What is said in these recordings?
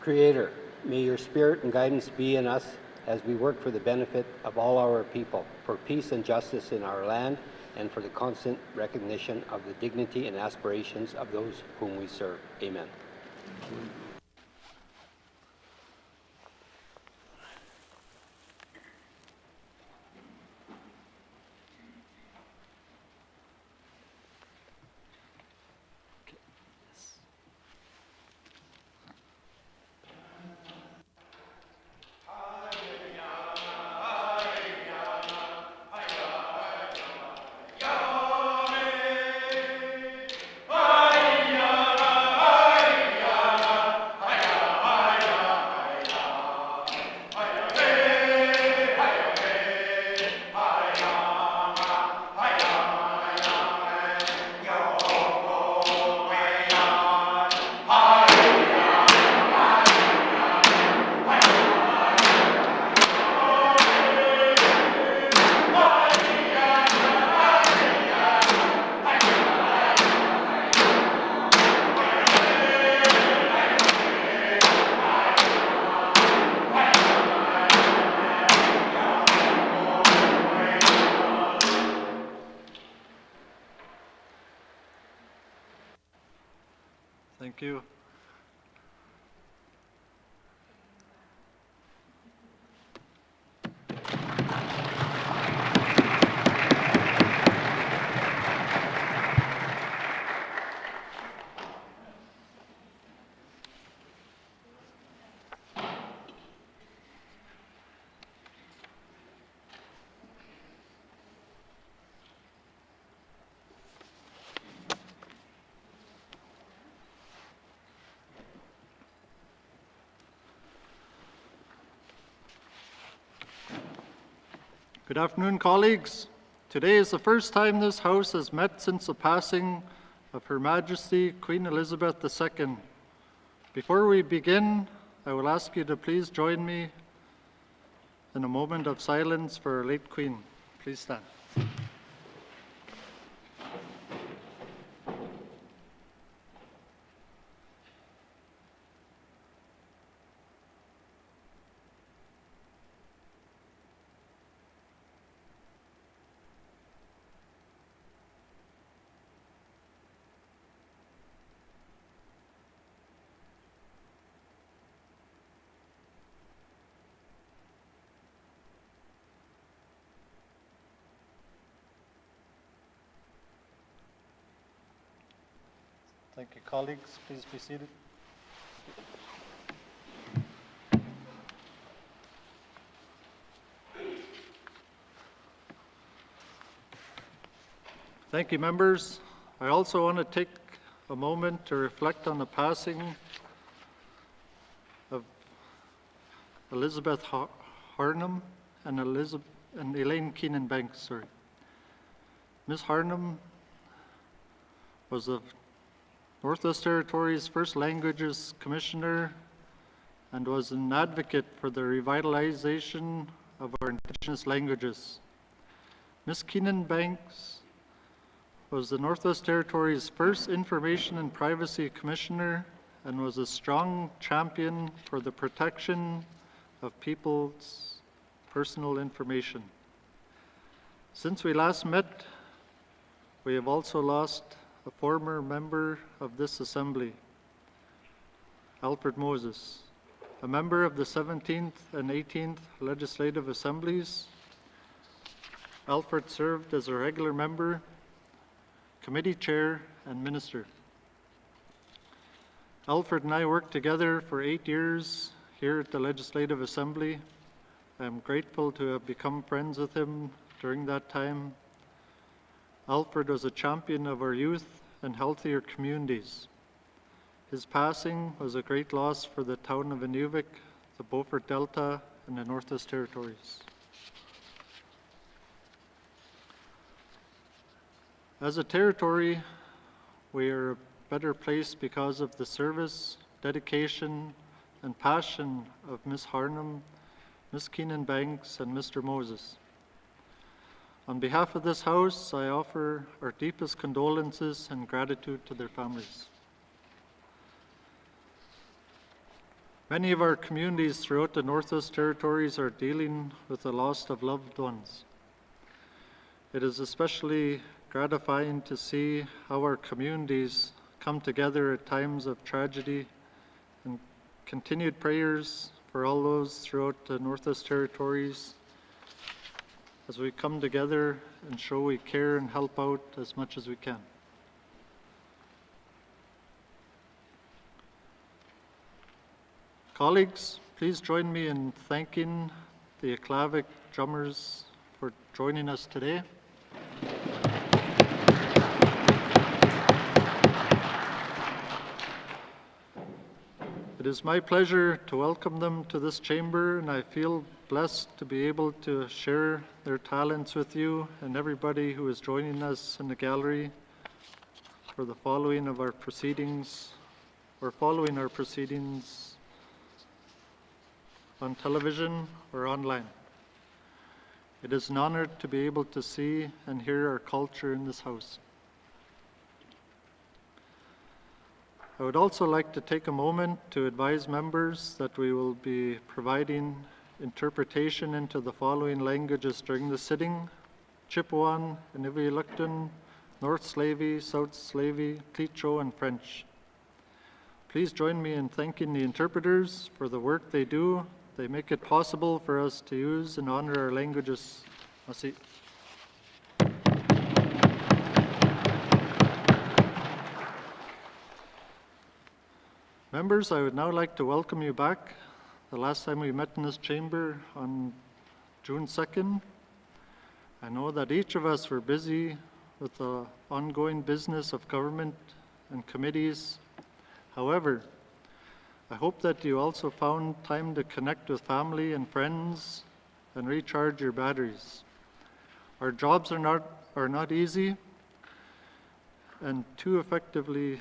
Creator, may your spirit and guidance be in us as we work for the benefit of all our people, for peace and justice in our land, and for the constant recognition of the dignity and aspirations of those whom we serve. Amen. Thank you. Good afternoon, colleagues. Today is the first time this House has met since the passing of Her Majesty Queen Elizabeth II. Before we begin, I will ask you to please join me in a moment of silence for our late Queen. Please stand. Thank you, colleagues. Please be seated. Thank you, members. I also want to take a moment to reflect on the passing of Elizabeth Harnham and Elaine Keenan-Banks. Ms. Harnham was the Northwest Territories First Languages Commissioner and was an advocate for the revitalization of our Indigenous languages. Ms. Keenan-Banks was the Northwest Territories' first Information and Privacy Commissioner and was a strong champion for the protection of people's personal information. Since we last met, we have also lost a former member of this Assembly, Alfred Moses, a member of the 17th and 18th Legislative Assemblies. Alfred served as a regular member, committee chair, and minister. Alfred and I worked together for 8 years here at the Legislative Assembly. I am grateful to have become friends with him during that time. Alfred was a champion of our youth and healthier communities. His passing was a great loss for the town of Inuvik, the Beaufort Delta, and the Northwest Territories. As a territory, we are a better place because of the service, dedication, and passion of Ms. Harnham, Ms. Keenan-Banks, and Mr. Moses. On behalf of this House, I offer our deepest condolences and gratitude to their families. Many of our communities throughout the Northwest Territories are dealing with the loss of loved ones. It is especially gratifying to see how our communities come together at times of tragedy, and continued prayers for all those throughout the Northwest Territories as we come together and show we care and help out as much as we can. Colleagues, please join me in thanking the Acknowledgements drummers for joining us today. It is my pleasure to welcome them to this chamber, and I feel blessed to be able to share their talents with you and everybody who is joining us in the gallery for the following of our proceedings, or following our proceedings on television or online. It is an honor to be able to see and hear our culture in this house. I would also like to take a moment to advise members that we will be providing interpretation into the following languages during the sitting: Chippewan, N.W.T, North Slavey, South Slavey, Clicho, and French. Please join me in thanking the interpreters for the work they do. They make it possible for us to use and honor our languages. Merci. Members, I would now like to welcome you back. The last time we met in this chamber on June 2nd, I know that each of us were busy with the ongoing business of government and committees. However, I hope that you also found time to connect with family and friends and recharge your batteries. Our jobs are not easy, and to effectively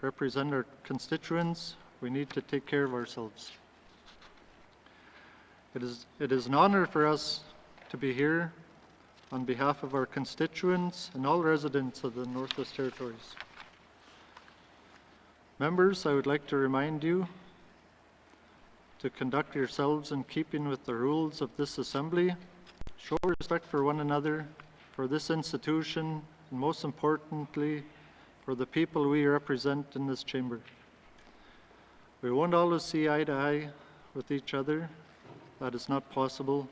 represent our constituents, we need to take care of ourselves. It is an honor for us to be here on behalf of our constituents and all residents of the Northwest Territories. Members, I would like to remind you to conduct yourselves in keeping with the rules of this assembly, show respect for one another, for this institution, and most importantly, for the people we represent in this chamber. We won't always see eye to eye with each other. That is not possible,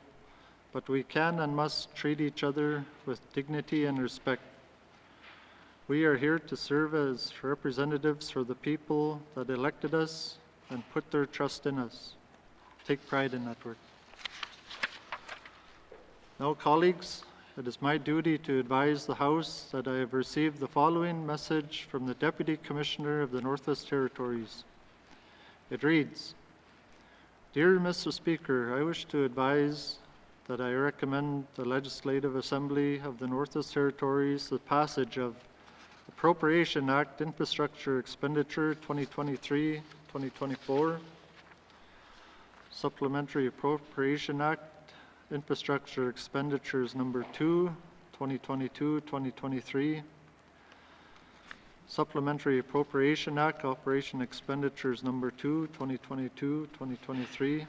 but we can and must treat each other with dignity and respect. We are here to serve as representatives for the people that elected us and put their trust in us. Take pride in that work. Now, colleagues, it is my duty to advise the House that I have received the following message from the Deputy Commissioner of the Northwest Territories. It reads, "Dear Mr. Speaker, I wish to advise that I recommend the Legislative Assembly of the Northwest Territories the passage of Appropriation Act Infrastructure Expenditure 2023-2024, Supplementary Appropriation Act Infrastructure Expenditures Number 2, 2022-2023, Supplementary Appropriation Act Operation Expenditures Number 2, 2022-2023,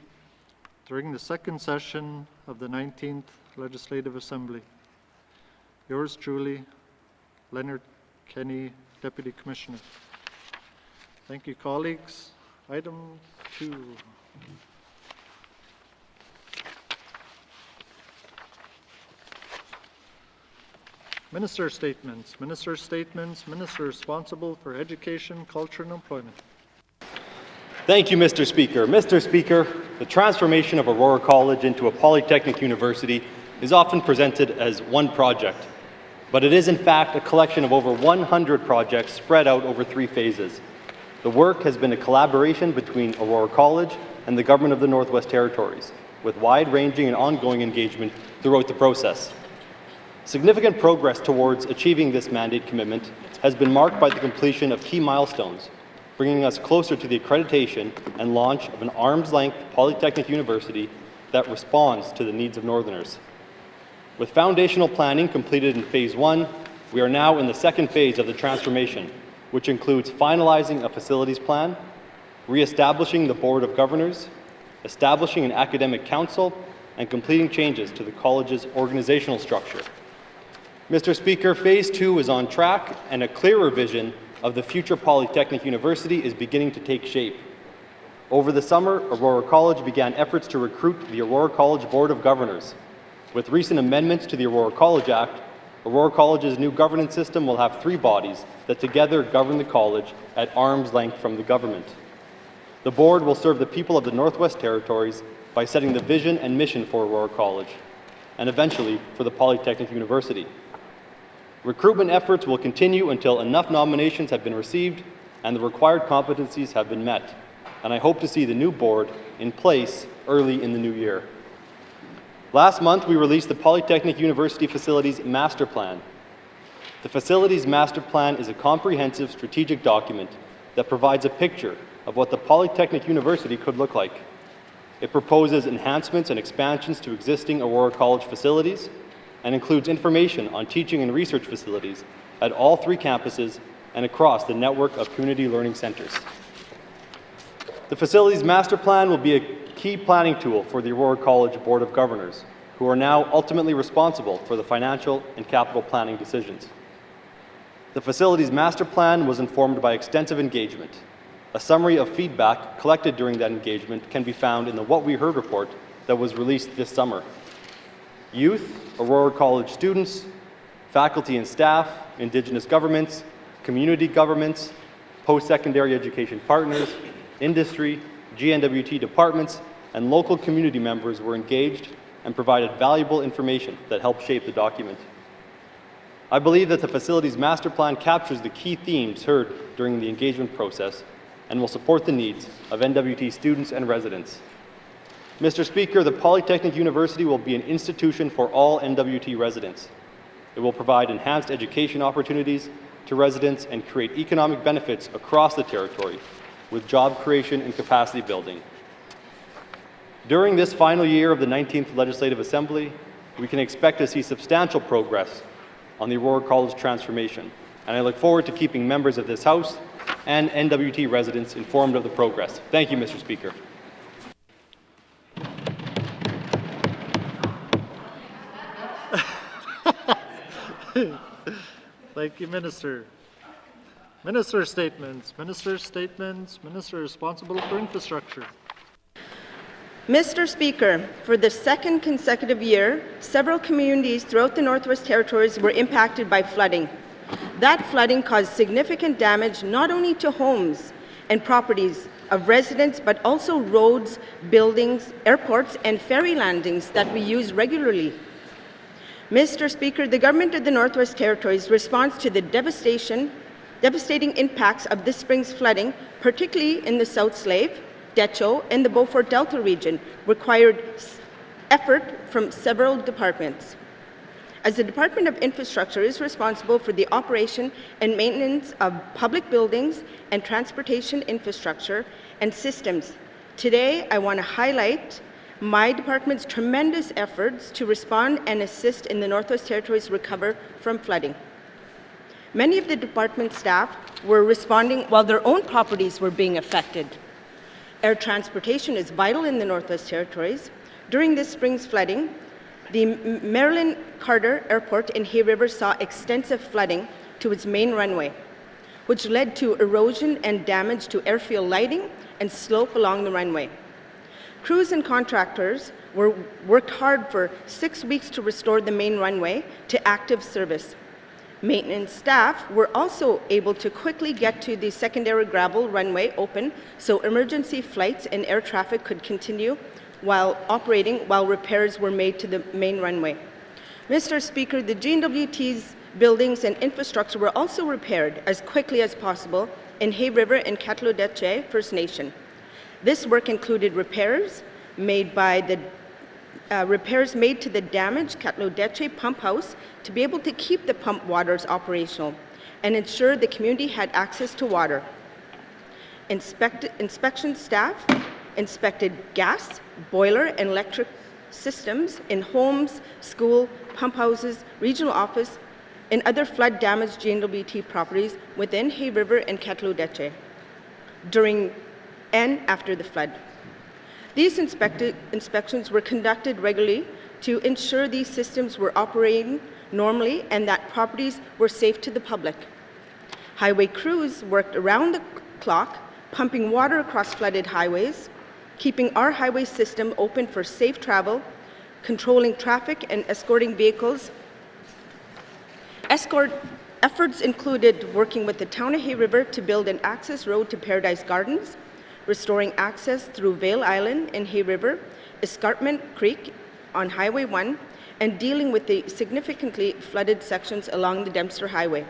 during the second session of the 19th Legislative Assembly. Yours truly, Leonard Kenny, Deputy Commissioner." Thank you, colleagues. Item 2. Minister statements. Minister statements. Minister responsible for education, culture, and employment. Thank you, Mr. Speaker. Mr. Speaker, the transformation of Aurora College into a polytechnic university is often presented as one project, but it is in fact a collection of over 100 projects spread out over 3 phases. The work has been a collaboration between Aurora College and the Government of the Northwest Territories, with wide-ranging and ongoing engagement throughout the process. Significant progress towards achieving this mandate commitment has been marked by the completion of key milestones, bringing us closer to the accreditation and launch of an arm's-length polytechnic university that responds to the needs of Northerners. With foundational planning completed in Phase 1, we are now in the second phase of the transformation, which includes finalizing a facilities plan, re-establishing the Board of Governors, establishing an academic council, and completing changes to the college's organizational structure. Mr. Speaker, Phase 2 is on track, and a clearer vision of the future Polytechnic University is beginning to take shape. Over the summer, Aurora College began efforts to recruit the Aurora College Board of Governors. With recent amendments to the Aurora College Act, Aurora College's new governance system will have 3 bodies that together govern the college at arm's length from the government. The board will serve the people of the Northwest Territories by setting the vision and mission for Aurora College, and eventually for the Polytechnic University. Recruitment efforts will continue until enough nominations have been received and the required competencies have been met, and I hope to see the new board in place early in the new year. Last month, we released the Polytechnic University Facilities Master Plan. The Facilities Master Plan is a comprehensive strategic document that provides a picture of what the Polytechnic University could look like. It proposes enhancements and expansions to existing Aurora College facilities and includes information on teaching and research facilities at all 3 campuses and across the network of community learning centers. The Facilities Master Plan will be a key planning tool for the Aurora College Board of Governors, who are now ultimately responsible for the financial and capital planning decisions. The Facilities Master Plan was informed by extensive engagement. A summary of feedback collected during that engagement can be found in the What We Heard report that was released this summer. Youth, Aurora College students, faculty and staff, Indigenous governments, community governments, post-secondary education partners, industry, N.W.T departments, and local community members were engaged and provided valuable information that helped shape the document. I believe that the Facilities Master Plan captures the key themes heard during the engagement process and will support the needs of N.W.T students and residents. Mr. Speaker, the Polytechnic University will be an institution for all N.W.T residents. It will provide enhanced education opportunities to residents and create economic benefits across the territory with job creation and capacity building. During this final year of the 19th Legislative Assembly, we can expect to see substantial progress on the Aurora College transformation, and I look forward to keeping members of this House and N.W.T residents informed of the progress. Thank you, Mr. Speaker. Thank you, Minister. Minister statements. Minister statements. Minister responsible for infrastructure. Mr. Speaker, for the 2nd consecutive year, several communities throughout the Northwest Territories were impacted by flooding. That flooding caused significant damage not only to homes and properties of residents, but also roads, buildings, airports, and ferry landings that we use regularly. Mr. Speaker, the Government of the Northwest Territories' response to the devastating impacts of this spring's flooding, particularly in the South Slave, Decho, and the Beaufort Delta region, required effort from several departments. As the Department of Infrastructure is responsible for the operation and maintenance of public buildings and transportation infrastructure and systems, today I want to highlight my department's tremendous efforts to respond and assist in the Northwest Territories recover from flooding. Many of the department staff were responding while their own properties were being affected. Air transportation is vital in the Northwest Territories. During this spring's flooding, the Marilyn Carter Airport in Hay River saw extensive flooding to its main runway, which led to erosion and damage to airfield lighting and slope along the runway. Crews and contractors worked hard for 6 weeks to restore the main runway to active service. Maintenance staff were also able to quickly get to the secondary gravel runway open so emergency flights and air traffic could continue while repairs were made to the main runway. Mr. Speaker, the N.W.T's buildings and infrastructure were also repaired as quickly as possible in Hay River and N.W.T First Nation. This work included repairs made to the damaged N.W.T pump house to be able to keep the pump waters operational and ensure the community had access to water. Inspection staff inspected gas, boiler, and electric systems in homes, school, pump houses, regional office, and other flood-damaged N.W.T properties within Hay River and N.W.T. During and after the flood. These inspections were conducted regularly to ensure these systems were operating normally and that properties were safe to the public. Highway crews worked around the clock, pumping water across flooded highways, keeping our highway system open for safe travel, controlling traffic and escorting vehicles. Efforts included working with the town of Hay River to build an access road to Paradise Gardens, restoring access through Vale Island in Hay River, Escarpment Creek on Highway 1, and dealing with the significantly flooded sections along the Dempster Highway.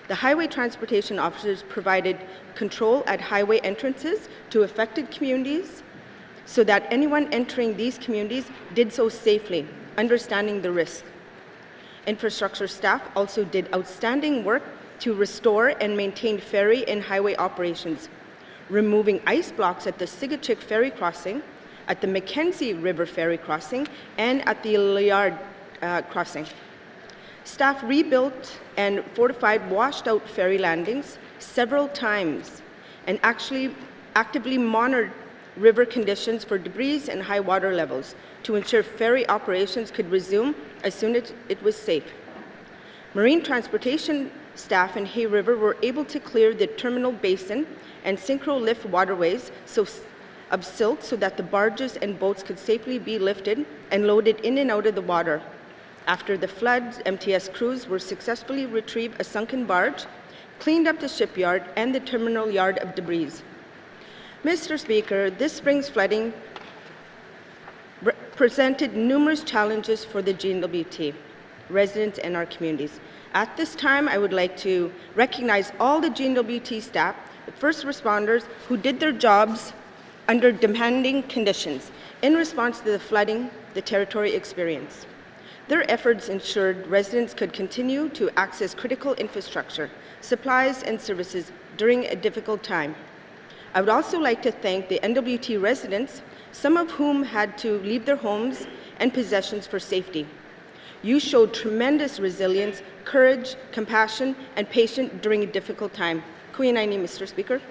The highway transportation officers provided control at highway entrances to affected communities so that anyone entering these communities did so safely, understanding the risk. Infrastructure staff also did outstanding work to restore and maintain ferry and highway operations, removing ice blocks at the Sigachik Ferry Crossing, at the Mackenzie River Ferry Crossing, and at the Liard Crossing. Staff rebuilt and fortified washed-out ferry landings several times and actively monitored river conditions for debris and high water levels to ensure ferry operations could resume as soon as it was safe. Marine transportation staff in Hay River were able to clear the terminal basin and synchro lift waterways of silt so that the barges and boats could safely be lifted and loaded in and out of the water. After the floods, MTS crews were successfully retrieved a sunken barge, cleaned up the shipyard and the terminal yard of debris. Mr. Speaker, this spring's flooding presented numerous challenges for the N.W.T, residents, and our communities. At this time, I would like to recognize all the N.W.T staff, the first responders who did their jobs under demanding conditions in response to the flooding the territory experienced. Their efforts ensured residents could continue to access critical infrastructure, supplies, and services during a difficult time. I would also like to thank the N.W.T residents, some of whom had to leave their homes and possessions for safety. You showed tremendous resilience, courage, compassion, and patience during a difficult time. Kuya-naini, Mr. Speaker.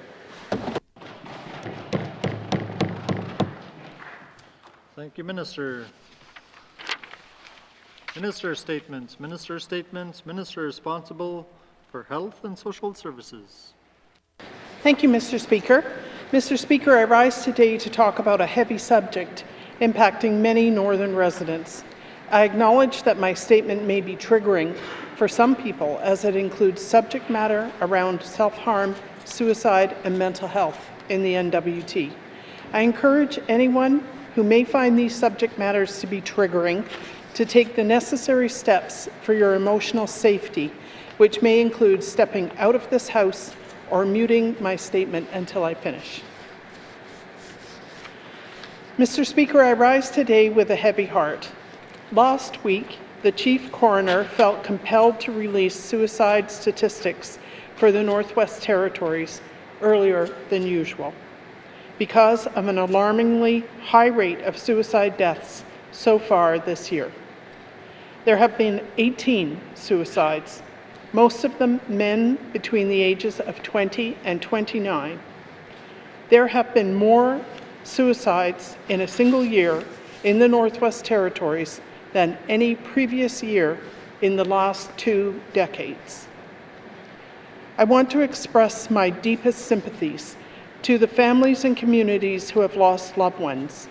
Thank you, Minister. Minister statements. Minister statements. Minister responsible for Health and Social Services. Thank you, Mr. Speaker. Mr. Speaker, I rise today to talk about a heavy subject impacting many northern residents. I acknowledge that my statement may be triggering for some people as it includes subject matter around self-harm, suicide, and mental health in the N.W.T. I encourage anyone who may find these subject matters to be triggering to take the necessary steps for your emotional safety, which may include stepping out of this House or muting my statement until I finish. Mr. Speaker, I rise today with a heavy heart. Last week, the Chief Coroner felt compelled to release suicide statistics for the Northwest Territories earlier than usual because of an alarmingly high rate of suicide deaths so far this year. There have been 18 suicides, most of them men between the ages of 20 and 29. There have been more suicides in a single year in the Northwest Territories than any previous year in the last 2 decades. I want to express my deepest sympathies to the families and communities who have lost loved ones.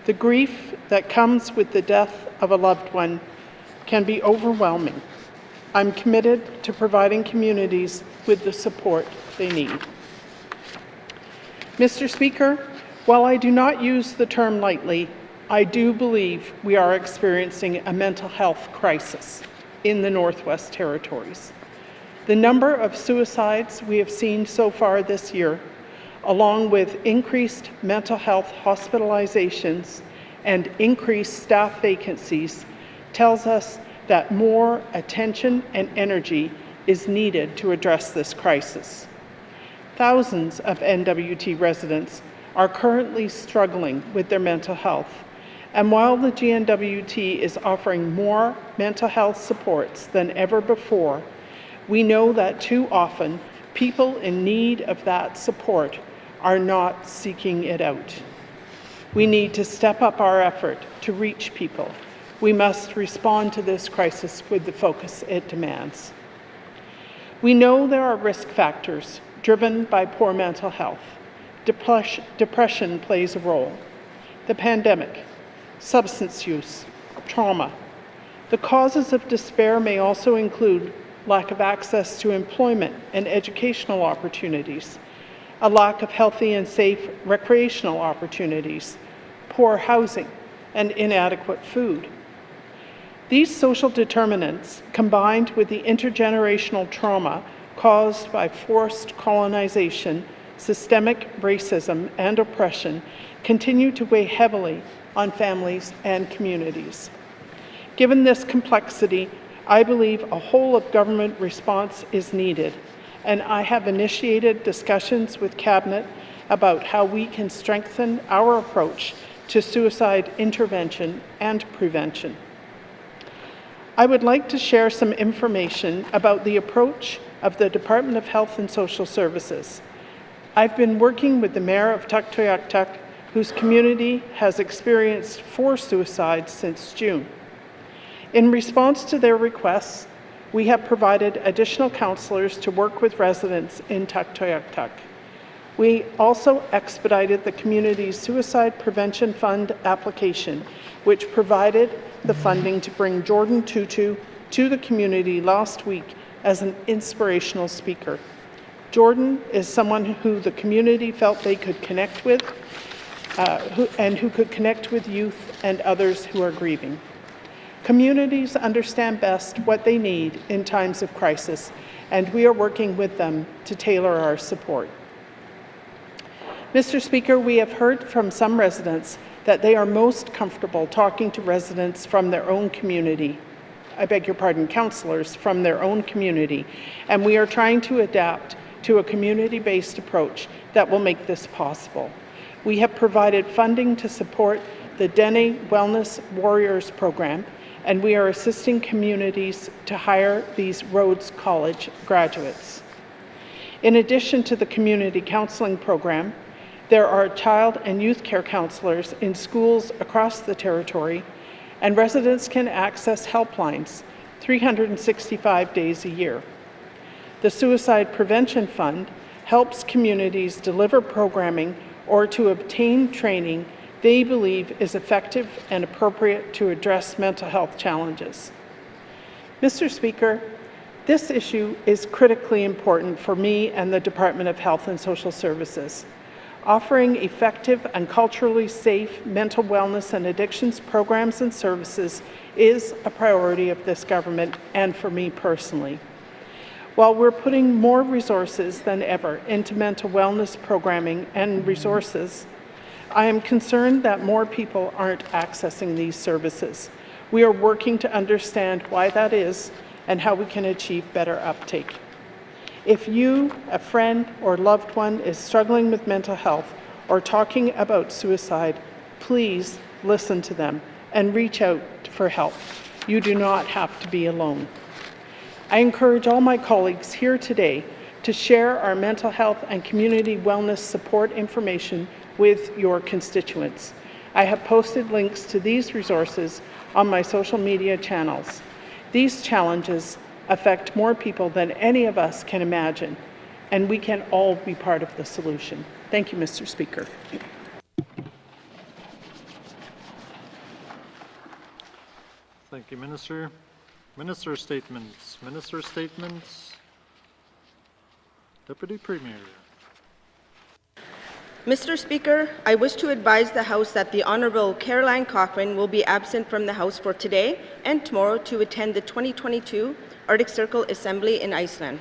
The grief that comes with the death of a loved one can be overwhelming. I'm committed to providing communities with the support they need. Mr. Speaker, while I do not use the term lightly, I do believe we are experiencing a mental health crisis in the Northwest Territories. The number of suicides we have seen so far this year, along with increased mental health hospitalizations and increased staff vacancies, tells us that more attention and energy is needed to address this crisis. Thousands of N.W.T residents are currently struggling with their mental health, and while the N.W.T is offering more mental health supports than ever before, we know that too often people in need of that support are not seeking it out. We need to step up our effort to reach people. We must respond to this crisis with the focus it demands. We know there are risk factors driven by poor mental health. Depression plays a role. The pandemic, substance use, trauma. The causes of despair may also include lack of access to employment and educational opportunities, a lack of healthy and safe recreational opportunities, poor housing, and inadequate food. These social determinants, combined with the intergenerational trauma caused by forced colonization, systemic racism, and oppression, continue to weigh heavily on families and communities. Given this complexity, I believe a whole-of-government response is needed, and I have initiated discussions with Cabinet about how we can strengthen our approach to suicide intervention and prevention. I would like to share some information about the approach of the Department of Health and Social Services. I've been working with the Mayor of Tuktoyaktuk, whose community has experienced 4 suicides since June. In response to their requests, we have provided additional counselors to work with residents in Tuktoyaktuk. We also expedited the community's Suicide Prevention Fund application, which provided the funding to bring Jordan Tutu to the community last week as an inspirational speaker. Jordan is someone who the community felt they could connect with, who could connect with youth and others who are grieving. Communities understand best what they need in times of crisis, and we are working with them to tailor our support. Mr. Speaker, we have heard from some residents that they are most comfortable talking to residents from their own community. I beg your pardon, councillors from their own community, and we are trying to adapt to a community-based approach that will make this possible. We have provided funding to support the Dene Wellness Warriors program, and we are assisting communities to hire these Rhodes College graduates. In addition to the community counseling program, there are child and youth care counselors in schools across the territory, and residents can access helplines 365 days a year. The Suicide Prevention Fund helps communities deliver programming or to obtain training they believe is effective and appropriate to address mental health challenges. Mr. Speaker, this issue is critically important for me and the Department of Health and Social Services. Offering effective and culturally safe mental wellness and addictions programs and services is a priority of this government and for me personally. While we're putting more resources than ever into mental wellness programming and resources, I am concerned that more people aren't accessing these services. We are working to understand why that is and how we can achieve better uptake. If you, a friend or loved one, is struggling with mental health or talking about suicide, please listen to them and reach out for help. You do not have to be alone. I encourage all my colleagues here today to share our mental health and community wellness support information with your constituents. I have posted links to these resources on my social media channels. These challenges affect more people than any of us can imagine, and we can all be part of the solution. Thank you, Mr. Speaker. Thank you, Minister. Minister statements. Minister statements. Deputy Premier. Mr. Speaker, I wish to advise the House that the Honourable Caroline Cochrane will be absent from the House for today and tomorrow to attend the 2022 Arctic Circle Assembly in Iceland.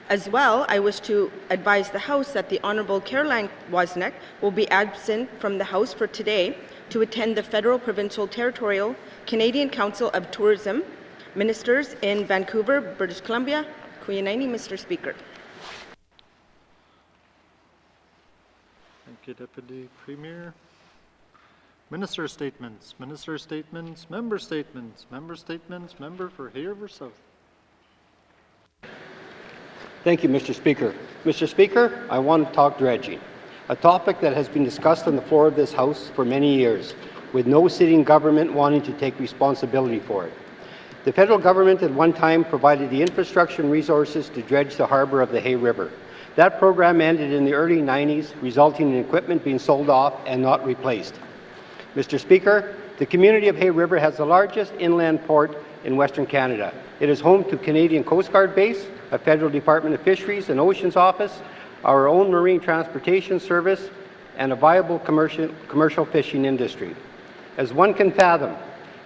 As well, I wish to advise the House that the Honourable Caroline Wozniak will be absent from the House for today to attend the Federal, Provincial, Territorial Canadian Council of Tourism Ministers in Vancouver, British Columbia. Kuyanini, Mr. Speaker. Thank you, Deputy Premier. Minister statements. Minister statements. Member statements. Member statements. Member for Haverford South. Thank you, Mr. Speaker. Mr. Speaker, I want to talk dredging. a topic that has been discussed on the floor of this House for many years, with no sitting government wanting to take responsibility for it. The federal government at one time provided the infrastructure and resources to dredge the harbour of the Hay River. That program ended in the early 90s, resulting in equipment being sold off and not replaced. Mr. Speaker, the community of Hay River has the largest inland port in Western Canada. It is home to Canadian Coast Guard Base, a Federal Department of Fisheries and Oceans office, our own marine transportation service, and a viable commercial fishing industry. As one can fathom,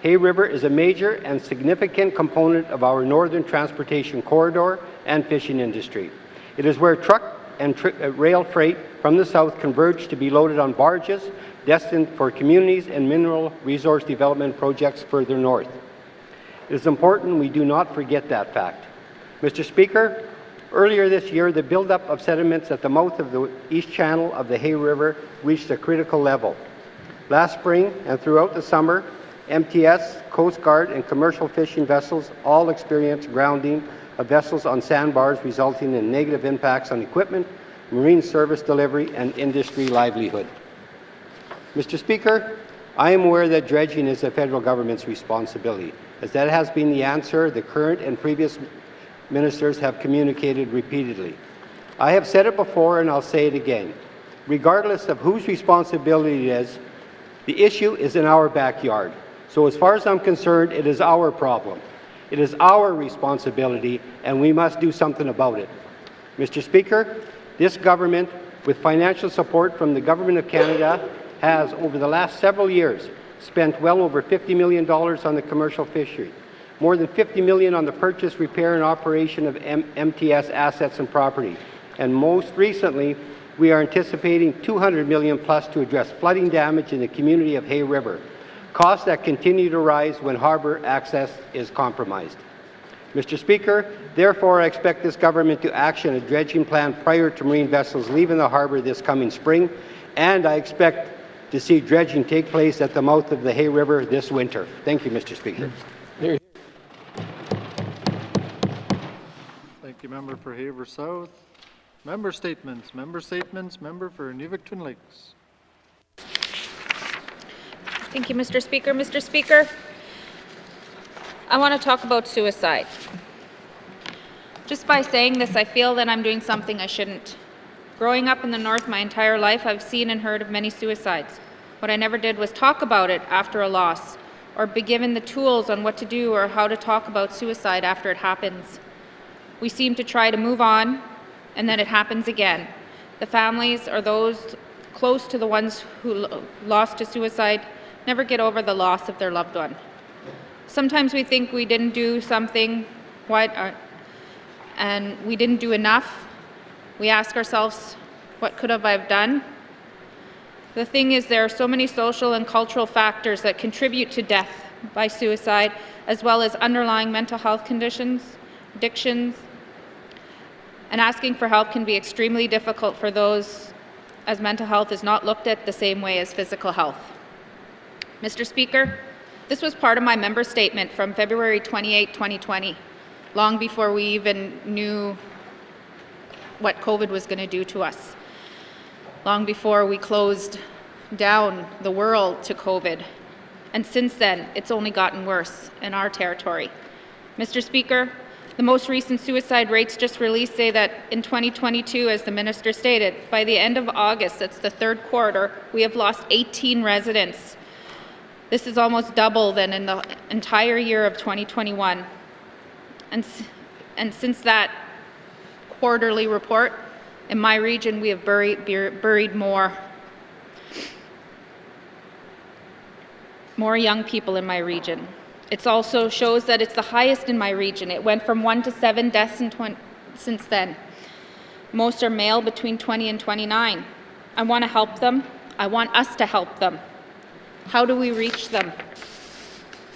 Hay River is a major and significant component of our northern transportation corridor and fishing industry. It is where truck and rail freight from the south converge to be loaded on barges destined for communities and mineral resource development projects further north. It is important we do not forget that fact. Mr. Speaker, earlier this year, the buildup of sediments at the mouth of the east channel of the Hay River reached a critical level. Last spring and throughout the summer, MTS, Coast Guard, and commercial fishing vessels all experienced grounding of vessels on sandbars, resulting in negative impacts on equipment, marine service delivery, and industry livelihood. Mr. Speaker, I am aware that dredging is the federal government's responsibility, as that has been the answer the current and previous ministers have communicated repeatedly. I have said it before and I'll say it again. Regardless of whose responsibility it is, the issue is in our backyard. So as far as I'm concerned, it is our problem. It is our responsibility, and we must do something about it. Mr. Speaker, this government, with financial support from the Government of Canada, has, over the last several years, spent well over $50 million on the commercial fishery, more than $50 million on the purchase, repair, and operation of MTS assets and property, and most recently, we are anticipating $200 million plus to address flooding damage in the community of Hay River, costs that continue to rise when harbour access is compromised. Mr. Speaker, therefore I expect this government to action a dredging plan prior to marine vessels leaving the harbour this coming spring, and I expect to see dredging take place at the mouth of the Hay River this winter. Thank you, Mr. Speaker. Thank you, Member for Hay River South. Member statements. Member for N.W.T. Lakes. Thank you, Mr. Speaker. Mr. Speaker, I want to talk about suicide. Just by saying this, I feel that I'm doing something I shouldn't. Growing up in the North my entire life, I've seen and heard of many suicides. What I never did was talk about it after a loss, or be given the tools on what to do or how to talk about suicide after it happens. We seem to try to move on, and then it happens again. The families or those close to the ones who lost to suicide never get over the loss of their loved one. Sometimes we think we didn't do something, and we didn't do enough. We ask ourselves, what could have I done? The thing is, there are so many social and cultural factors that contribute to death by suicide, as well as underlying mental health conditions, addictions, and asking for help can be extremely difficult for those, as mental health is not looked at the same way as physical health. Mr. Speaker, this was part of my member statement from February 28, 2020, long before we even knew what COVID was going to do to us, long before we closed down the world to COVID. And since then, it's only gotten worse in our territory. Mr. Speaker, the most recent suicide rates just released say that in 2022, as the minister stated, by the end of August, that's the third quarter, we have lost 18 residents. This is almost double than in the entire year of 2021. And since that quarterly report, in my region, we have buried more young people in my region. It also shows that it's the highest in my region. It went from 1 to 7 deaths since then. Most are male between 20 and 29. I want to help them. I want us to help them. How do we reach them?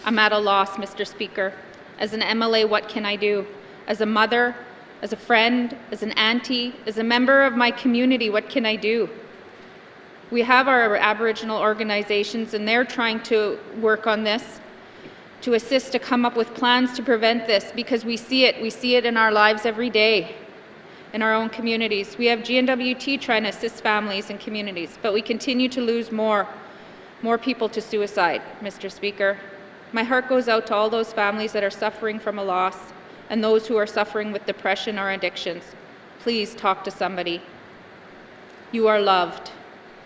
I'm at a loss, Mr. Speaker. As an MLA, what can I do? As a mother, as a friend, as an auntie, as a member of my community, what can I do? We have our Aboriginal organizations, and they're trying to work on this, to assist to come up with plans to prevent this, because we see it in our lives every day. in our own communities. We have N.W.T trying to assist families and communities, but we continue to lose more people to suicide, Mr. Speaker. My heart goes out to all those families that are suffering from a loss and those who are suffering with depression or addictions. Please talk to somebody. You are loved.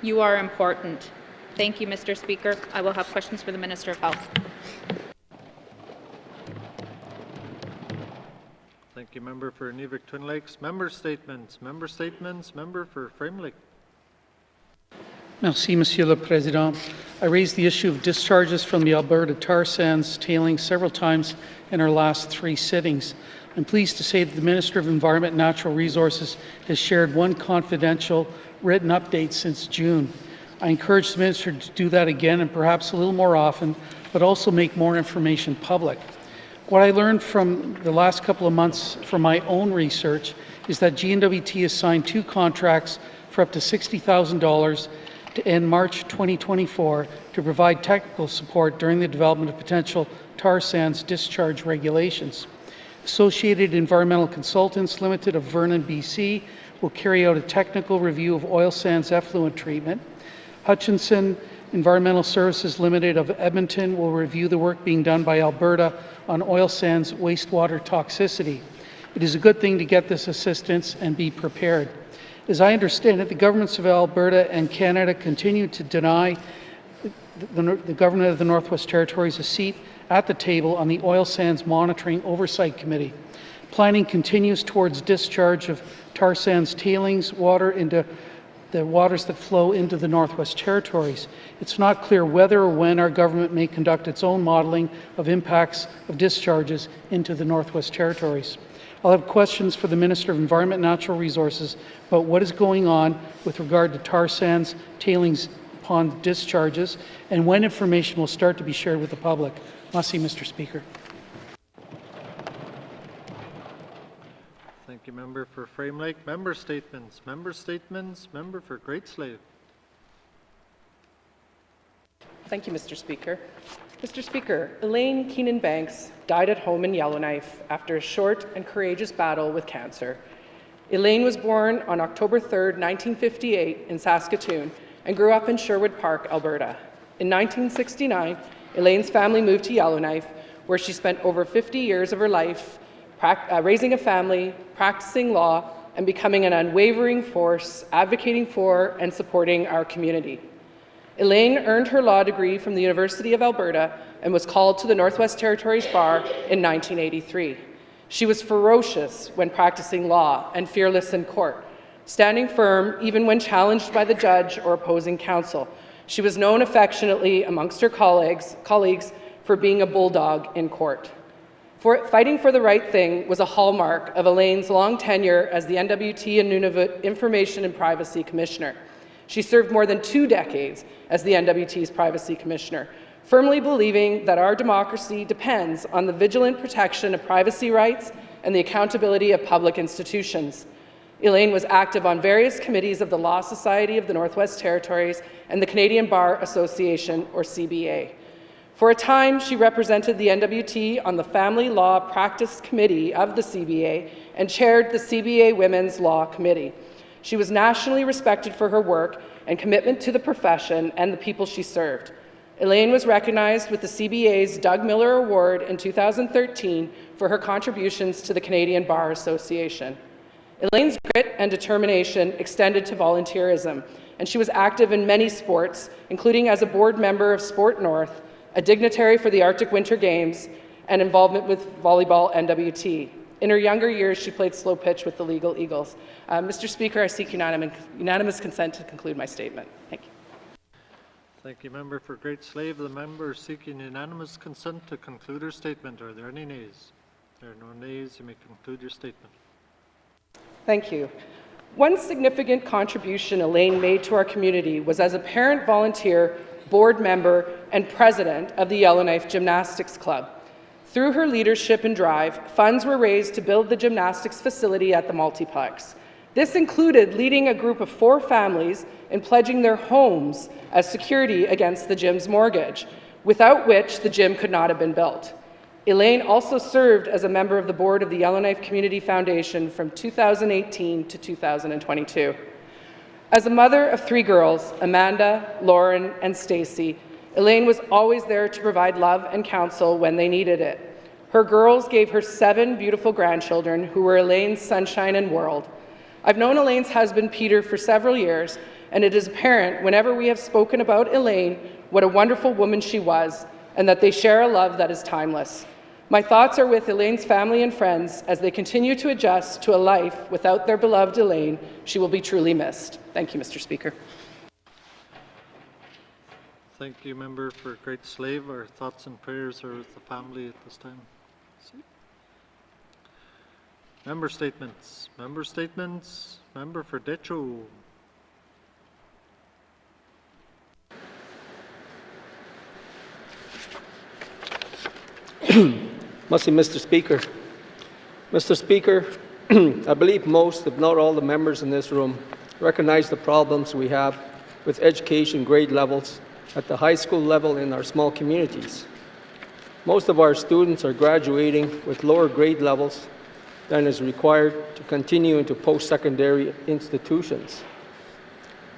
You are important. Thank you, Mr. Speaker. I will have questions for the Minister of Health. Thank you, Member for Inuvik-Twin Lakes. Member statements. Member statements. Member for Frame Lake. Merci, Monsieur le Président. I raised the issue of discharges from the Alberta tar sands tailings several times in our last 3 sittings. I'm pleased to say that the Minister of Environment and Natural Resources has shared one confidential written update since June. I encourage the Minister to do that again and perhaps a little more often, but also make more information public. What I learned from the last couple of months from my own research is that N.W.T has signed 2 contracts for up to $60,000 to end March 2024 to provide technical support during the development of potential tar sands discharge regulations. Associated Environmental Consultants Limited of Vernon, BC will carry out a technical review of oil sands effluent treatment. Hutchinson Environmental Services Limited of Edmonton will review the work being done by Alberta on oil sands wastewater toxicity. It is a good thing to get this assistance and be prepared. As I understand it, the governments of Alberta and Canada continue to deny the government of the Northwest Territories a seat at the table on the Oil Sands Monitoring Oversight Committee. Planning continues towards discharge of tar sands tailings water into the waters that flow into the Northwest Territories. It's not clear whether or when our government may conduct its own modeling of impacts of discharges into the Northwest Territories. I'll have questions for the Minister of Environment and Natural Resources about what is going on with regard to tar sands tailings pond discharges and when information will start to be shared with the public. Merci, Mr. Speaker. Thank you, Member for Frame Lake. Member statements. Member statements. Member for Great Slave. Thank you, Mr. Speaker. Mr. Speaker, Elaine Keenan-Banks died at home in Yellowknife after a short and courageous battle with cancer. Elaine was born on October 3, 1958 in Saskatoon and grew up in Sherwood Park, Alberta. In 1969, Elaine's family moved to Yellowknife, where she spent over 50 years of her life raising a family, practicing law, and becoming an unwavering force advocating for and supporting our community. Elaine earned her law degree from the University of Alberta and was called to the Northwest Territories Bar in 1983. She was ferocious when practicing law and fearless in court, standing firm even when challenged by the judge or opposing counsel. She was known affectionately amongst her colleagues for being a bulldog in court. Fighting for the right thing was a hallmark of Elaine's long tenure as the N.W.T and Nunavut Information and Privacy Commissioner. She served more than 2 decades as the N.W.T's Privacy Commissioner, firmly believing that our democracy depends on the vigilant protection of privacy rights and the accountability of public institutions. Elaine was active on various committees of the Law Society of the Northwest Territories and the Canadian Bar Association, or CBA. For a time, she represented the N.W.T on the Family Law Practice Committee of the CBA and chaired the CBA Women's Law Committee. She was nationally respected for her work and commitment to the profession and the people she served. Elaine was recognized with the CBA's Doug Miller Award in 2013 for her contributions to the Canadian Bar Association. Elaine's grit and determination extended to volunteerism, and she was active in many sports, including as a board member of Sport North, a dignitary for the Arctic Winter Games, and involvement with volleyball N.W.T. In her younger years, she played slow pitch with the Legal Eagles. Mr. Speaker, I seek unanimous consent to conclude my statement. Thank you. Thank you, Member for Great Slave. The member seeking unanimous consent to conclude her statement. Are there any nays? There are no nays. You may conclude your statement. Thank you. One significant contribution Elaine made to our community was as a parent volunteer, board member, and president of the Yellowknife Gymnastics Club. Through her leadership and drive, funds were raised to build the gymnastics facility at the multiplex. This included leading a group of 4 families in pledging their homes as security against the gym's mortgage, without which the gym could not have been built. Elaine also served as a member of the board of the Yellowknife Community Foundation from 2018 to 2022. As a mother of 3 girls, Amanda, Lauren, and Stacy, Elaine was always there to provide love and counsel when they needed it. Her girls gave her 7 beautiful grandchildren who were Elaine's sunshine and world. I've known Elaine's husband, Peter, for several years, and it is apparent whenever we have spoken about Elaine what a wonderful woman she was, and that they share a love that is timeless. My thoughts are with Elaine's family and friends as they continue to adjust to a life without their beloved Elaine. She will be truly missed. Thank you, Mr. Speaker. Thank you, Member for Great Slave. Our thoughts and prayers are with the family at this time. Member statements. Member statements. Member for Decho. Mercy, Mr. Speaker. Mr. Speaker, I believe most, if not all, the members in this room recognize the problems we have with education grade levels at the high school level in our small communities. Most of our students are graduating with lower grade levels than is required to continue into post-secondary institutions.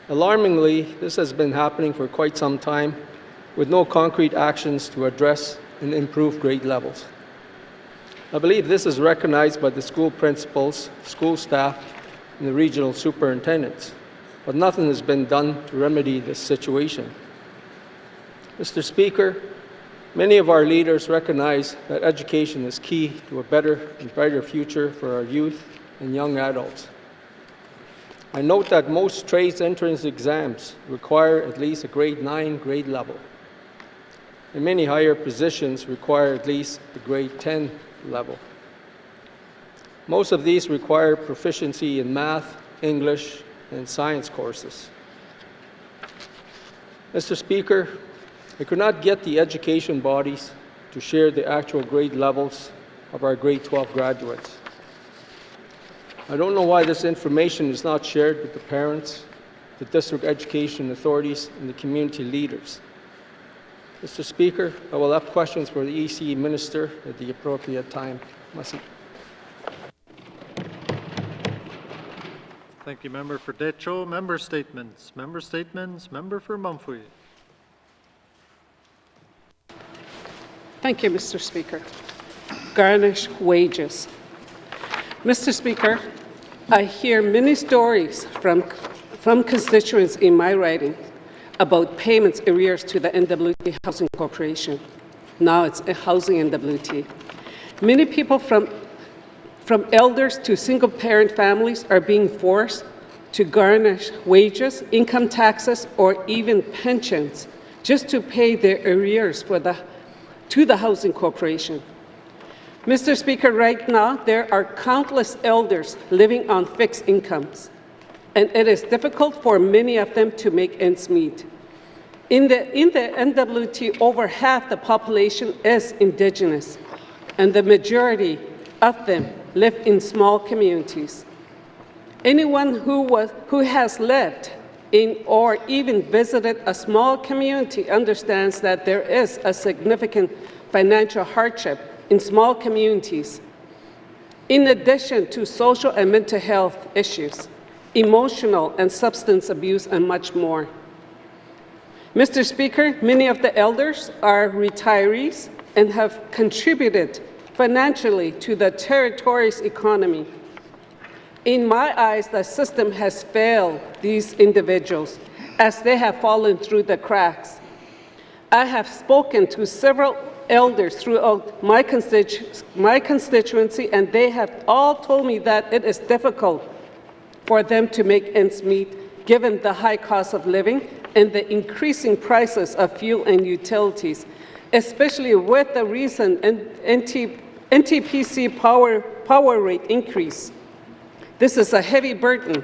Alarmingly, this has been happening for quite some time with no concrete actions to address and improve grade levels. I believe this is recognized by the school principals, school staff, and the regional superintendents, but nothing has been done to remedy this situation. Mr. Speaker, many of our leaders recognize that education is key to a better and brighter future for our youth and young adults. I note that most trades entrance exams require at least a grade 9 grade level, and many higher positions require at least the grade 10 level. Most of these require proficiency in math, English, and science courses. Mr. Speaker, I could not get the education bodies to share the actual grade levels of our grade 12 graduates. I don't know why this information is not shared with the parents, the district education authorities, and the community leaders. Mr. Speaker, I will have questions for the EC Minister at the appropriate time. Merci. Thank you, Member for Decho. Member statements. Member statements. Member for Mumfree. Thank you, Mr. Speaker. Garnish wages. Mr. Speaker, I hear many stories from constituents in my riding about payments arrears to the N.W.T. Housing Corporation. Now it's a housing N.W.T. Many people from elders to single-parent families are being forced to garnish wages, income taxes, or even pensions just to pay their arrears to the Housing Corporation. Mr. Speaker, right now there are countless elders living on fixed incomes, and it is difficult for many of them to make ends meet. In the N.W.T, over half the population is Indigenous, and the majority of them live in small communities. Anyone who has lived in or even visited a small community understands that there is a significant financial hardship in small communities, in addition to social and mental health issues, emotional and substance abuse, and much more. Mr. Speaker, many of the elders are retirees and have contributed financially to the territory's economy. In my eyes, the system has failed these individuals as they have fallen through the cracks. I have spoken to several elders throughout my constituency, and they have all told me that it is difficult for them to make ends meet given the high cost of living and the increasing prices of fuel and utilities, especially with the recent NTPC power rate increase. This is a heavy burden,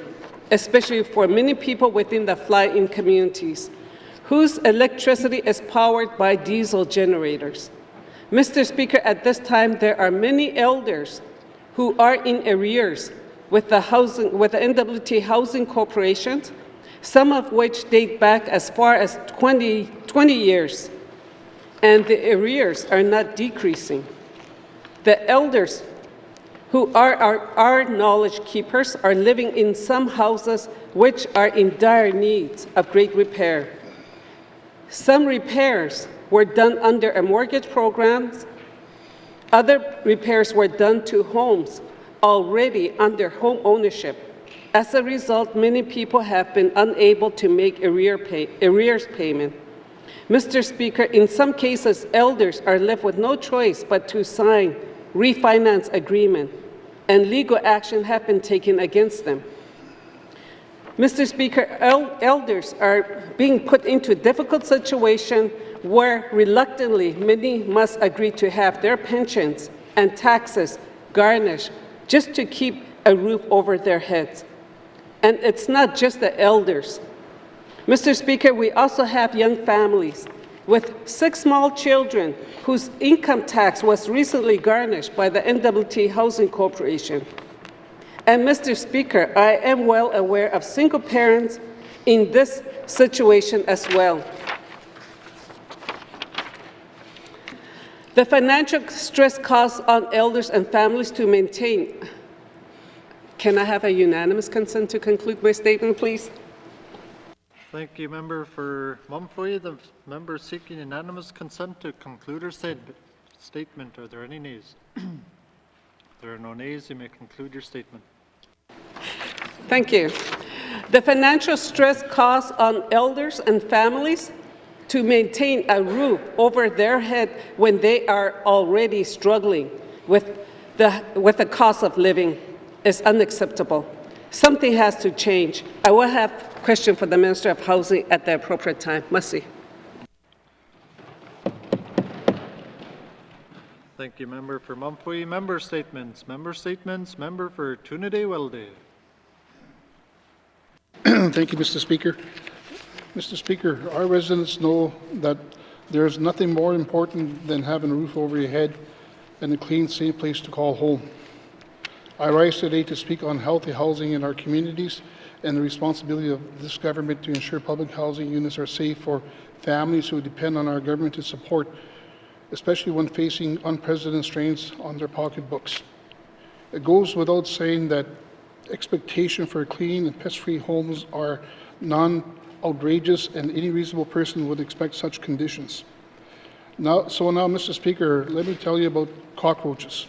especially for many people within the fly-in communities, whose electricity is powered by diesel generators. Mr. Speaker, at this time, there are many elders who are in arrears with the N.W.T. Housing Corporation, some of which date back as far as 20 years, and the arrears are not decreasing. The elders, who are our knowledge keepers, are living in some houses which are in dire need of great repair. Some repairs were done under a mortgage program. Other repairs were done to homes already under home ownership. As a result, many people have been unable to make arrears payment. Mr. Speaker, in some cases, elders are left with no choice but to sign refinance agreement, and legal action have been taken against them. Mr. Speaker, elders are being put into a difficult situation where reluctantly many must agree to have their pensions and taxes garnished just to keep a roof over their heads. And it's not just the elders. Mr. Speaker, we also have young families with 6 small children whose income tax was recently garnished by the N.W.T. Housing Corporation. And Mr. Speaker, I am well aware of single parents in this situation as well. The financial stress caused on elders and families to maintain. Can I have a unanimous consent to conclude my statement, please? Thank you, member for Mumfree. The member seeking unanimous consent to conclude her statement. Are there any nays? If there are no nays, you may conclude your statement. Thank you. The financial stress caused on elders and families to maintain a roof over their head when they are already struggling with the cost of living is unacceptable. Something has to change. I will have a question for the Minister of Housing at the appropriate time. Mercy. Thank you, member for Mumfree. Member statements. Member statements. Member for Tunaday-Welday. Thank you, Mr. Speaker. Mr. Speaker, our residents know that there's nothing more important than having a roof over your head and a clean, safe place to call home. I rise today to speak on healthy housing in our communities and the responsibility of this government to ensure public housing units are safe for families who depend on our government to support, especially when facing unprecedented strains on their pocketbooks. It goes without saying that expectation for clean and pest-free homes are non-outrageous, and any reasonable person would expect such conditions. Now, Mr. Speaker, let me tell you about cockroaches.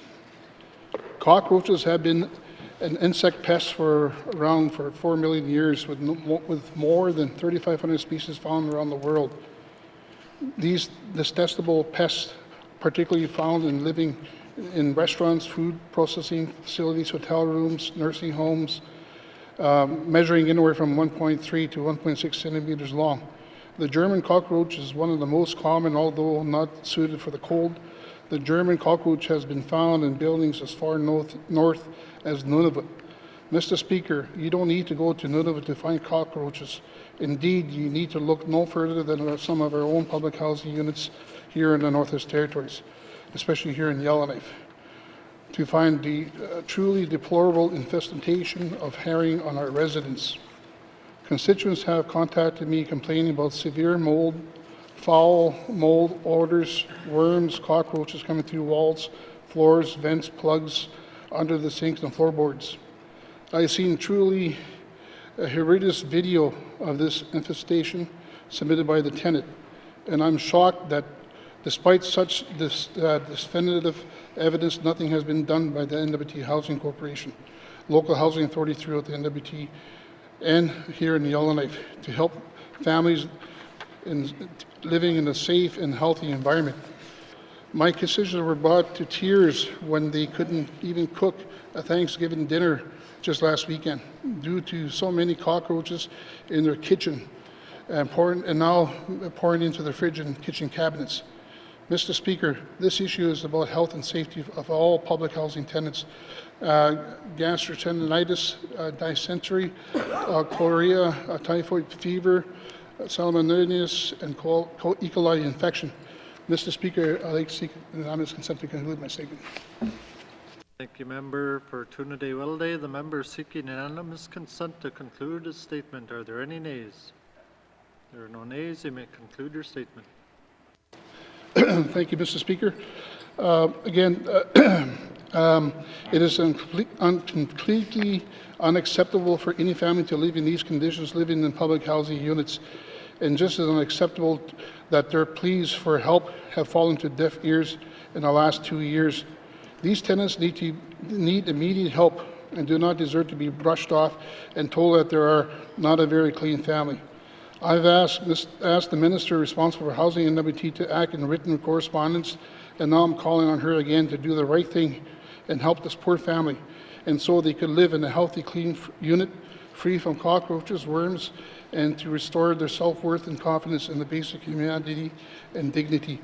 Cockroaches have been an insect pest for 4 million years, with more than 3,500 species found around the world. These detestable pests, particularly found in living in restaurants, food processing facilities, hotel rooms, nursing homes, measuring anywhere from 1.3 to 1.6 centimeters long. The German cockroach is one of the most common, although not suited for the cold. The German cockroach has been found in buildings as far north as Nunavut. Mr. Speaker, you don't need to go to Nunavut to find cockroaches. Indeed, you need to look no further than some of our own public housing units here in the Northwest Territories, especially here in Yellowknife, to find the truly deplorable infestation of herring on our residents. Constituents have contacted me complaining about severe mold, foul mold odors, worms, cockroaches coming through walls, floors, vents, plugs, under the sinks and floorboards. I've seen truly a horrendous video of this infestation submitted by the tenant, and I'm shocked that despite such definitive evidence, nothing has been done by the N.W.T. Housing Corporation, local housing authority throughout the N.W.T. and here in Yellowknife to help families living in a safe and healthy environment. My constituents were brought to tears when they couldn't even cook a Thanksgiving dinner just last weekend due to so many cockroaches in their kitchen and now pouring into the fridge and kitchen cabinets. Mr. Speaker, this issue is about health and safety of all public housing tenants. Gastroenteritis, dysentery, cholera, typhoid fever, salmonellosis, and E. coli infection. Mr. Speaker, I'd like to seek unanimous consent to conclude my statement. Thank you, member for Tunaday-Welday. The member seeking unanimous consent to conclude his statement. Are there any nays? There are no nays. You may conclude your statement. Thank you, Mr. Speaker. Again, it is completely unacceptable for any family to live in these conditions, living in public housing units, and just as unacceptable that their pleas for help have fallen to deaf ears in the last 2 years. These tenants need immediate help and do not deserve to be brushed off and told that they are not a very clean family. I've asked the minister responsible for housing N.W.T to act in written correspondence, and now I'm calling on her again to do the right thing and help this poor family, and so they could live in a healthy, clean unit, free from cockroaches, worms, and to restore their self-worth and confidence in the basic humanity and dignity.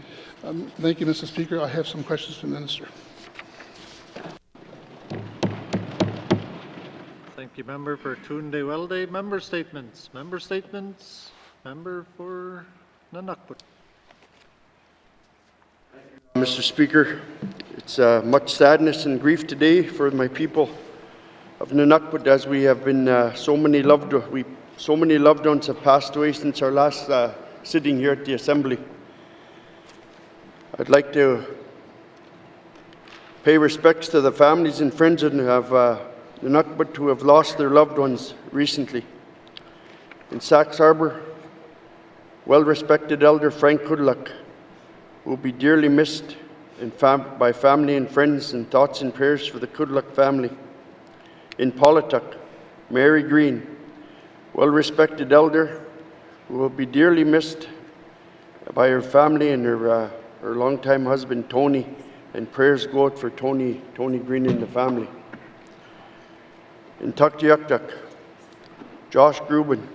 Thank you, Mr. Speaker. I have some questions for the minister. Thank you, Member for Toonday-Welday. Member statements. Member statements. Member for N.W.T. Mr. Speaker, it's much sadness and grief today for my people of N.W.T as we have been so many loved ones have passed away since our last sitting here at the Assembly. I'd like to pay respects to the families and friends of N.W.T who have lost their loved ones recently. In Sachs Harbour, well-respected Elder Frank Kudluck will be dearly missed by family and friends, and thoughts and prayers for the Kudluck family. In Polituck, Mary Green, well-respected elder, who will be dearly missed by her family and her longtime husband Tony, and prayers go out for Tony Green and the family. In Tuktoyaktuk, Josh Grubin,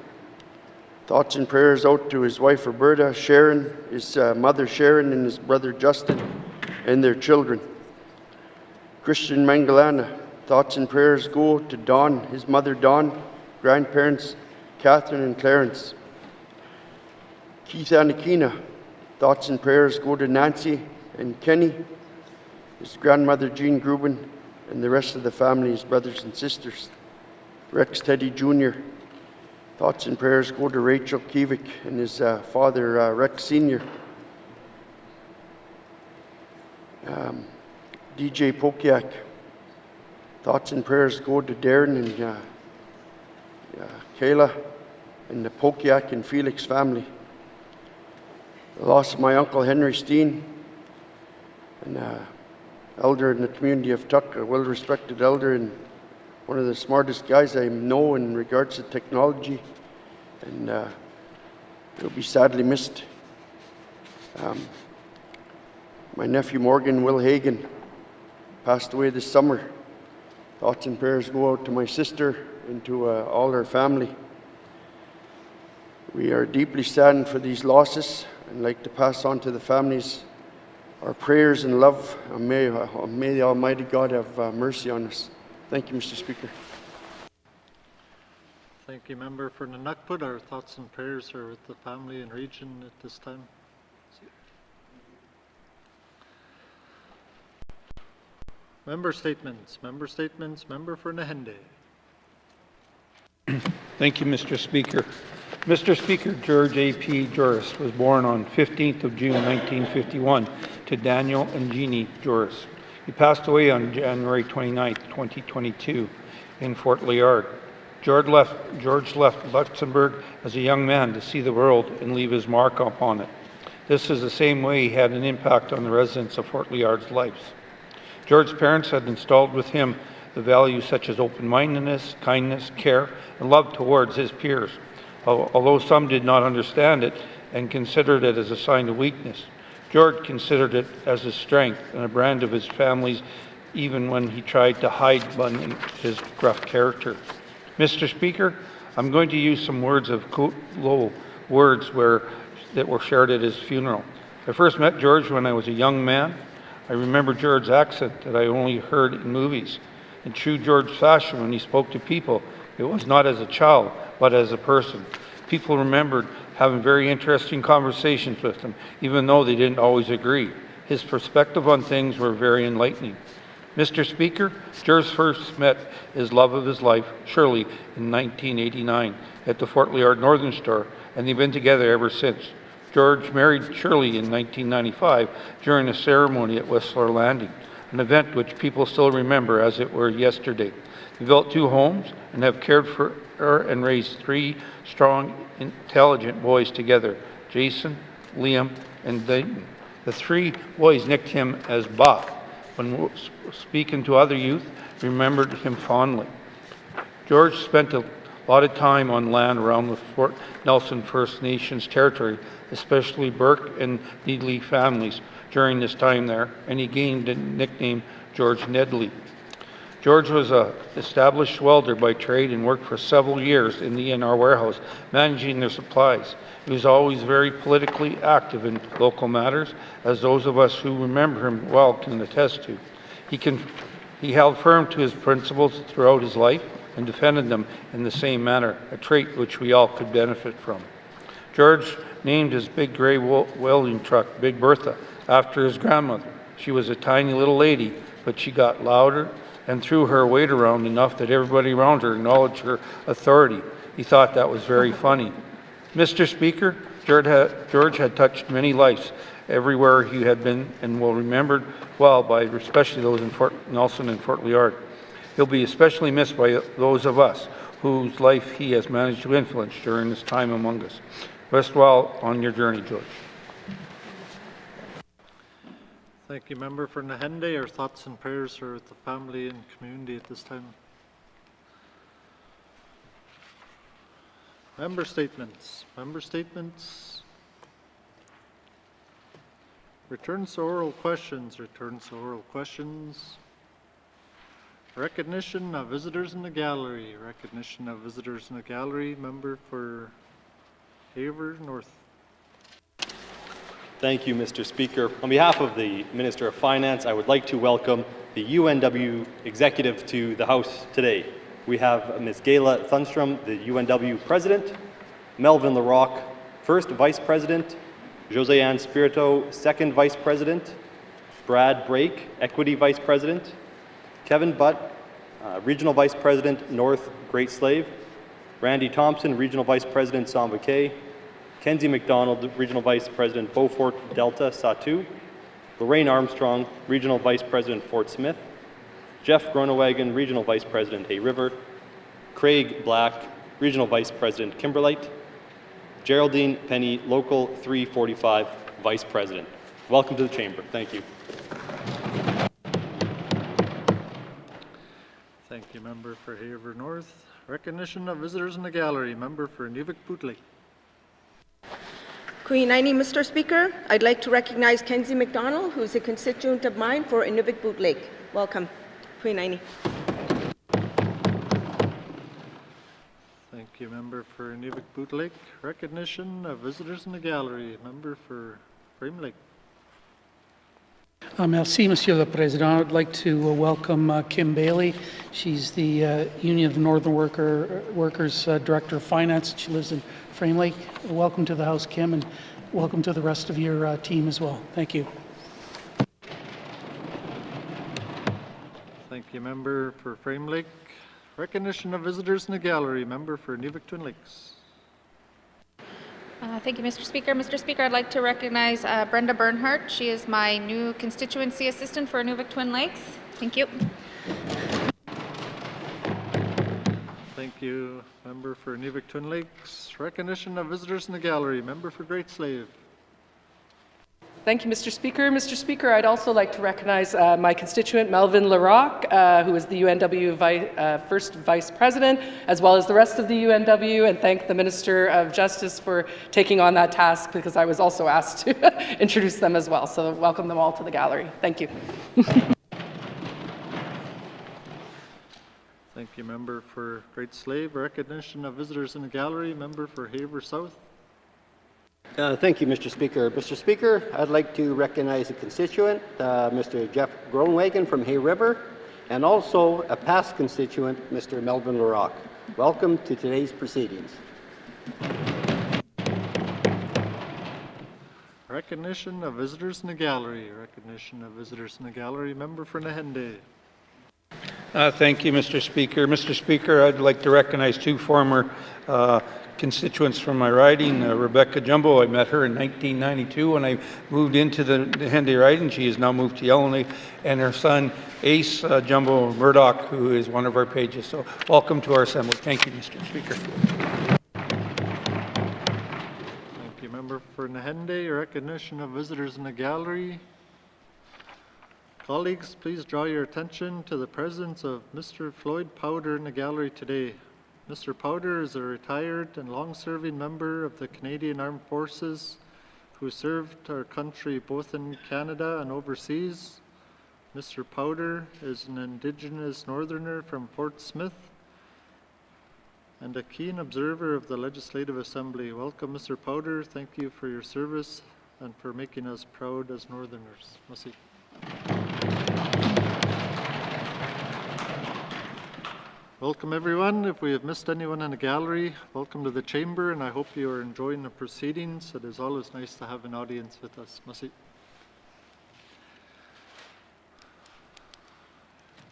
thoughts and prayers out to his wife Roberta, Sharon, his mother Sharon, and his brother Justin, and their children. Christian Mangalana, thoughts and prayers go to Don, his mother Dawn, grandparents Catherine and Clarence. Keith Anakina, thoughts and prayers go to Nancy and Kenny, his grandmother Jean Grubin, and the rest of the family, his brothers and sisters. Rex Teddy Jr., thoughts and prayers go to Rachel Kivik and his father Rex Sr. DJ Pokiak, thoughts and prayers go to Darren and Kayla and the Pokiak and Felix family. The loss of my uncle Henry Steen, an elder in the community of Tuck, a well-respected elder and one of the smartest guys I know in regards to technology, and he'll be sadly missed. My nephew Morgan Will Hagan passed away this summer. Thoughts and prayers go out to my sister and to all her family. We are deeply saddened for these losses and like to pass on to the families our prayers and love. May the Almighty God have mercy on us. Thank you, Mr. Speaker. Thank you, Member for N.W.T. Our thoughts and prayers are with the family and region at this time. Member statements. Member statements. Member for Nahende. Thank you, Mr. Speaker. Mr. Speaker, George A.P. Joris was born on 15th of June 1951 to Daniel and Jeannie Joris. He passed away on January 29, 2022 in Fort Liard. George left Luxembourg as a young man to see the world and leave his mark upon it. This is the same way he had an impact on the residents of Fort Liard's lives. George's parents had installed with him the values such as open-mindedness, kindness, care, and love towards his peers, although some did not understand it and considered it as a sign of weakness. George considered it as a strength and a brand of his family's, even when he tried to hide his gruff character. Mr. Speaker, I'm going to use some words of Low words that were shared at his funeral. I first met George when I was a young man. I remember George's accent that I only heard in movies. In true George fashion, when he spoke to people, it was not as a child, but as a person. People remembered having very interesting conversations with him, even though they didn't always agree. His perspective on things were very enlightening. Mr. Speaker, George first met his love of his life, Shirley, in 1989 at the Fort Liard Northern Store, and they've been together ever since. George married Shirley in 1995 during a ceremony at Whistler Landing, an event which people still remember as it were yesterday. They built 2 homes and have cared for her and raised 3 strong, intelligent boys together, Jason, Liam, and Dayton. The 3 boys nicked him as Bob. When speaking to other youth, remembered him fondly. George spent a lot of time on land around the Fort Nelson First Nations territory, especially Burke and Needley families during his time there, and he gained the nickname George Nedley. George was an established welder by trade and worked for several years in the ENR warehouse, managing their supplies. He was always very politically active in local matters, as those of us who remember him well can attest to. He held firm to his principles throughout his life and defended them in the same manner, a trait which we all could benefit from. George named his big gray welding truck Big Bertha after his grandmother. She was a tiny little lady, but she got louder and threw her weight around enough that everybody around her acknowledged her authority. He thought that was very funny. Mr. Speaker, George had touched many lives everywhere he had been and will remembered well by especially those in Fort Nelson and Fort Liard. He'll be especially missed by those of us whose life he has managed to influence during his time among us. Rest well on your journey, George. Thank you, Member for Nahende. Our thoughts and prayers are with the family and community at this time. Member statements. Member statements. Returns to oral questions. Returns to oral questions. Recognition of visitors in the gallery. Recognition of visitors in the gallery. Member for Haver North. Thank you, Mr. Speaker. On behalf of the Minister of Finance, I would like to welcome the UNW executive to the House today. We have Ms. Gayla Thunstrom, the UNW President, Melvin LaRocque, First Vice President, Jose-Ann Spirito, Second Vice President, Brad Brake, Equity Vice President, Kevin Butt, Regional Vice President, North Great Slave, Randy Thompson, Regional Vice President, Samba Cay, Kenzie McDonald, Regional Vice President, Beaufort Delta, Satu, Lorraine Armstrong, Regional Vice President, Fort Smith, Jeff Gronewagen, Regional Vice President, Hay River, Craig Black, Regional Vice President, Kimberlite, Geraldine Penny, Local 345 Vice President. Welcome to the Chamber. Thank you. Thank you, Member for Haver North. Recognition of visitors in the gallery. Member for Inuvik-Bootleg. Queen Aini, Mr. Speaker, I'd like to recognize Kenzie McDonald, who's a constituent of mine for Inuvik-Bootleg. Welcome, Queen Aini. Thank you, Member for Inuvik-Bootleg. Recognition of visitors in the gallery. Member for Frame Lake. Merci, Monsieur le Président. I'd like to welcome Kim Bailey. She's the Union of Northern Workers Director of Finance. She lives in Frame Lake. Welcome to the House, Kim, and welcome to the rest of your team as well. Thank you. Thank you, Member for Frame Lake. Recognition of visitors in the gallery. Member for Inuvik-Twin Lakes. Thank you, Mr. Speaker. Mr. Speaker, I'd like to recognize Brenda Bernhardt. She is my new constituency assistant for Inuvik-Twin Lakes. Thank you. Thank you, Member for Inuvik-Twin Lakes. Recognition of visitors in the gallery. Member for Great Slave. Thank you, Mr. Speaker. Mr. Speaker, I'd also like to recognize my constituent, Melvin LaRocque, who is the UNW First Vice President, as well as the rest of the UNW, and thank the Minister of Justice for taking on that task, because I was also asked to introduce them as well. So welcome them all to the gallery. Thank you. Thank you, Member for Great Slave. Recognition of visitors in the gallery. Member for Haver South. Thank you, Mr. Speaker. Mr. Speaker, I'd like to recognize a constituent, Mr. Jeff Gronewagen from Hay River, and also a past constituent, Mr. Melvin LaRocque. Welcome to today's proceedings. Recognition of visitors in the gallery. Recognition of visitors in the gallery. Member for Nahende. Thank you, Mr. Speaker. Mr. Speaker, I'd like to recognize 2 former constituents from my riding, Rebecca Jumbo. I met her in 1992 when I moved into the Henday riding. She has now moved to Yellowknife, and her son Ace Jumbo Murdoch, who is one of our pages. So welcome to our assembly. Thank you, Mr. Speaker. Thank you, Member for Henday. Recognition of visitors in the gallery. Colleagues, please draw your attention to the presence of Mr. Floyd Powder in the gallery today. Mr. Powder is a retired and long-serving member of the Canadian Armed Forces who served our country both in Canada and overseas. Mr. Powder is an Indigenous Northerner from Fort Smith and a keen observer of the Legislative Assembly. Welcome, Mr. Powder. Thank you for your service and for making us proud as Northerners. Merci. Welcome everyone. If we have missed anyone in the gallery, welcome to the chamber, and I hope you are enjoying the proceedings. It is always nice to have an audience with us. Merci.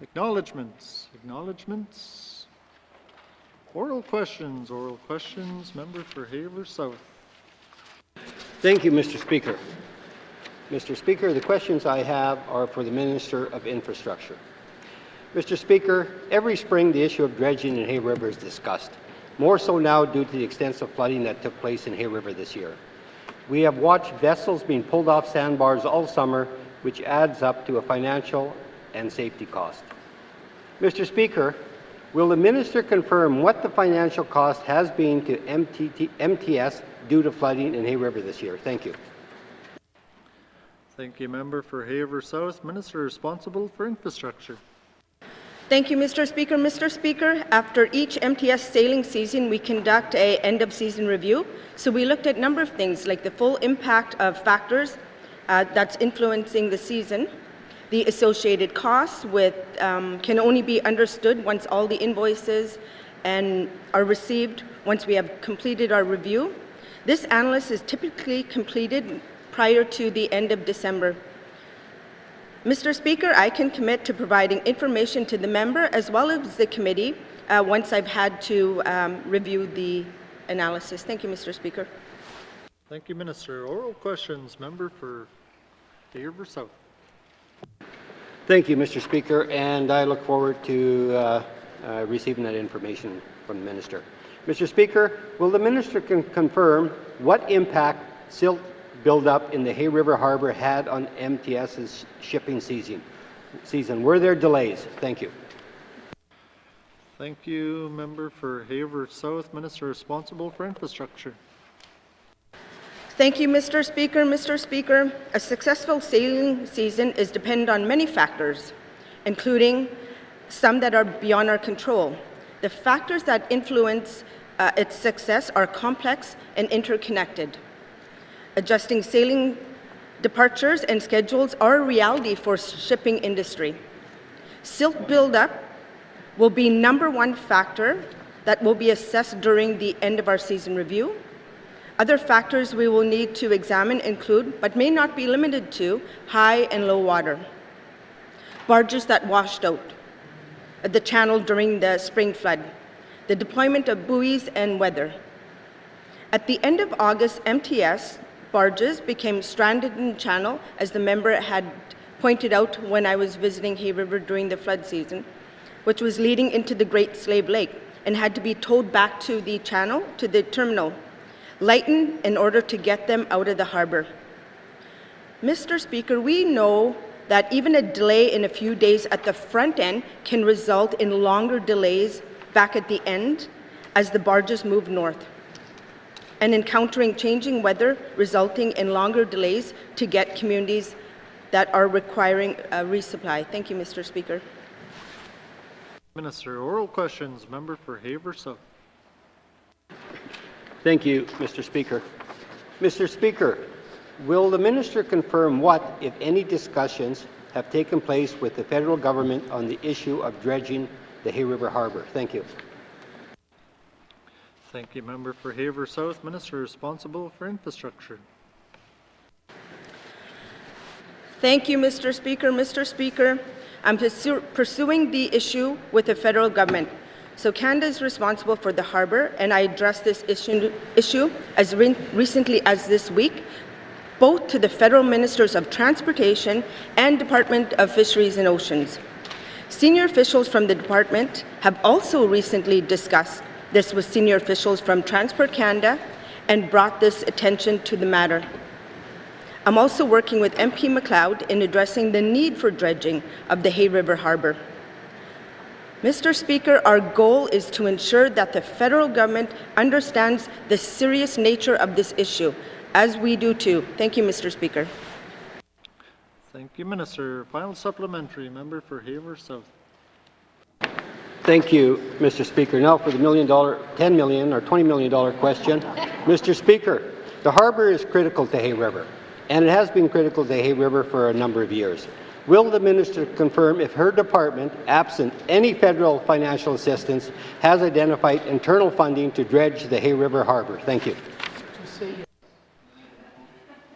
Acknowledgements. Acknowledgements. Oral questions. Oral questions. Member for Haver South. Thank you, Mr. Speaker. Mr. Speaker, the questions I have are for the Minister of Infrastructure. Mr. Speaker, every spring the issue of dredging in Hay River is discussed, more so now due to the extensive flooding that took place in Hay River this year. We have watched vessels being pulled off sandbars all summer, which adds up to a financial and safety cost. Mr. Speaker, will the Minister confirm what the financial cost has been to MTS due to flooding in Hay River this year? Thank you. Thank you, Member for Haver South. Minister responsible for infrastructure. Thank you, Mr. Speaker. Mr. Speaker, after each MTS sailing season, we conduct a end-of-season review. So we looked at a number of things, like the full impact of factors that's influencing the season. The associated costs can only be understood once all the invoices are received, once we have completed our review. This analysis is typically completed prior to the end of December. Mr. Speaker, I can commit to providing information to the member as well as the committee once I've had to review the analysis. Thank you, Mr. Speaker. Thank you, Minister. Oral questions. Member for Haver South. Thank you, Mr. Speaker, and I look forward to receiving that information from the Minister. Mr. Speaker, will the Minister confirm what impact silt buildup in the Hay River Harbor had on MTS's shipping season? Were there delays? Thank you. Thank you, Member for Haver South. Minister responsible for infrastructure. Thank you, Mr. Speaker. Mr. Speaker, a successful sailing season is dependent on many factors, including some that are beyond our control. The factors that influence its success are complex and interconnected. Adjusting sailing departures and schedules are a reality for shipping industry. Silt buildup will be #1 factor that will be assessed during the end of our season review. Other factors we will need to examine include, but may not be limited to, high and low water, barges that washed out the channel during the spring flood, the deployment of buoys and weather. At the end of August, MTS barges became stranded in the channel, as the member had pointed out when I was visiting Hay River during the flood season, which was leading into the Great Slave Lake, and had to be towed back to the channel, to the terminal, lightened in order to get them out of the harbor. Mr. Speaker, we know that even a delay in a few days at the front end can result in longer delays back at the end as the barges move north, and encountering changing weather resulting in longer delays to get communities that are requiring a resupply. Thank you, Mr. Speaker. Minister, oral questions. Member for Haver South. Thank you, Mr. Speaker. Mr. Speaker, will the Minister confirm what, if any, discussions have taken place with the federal government on the issue of dredging the Hay River Harbor? Thank you. Thank you, Member for Haver South. Minister responsible for infrastructure. Thank you, Mr. Speaker. Mr. Speaker, I'm pursuing the issue with the federal government. So Canada is responsible for the harbour, and I addressed this issue as recently as this week, both to the federal ministers of transportation and Department of Fisheries and Oceans. Senior officials from the department have also recently discussed this with senior officials from Transport Canada and brought this attention to the matter. I'm also working with MP MacLeod in addressing the need for dredging of the Hay River Harbour. Mr. Speaker, our goal is to ensure that the federal government understands the serious nature of this issue, as we do too. Thank you, Mr. Speaker. Thank you, Minister. Final supplementary, member for Haver South. Thank you, Mr. Speaker. Now for the $10 million or $20 million question. Mr. Speaker, the harbour is critical to Hay River, and it has been critical to Hay River for a number of years. Will the minister confirm if her department, absent any federal financial assistance, has identified internal funding to dredge the Hay River Harbour? Thank you.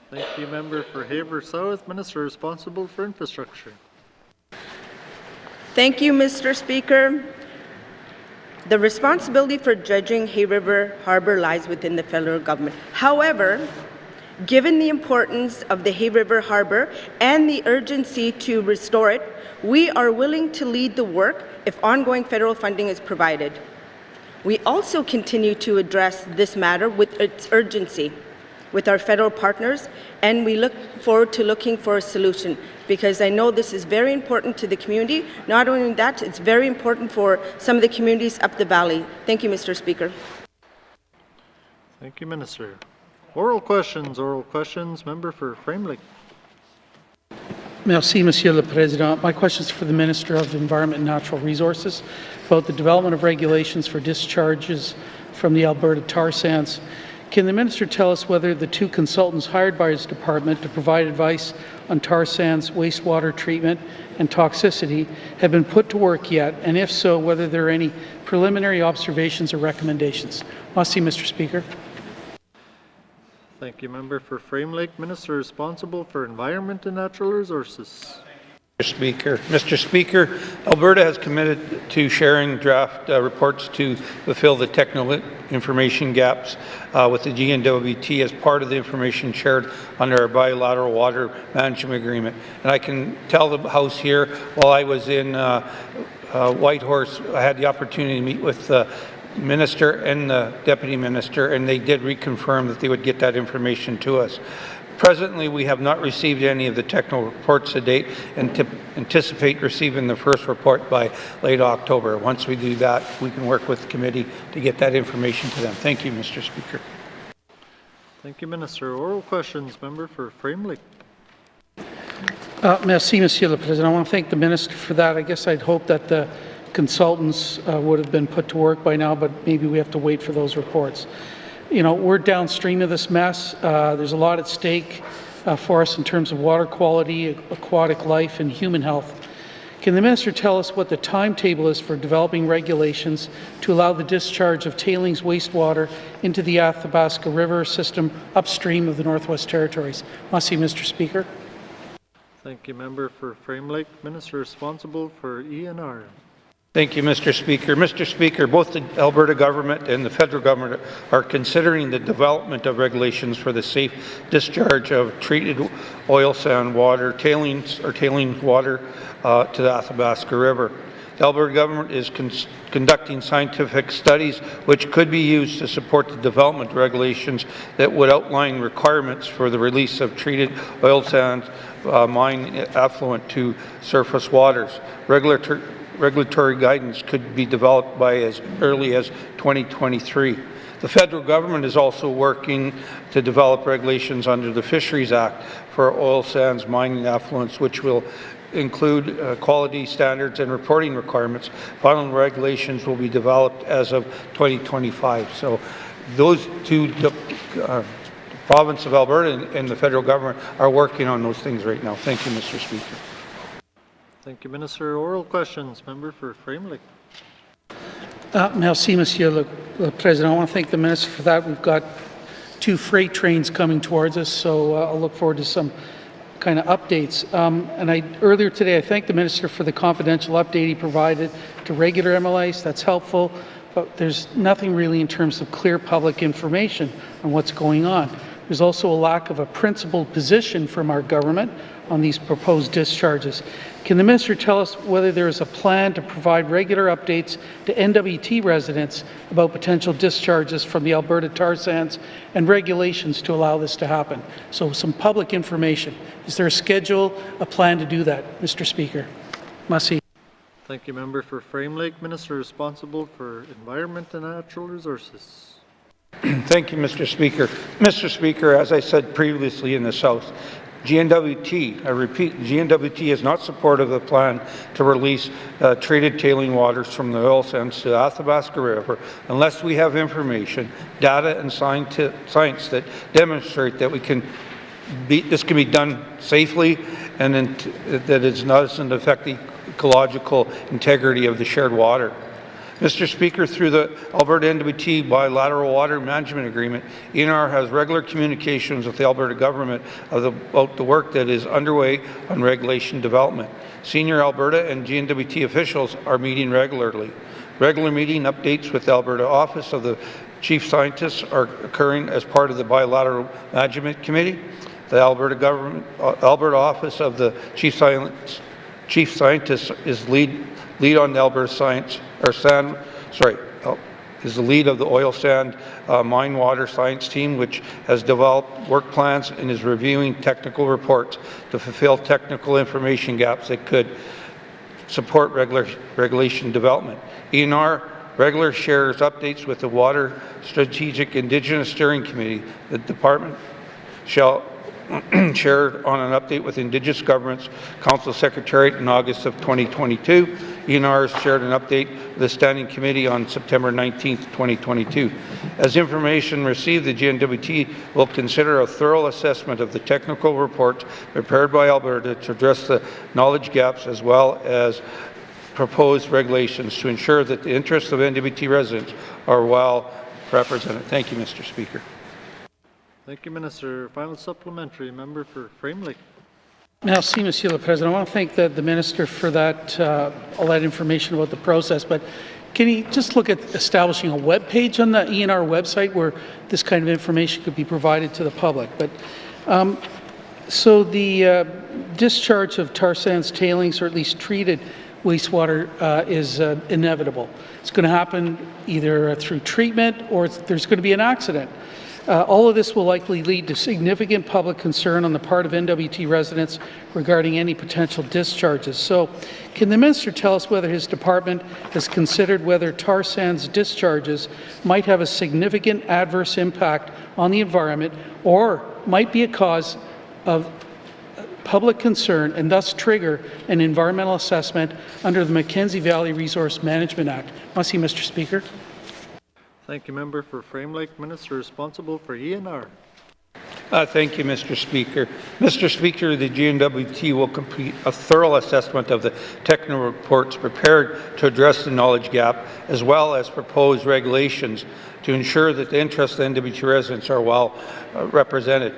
Thank you, member for Haver South. Minister responsible for infrastructure. Thank you, Mr. Speaker. The responsibility for dredging Hay River Harbour lies within the federal government. However, given the importance of the Hay River Harbour and the urgency to restore it, we are willing to lead the work if ongoing federal funding is provided. We also continue to address this matter with its urgency with our federal partners, and we look forward to looking for a solution, because I know this is very important to the community. Not only that, it's very important for some of the communities up the valley. Thank you, Mr. Speaker. Thank you, Minister. Oral questions, member for Framlake. Merci, Monsieur le Président. My question is for the Minister of Environment and Natural Resources about the development of regulations for discharges from the Alberta tar sands. Can the Minister tell us whether the two consultants hired by his department to provide advice on tar sands wastewater treatment and toxicity have been put to work yet, and if so, whether there are any preliminary observations or recommendations? Merci, Mr. Speaker. Thank you, member for Framlake. Minister responsible for Environment and Natural Resources. Mr. Speaker, Alberta has committed to sharing draft reports to fulfill the technical information gaps with the N.W.T as part of the information shared under our bilateral water management agreement. And I can tell the House here, while I was in Whitehorse, I had the opportunity to meet with the Minister and the Deputy Minister, and they did reconfirm that they would get that information to us. Presently, we have not received any of the technical reports to date and anticipate receiving the first report by late October. Once we do that, we can work with the committee to get that information to them. Thank you, Mr. Speaker. Thank you, Minister. Oral questions, member for Framlake. Merci, Monsieur le Président. I want to thank the Minister for that. I guess I'd hope that the consultants would have been put to work by now, but maybe we have to wait for those reports. You know, we're downstream of this mess. There's a lot at stake for us in terms of water quality, aquatic life, and human health. Can the Minister tell us what the timetable is for developing regulations to allow the discharge of tailings wastewater into the Athabasca River system upstream of the Northwest Territories? Merci, Mr. Speaker. Thank you, member for Framlake. Minister responsible for ENR. Thank you, Mr. Speaker. Mr. Speaker, both the Alberta government and the federal government are considering the development of regulations for the safe discharge of treated oil sand water, tailings water to the Athabasca River. The Alberta government is conducting scientific studies which could be used to support the development of regulations that would outline requirements for the release of treated oil sands mine effluent to surface waters. Regulatory guidance could be developed by as early as 2023. The federal government is also working to develop regulations under the Fisheries Act for oil sands mining effluents, which will include quality standards and reporting requirements. Final regulations will be developed as of 2025. So those two, the province of Alberta and the federal government are working on those things right now. Thank you, Mr. Speaker. Thank you, Minister. Oral questions, member for Framlake. Merci, Monsieur le Président. I want to thank the Minister for that. We've got two freight trains coming towards us, so I'll look forward to some kind of updates. Earlier today, I thanked the Minister for the confidential update he provided to regular MLAs. That's helpful, but there's nothing really in terms of clear public information on what's going on. There's also a lack of a principled position from our government on these proposed discharges. Can the Minister tell us whether there is a plan to provide regular updates to N.W.T. residents about potential discharges from the Alberta tar sands and regulations to allow this to happen? So some public information. Is there a schedule, a plan to do that, Mr. Speaker? Merci. Thank you, Member for Frame Lake. Minister responsible for Environment and Natural Resources. Thank you, Mr. Speaker. Mr. Speaker, as I said previously in the South, GNWT, I repeat, GNWT is not supportive of the plan to release treated tailing waters from the oil sands to the Athabasca River unless we have information, data and science that demonstrate that this can be done safely and that it doesn't affect the ecological integrity of the shared water. Mr. Speaker, through the Alberta N.W.T. bilateral water management agreement, ENR has regular communications with the Alberta government about the work that is underway on regulation development. Senior Alberta and GNWT officials are meeting regularly. Regular meeting updates with the Alberta Office of the Chief Scientists are occurring as part of the Bilateral Management Committee. The Alberta Office of the Chief Scientist is lead on the Alberta Science is the lead of the oil sand mine water science team, which has developed work plans and is reviewing technical reports to fulfill technical information gaps that could support regulation development. ENR regularly shares updates with the Water Strategic Indigenous Steering Committee. The department shall share on an update with Indigenous Governments Council Secretariat in August of 2022. ENR has shared an update with the Standing Committee on September 19, 2022. As information received, the GNWT will consider a thorough assessment of the technical reports prepared by Alberta to address the knowledge gaps as well as proposed regulations to ensure that the interests of NWT residents are well represented. Thank you, Mr. Speaker. Thank you, Minister. Final supplementary, Member for Frame Lake. Merci, Monsieur le Président. I want to thank the Minister for that, all that information about the process, but can he just look at establishing a web page on the ENR website where this kind of information could be provided to the public? But so the discharge of tar sands tailings, or at least treated wastewater, is inevitable. It's going to happen either through treatment or there's going to be an accident. All of this will likely lead to significant public concern on the part of NWT residents regarding any potential discharges. So, can the Minister tell us whether his department has considered whether tar sands discharges might have a significant adverse impact on the environment or might be a cause of public concern and thus trigger an environmental assessment under the Mackenzie Valley Resource Management Act? Merci, Mr. Speaker. Thank you, Member for Frame Lake. Minister responsible for ENR. Thank you, Mr. Speaker. Mr. Speaker, the GNWT will complete a thorough assessment of the technical reports prepared to address the knowledge gap, as well as proposed regulations to ensure that the interests of NWT residents are well represented.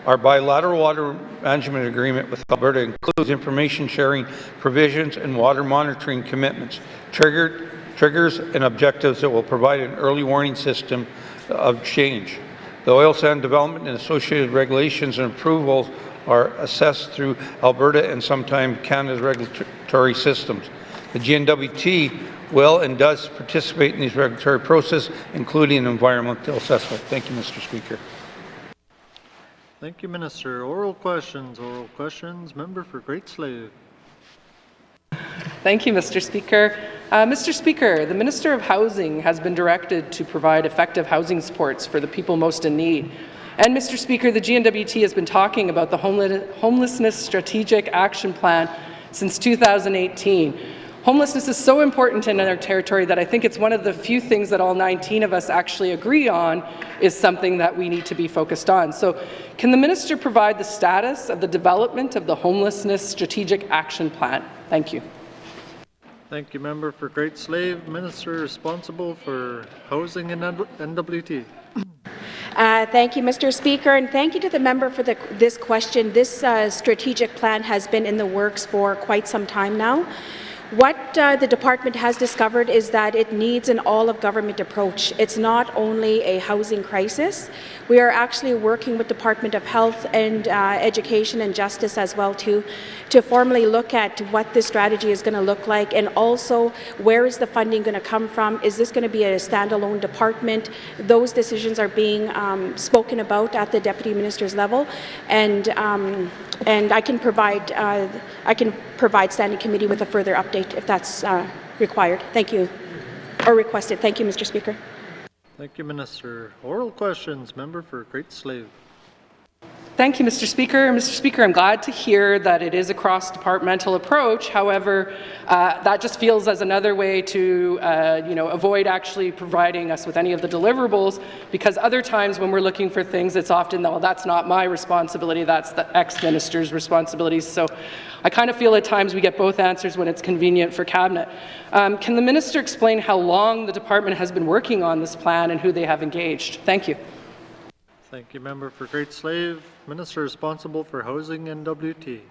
Our bilateral water management agreement with Alberta includes information sharing provisions and water monitoring commitments, triggers and objectives that will provide an early warning system of change. The oil sand development and associated regulations and approvals are assessed through Alberta and sometimes Canada's regulatory systems. The GNWT will and does participate in these regulatory processes, including an environmental assessment. Thank you, Mr. Speaker. Thank you, Minister. Oral questions. Member for Great Slave. Thank you, Mr. Speaker. Mr. Speaker, the Minister of Housing has been directed to provide effective housing supports for the people most in need. And Mr. Speaker, the GNWT has been talking about the Homelessness Strategic Action Plan since 2018. Homelessness is so important in our territory that I think it's one of the few things that all 19 of us actually agree on is something that we need to be focused on. So can the Minister provide the status of the development of the Homelessness Strategic Action Plan? Thank you. Thank you, Member for Great Slave. Minister responsible for Housing and NWT. Thank you, Mr. Speaker, and thank you to the member for this question. This strategic plan has been in the works for quite some time now. What the department has discovered is that it needs an all-of-government approach. It's not only a housing crisis. We are actually working with Department of Health and Education and Justice as well to formally look at what this strategy is going to look like, and also where is the funding going to come from? Is this going to be a standalone department? Those decisions are being spoken about at the Deputy Minister's level, and I can provide Standing Committee with a further update if that's required. Thank you, or requested. Thank you, Mr. Speaker. Thank you, Minister. Oral questions. Member for Great Slave. Thank you, Mr. Speaker. Mr. Speaker, I'm glad to hear that it is a cross-departmental approach. However, that just feels as another way to, avoid actually providing us with any of the deliverables, because other times when we're looking for things, it's often, well, that's not my responsibility, that's the ex-minister's responsibility. So I kind of feel at times we get both answers when it's convenient for Cabinet. Can the Minister explain how long the department has been working on this plan and who they have engaged? Thank you. Thank you, Member for Great Slave. Minister responsible for Housing N.W.T.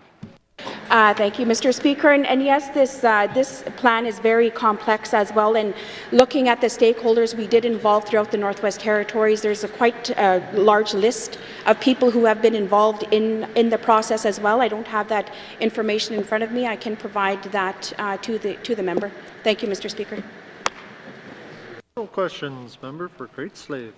Thank you, Mr. Speaker. And yes, this plan is very complex as well. And looking at the stakeholders we did involve throughout the Northwest Territories, there's a quite large list of people who have been involved in the process as well. I don't have that information in front of me. I can provide that to the member. Thank you, Mr. Speaker. Questions, Member for Great Slave.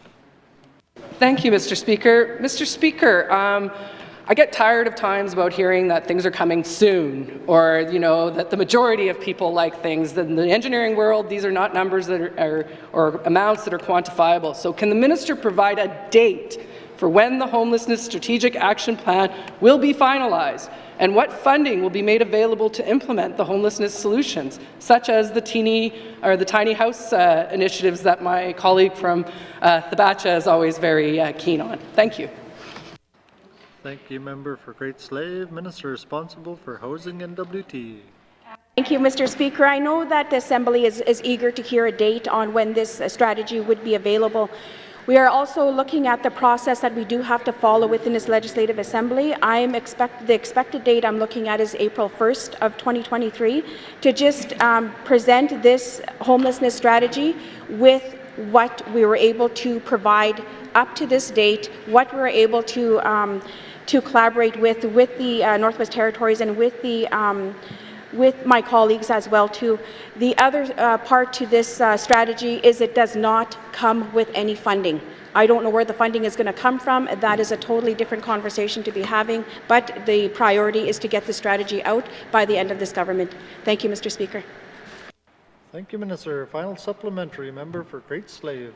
Thank you, Mr. Speaker. Mr. Speaker, I get tired of times about hearing that things are coming soon, or that the majority of people like things. In the engineering world, these are not numbers that are or amounts that are quantifiable. So can the minister provide a date for when the homelessness strategic action plan will be finalized, and what funding will be made available to implement the homelessness solutions, such as the tiny house initiatives that my colleague from Thabacha is always very keen on? Thank you. Thank you, Member for Great Slave. Minister responsible for Housing N.W.T. Thank you, Mr. Speaker. I know that the Assembly is eager to hear a date on when this strategy would be available. We are also looking at the process that we do have to follow within this Legislative Assembly. The expected date I'm looking at is April 1st of 2023 to just present this homelessness strategy with what we were able to provide up to this date, what we were able to collaborate with the Northwest Territories and with my colleagues as well too. The other part to this strategy is it does not come with any funding. I don't know where the funding is going to come from. That is a totally different conversation to be having, but the priority is to get the strategy out by the end of this government. Thank you, Mr. Speaker. Thank you, Minister. Final supplementary. Member for Great Slave.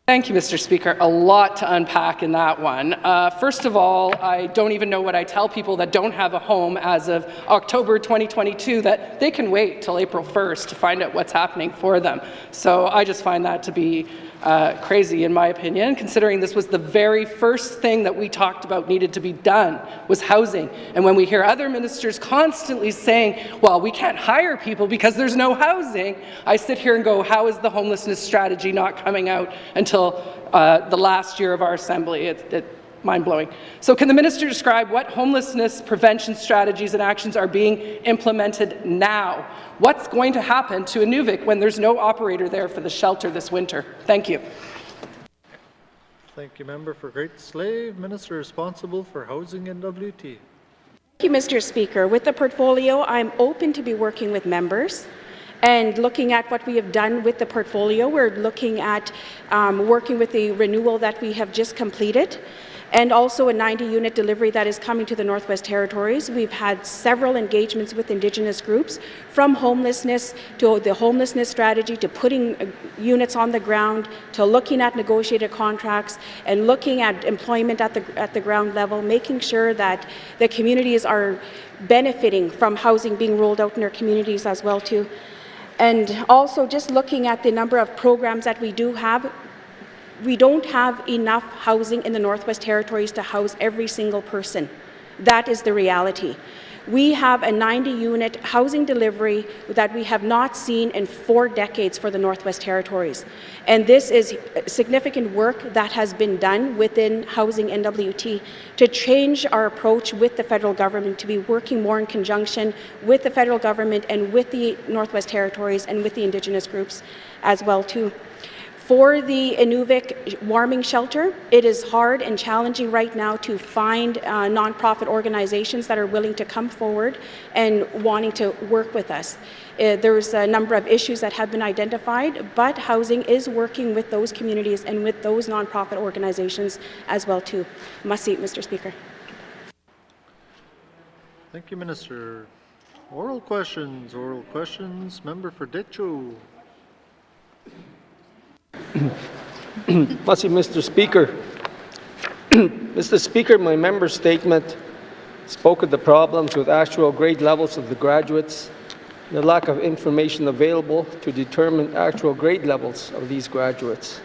Thank you, Mr. Speaker. A lot to unpack in that one. First of all, I don't even know what I tell people that don't have a home as of October 2022, that they can wait till April 1st to find out what's happening for them. So I just find that to be crazy, in my opinion, considering this was the very first thing that we talked about needed to be done, was housing. And when we hear other ministers constantly saying, well, we can't hire people because there's no housing, I sit here and go, how is the homelessness strategy not coming out until the last year of our Assembly? It's mind-blowing. So can the minister describe what homelessness prevention strategies and actions are being implemented now? What's going to happen to Inuvik when there's no operator there for the shelter this winter? Thank you. Thank you, Member for Great Slave. Minister responsible for Housing N.W.T. Thank you, Mr. Speaker. With the portfolio, I'm open to be working with members and looking at what we have done with the portfolio. We're looking at working with the renewal that we have just completed, and also a 90-unit delivery that is coming to the Northwest Territories. We've had several engagements with Indigenous groups, from homelessness to the homelessness strategy, to putting units on the ground, to looking at negotiated contracts, and looking at employment at the ground level, making sure that the communities are benefiting from housing being rolled out in their communities as well too. And also just looking at the number of programs that we do have. We don't have enough housing in the Northwest Territories to house every single person. That is the reality. We have a 90-unit housing delivery that we have not seen in 4 decades for the Northwest Territories. And this is significant work that has been done within Housing N.W.T. to change our approach with the federal government, to be working more in conjunction with the federal government and with the Northwest Territories and with the Indigenous groups as well too. For the Inuvik warming shelter, it is hard and challenging right now to find nonprofit organizations that are willing to come forward and wanting to work with us. There's a number of issues that have been identified, but housing is working with those communities and with those nonprofit organizations as well too. Must see, Mr. Speaker. Thank you, Minister. Oral questions. Member for Decho. Mr. Speaker. Mr. Speaker, my member's statement spoke of the problems with actual grade levels of the graduates, the lack of information available to determine actual grade levels of these graduates.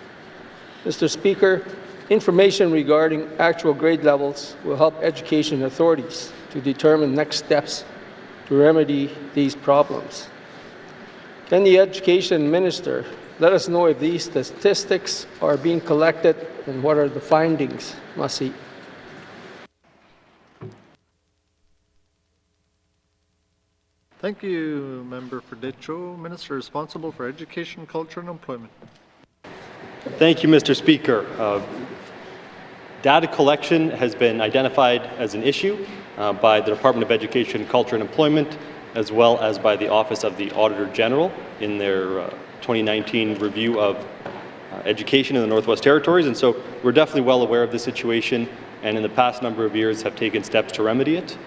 Mr. Speaker, information regarding actual grade levels will help education authorities to determine next steps to remedy these problems. Can the Education Minister let us know if these statistics are being collected and what are the findings? Masi. Thank you, Member for Decho. Minister responsible for Education, Culture and Employment. Thank you, Mr. Speaker. Data collection has been identified as an issue by the Department of Education, Culture and Employment, as well as by the Office of the Auditor General in their 2019 review of education in the Northwest Territories. And so we're definitely well aware of the situation, and in the past number of years have taken steps to remedy it.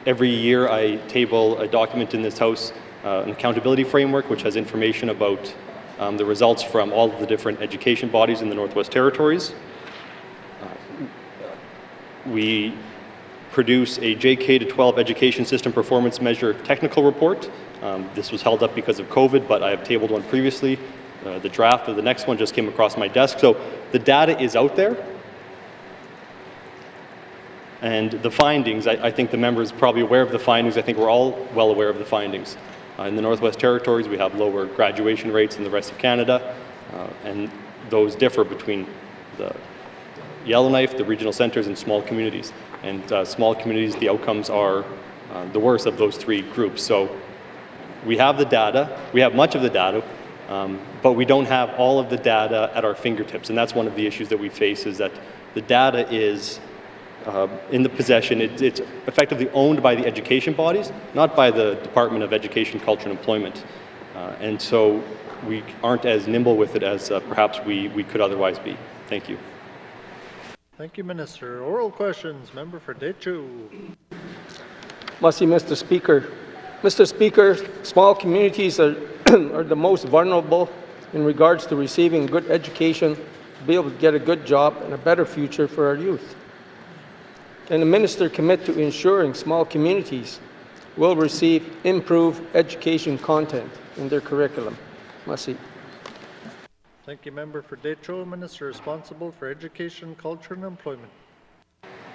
Every year I table a document in this House, an accountability framework, which has information about the results from all of the different education bodies in the Northwest Territories. We produce a JK to 12 education system performance measure technical report. This was held up because of COVID, but I have tabled one previously. The draft of the next one just came across my desk. So the data is out there. And the findings, I think the member is probably aware of the findings. I think we're all well aware of the findings. In the Northwest Territories, we have lower graduation rates than the rest of Canada, and those differ between the Yellowknife, the regional centres, and small communities. And small communities, the outcomes are the worst of those 3 groups. So we have the data, we have much of the data, but we don't have all of the data at our fingertips. And that's one of the issues that we face, is that the data is in the possession, it's effectively owned by the education bodies, not by the Department of Education, Culture and Employment. And so we aren't as nimble with it as perhaps we could otherwise be. Thank you. Thank you, Minister. Oral questions. Member for Decho. Mr. Speaker. Mr. Speaker, small communities are, are the most vulnerable in regards to receiving good education, to be able to get a good job and a better future for our youth. Can the Minister commit to ensuring small communities will receive improved education content in their curriculum? Masi. Thank you, Member for Decho. Minister responsible for Education, Culture and Employment.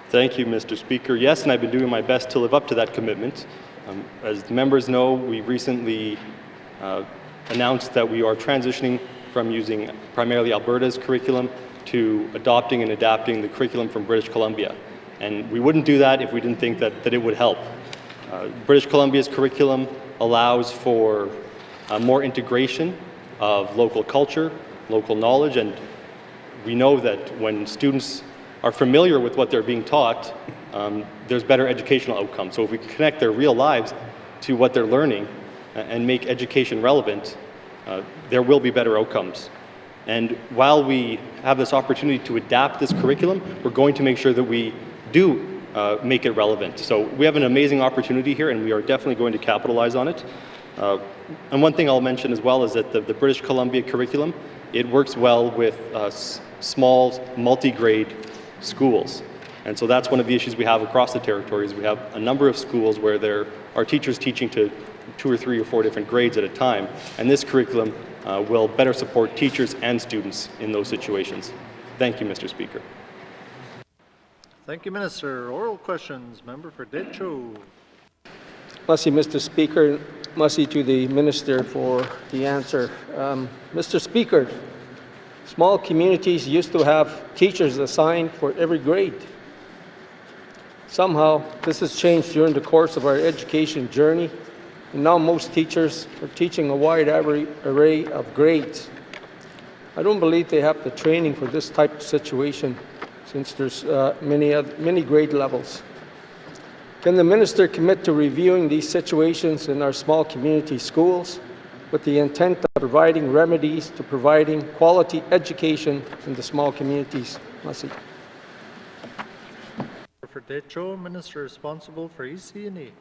Thank you, Mr. Speaker. Yes, and I've been doing my best to live up to that commitment. As the members know, we recently announced that we are transitioning from using primarily Alberta's curriculum to adopting and adapting the curriculum from British Columbia. And we wouldn't do that if we didn't think that it would help. British Columbia's curriculum allows for more integration of local culture, local knowledge, and we know that when students are familiar with what they're being taught, there's better educational outcomes. So if we can connect their real lives to what they're learning and make education relevant, there will be better outcomes. And while we have this opportunity to adapt this curriculum, we're going to make sure that we do make it relevant. So we have an amazing opportunity here, and we are definitely going to capitalize on it. And one thing I'll mention as well is that the British Columbia curriculum, it works well with small multi-grade schools. And so that's one of the issues we have across the territories. We have a number of schools where there are teachers teaching to 2 or 3 or 4 different grades at a time. And this curriculum will better support teachers and students in those situations. Thank you, Mr. Speaker. Thank you, Minister. Oral questions. Member for Decho. Merci, Mr. Speaker. Merci to the Minister for the answer. Mr. Speaker, small communities used to have teachers assigned for every grade. Somehow, this has changed during the course of our education journey, and now most teachers are teaching a wide array of grades. I don't believe they have the training for this type of situation, since there's many grade levels. Can the Minister commit to reviewing these situations in our small community schools with the intent of providing remedies to providing quality education in the small communities? Merci. For Decho, Minister responsible for EC&E.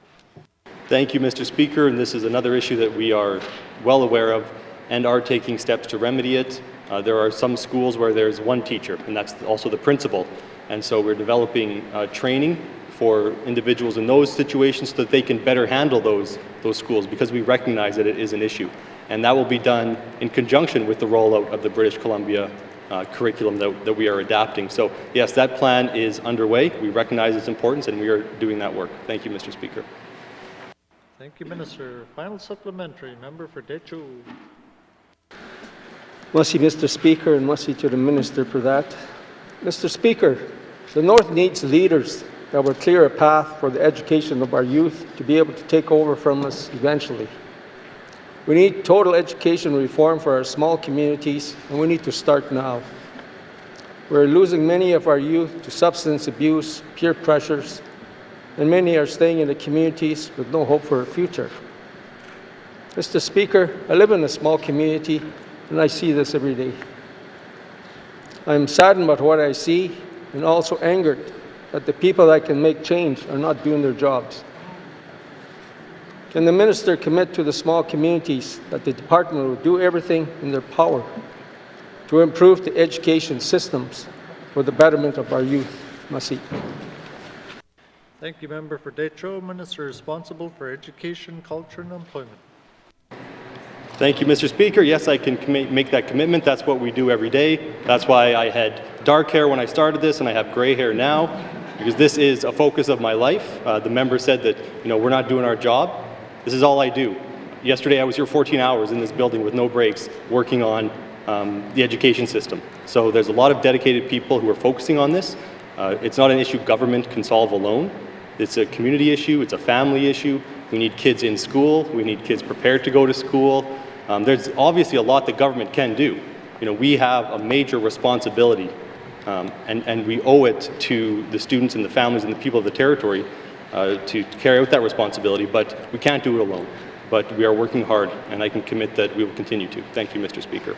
Thank you, Mr. Speaker, and this is another issue that we are well aware of and are taking steps to remedy it. There are some schools where there's one teacher, and that's also the principal, and so we're developing training for individuals in those situations so that they can better handle those schools, because we recognize that it is an issue. And that will be done in conjunction with the rollout of the British Columbia curriculum that we are adapting. So yes, that plan is underway. We recognize its importance and we are doing that work. Thank you, Mr. Speaker. Thank you, Minister. Final supplementary. Member for Decho. Merci, Mr. Speaker, and merci to the Minister for that. Mr. Speaker, the North needs leaders that will clear a path for the education of our youth to be able to take over from us eventually. We need total education reform for our small communities, and we need to start now. We're losing many of our youth to substance abuse, peer pressures, and many are staying in the communities with no hope for a future. Mr. Speaker, I live in a small community, and I see this every day. I'm saddened about what I see and also angered that the people that can make change are not doing their jobs. Can the Minister commit to the small communities that the Department will do everything in their power to improve the education systems for the betterment of our youth? Merci. Thank you, Member for Decho. Minister responsible for Education, Culture and Employment. Thank you, Mr. Speaker. Yes, I can make that commitment. That's what we do every day. That's why I had dark hair when I started this and I have gray hair now, because this is a focus of my life. The member said that, we're not doing our job. This is all I do. Yesterday I was here 14 hours in this building with no breaks working on the education system. So there's a lot of dedicated people who are focusing on this. It's not an issue government can solve alone. It's a community issue. It's a family issue. We need kids in school. We need kids prepared to go to school. There's obviously a lot that government can do. We have a major responsibility, and we owe it to the students and the families and the people of the territory to carry out that responsibility, but we can't do it alone. But we are working hard, and I can commit that we will continue to. Thank you, Mr. Speaker.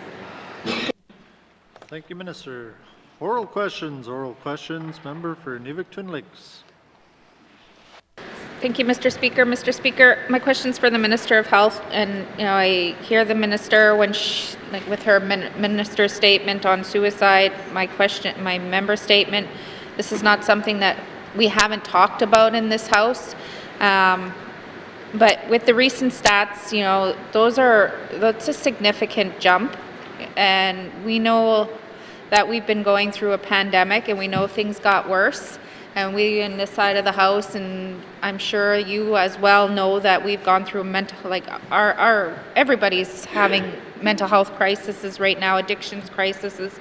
Thank you, Minister. Oral questions. Member for N.W.T. Lakes. Thank you, Mr. Speaker. Mr. Speaker, my question's for the Minister of Health, and I hear the Minister when with her minister's statement on suicide. My member statement. This is not something that we haven't talked about in this House, but with the recent stats, that's a significant jump, and we know that we've been going through a pandemic, and we know things got worse. And we in this side of the House, and I'm sure you as well know that we've gone through everybody's having mental health crises right now, addictions crises.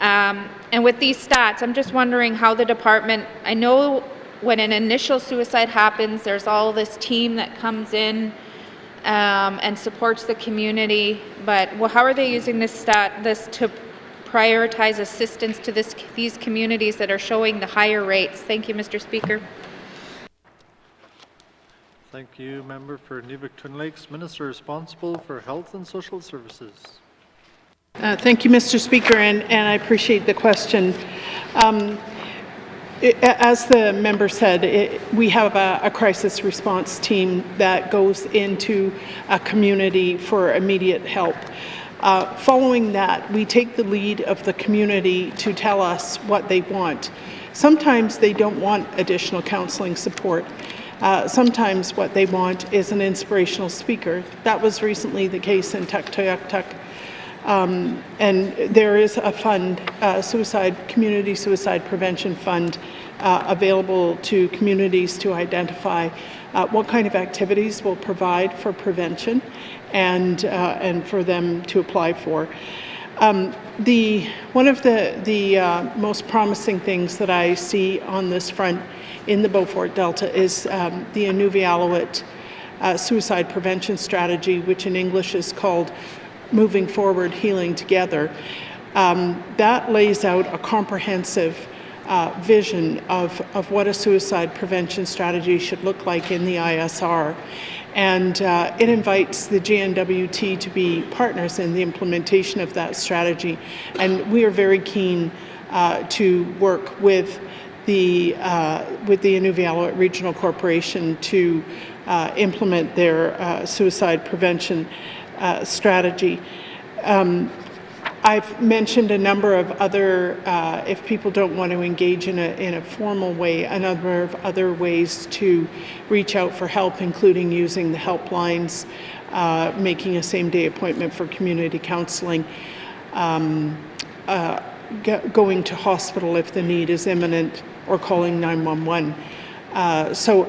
And with these stats, I'm just wondering how the department, I know when an initial suicide happens, there's all this team that comes in and supports the community, but how are they using this to prioritize assistance to these communities that are showing the higher rates? Thank you, Mr. Speaker. Thank you, Member for N.W.T. Lakes. Minister responsible for Health and Social Services. Thank you, Mr. Speaker, and I appreciate the question. As the member said, we have a crisis response team that goes into a community for immediate help. Following that, we take the lead of the community to tell us what they want. Sometimes they don't want additional counseling support. Sometimes what they want is an inspirational speaker. That was recently the case in Tuktoyaktuk. And there is a fund, community suicide prevention fund, available to communities to identify what kind of activities will provide for prevention and for them to apply for. One of the most promising things that I see on this front in the Beaufort Delta is the N.W.T. Suicide prevention strategy, which in English is called Moving Forward, Healing Together. That lays out a comprehensive vision of what a suicide prevention strategy should look like in the ISR. And it invites the N.W.T. to be partners in the implementation of that strategy. And we are very keen to work with the N.W.T. Regional Corporation to implement their suicide prevention strategy. I've mentioned a number of other, if people don't want to engage in a formal way, a number of other ways to reach out for help, including using the helplines, making a same-day appointment for community counseling, going to hospital if the need is imminent, or calling 911. So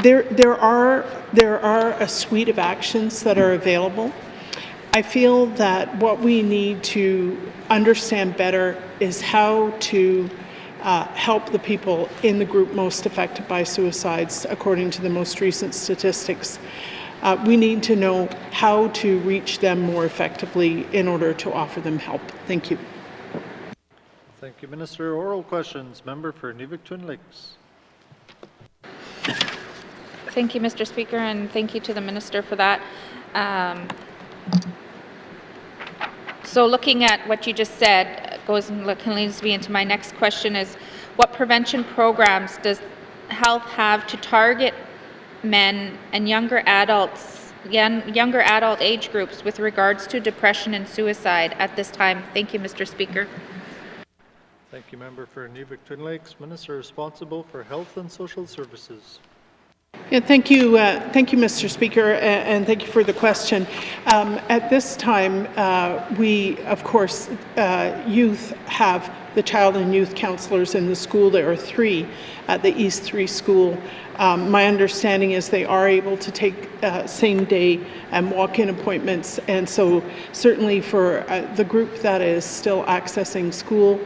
there are a suite of actions that are available. I feel that what we need to understand better is how to help the people in the group most affected by suicides, according to the most recent statistics. We need to know how to reach them more effectively in order to offer them help. Thank you. Thank you, Minister. Oral questions. Member for Nivik-Twin Lakes. Thank you, Mr. Speaker, and thank you to the Minister for that. So looking at what you just said leads me into my next question is, what prevention programs does health have to target men and younger adult age groups with regards to depression and suicide at this time? Thank you, Mr. Speaker. Thank you, Member for Nivik-Twin Lakes. Minister responsible for Health and Social Services. Yeah, thank you, Mr. Speaker, and thank you for the question. At this time, we, of course, youth have the child and youth counselors in the school. There are 3 at the East 3 school. My understanding is they are able to take same day and walk-in appointments, and so certainly for the group that is still accessing school,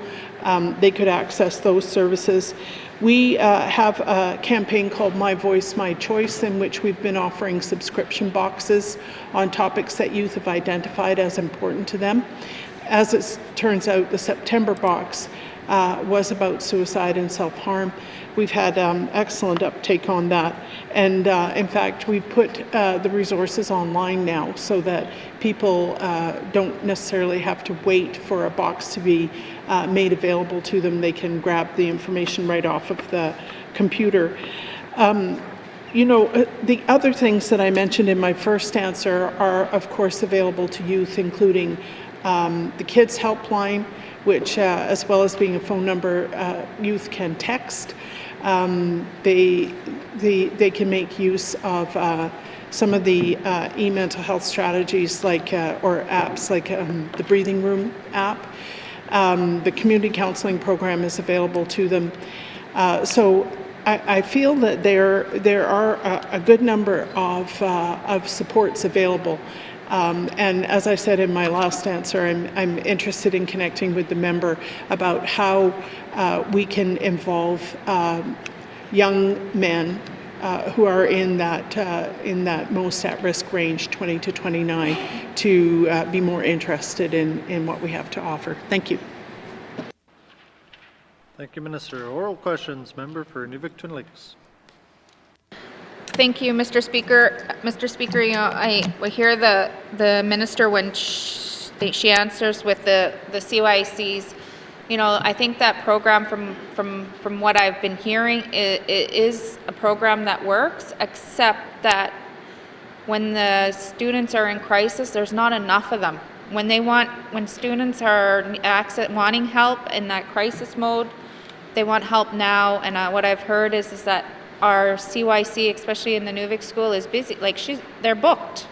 they could access those services. We have a campaign called My Voice, My Choice, in which we've been offering subscription boxes on topics that youth have identified as important to them. As it turns out, the September box was about suicide and self-harm. We've had excellent uptake on that. And in fact, we've put the resources online now so that people don't necessarily have to wait for a box to be made available to them. They can grab the information right off of the computer. You know, the other things that I mentioned in my first answer are, of course, available to youth, including the Kids Helpline, which, as well as being a phone number, youth can text. They can make use of some of the e-mental health strategies like, or apps like the Breathing Room app. The community counseling program is available to them. So I feel that there are a good number of supports available. And as I said in my last answer, I'm interested in connecting with the member about how we can involve young men who are in that most at-risk range, 20 to 29, to be more interested in what we have to offer. Thank you. Thank you, Minister. Oral questions. Member for Nivik-Twin Lakes. Thank you, Mr. Speaker. Mr. Speaker, you know, I hear the Minister when she answers with the CYCs. You know, I think that program, from what I've been hearing, it is a program that works, except that when the students are in crisis, there's not enough of them. When students are wanting help in that crisis mode, they want help now. And what I've heard is that our CYC, especially in the Nuvik school, is busy. Like they're booked,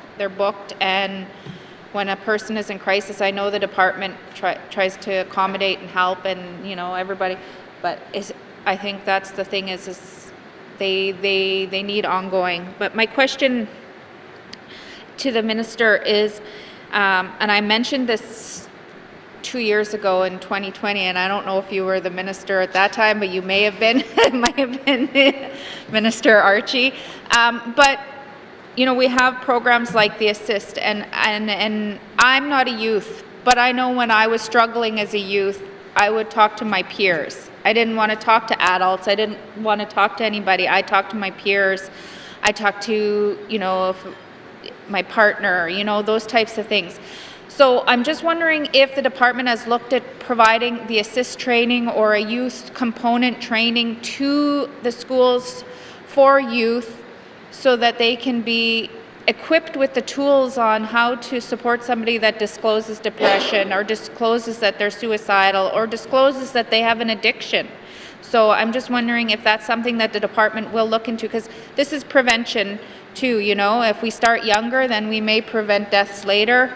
and when a person is in crisis, I know the department tries to accommodate and help and, you know, everybody, but I think that's the thing is they need ongoing. But my question to the minister is, and I mentioned this 2 years ago in 2020, and I don't know if you were the minister at that time, but you may have been, might have been Minister Archie. But you know, we have programs like the Assist, and I'm not a youth, but I know when I was struggling as a youth, I would talk to my peers. I didn't want to talk to adults. I didn't want to talk to anybody. I talked to my peers. I talked to, you know, my partner, you know, those types of things. So I'm just wondering if the department has looked at providing the Assist training or a youth component training to the schools for youth so that they can be equipped with the tools on how to support somebody that discloses depression or discloses that they're suicidal or discloses that they have an addiction. So I'm just wondering if that's something that the department will look into, because this is prevention too, you know. If we start younger, then we may prevent deaths later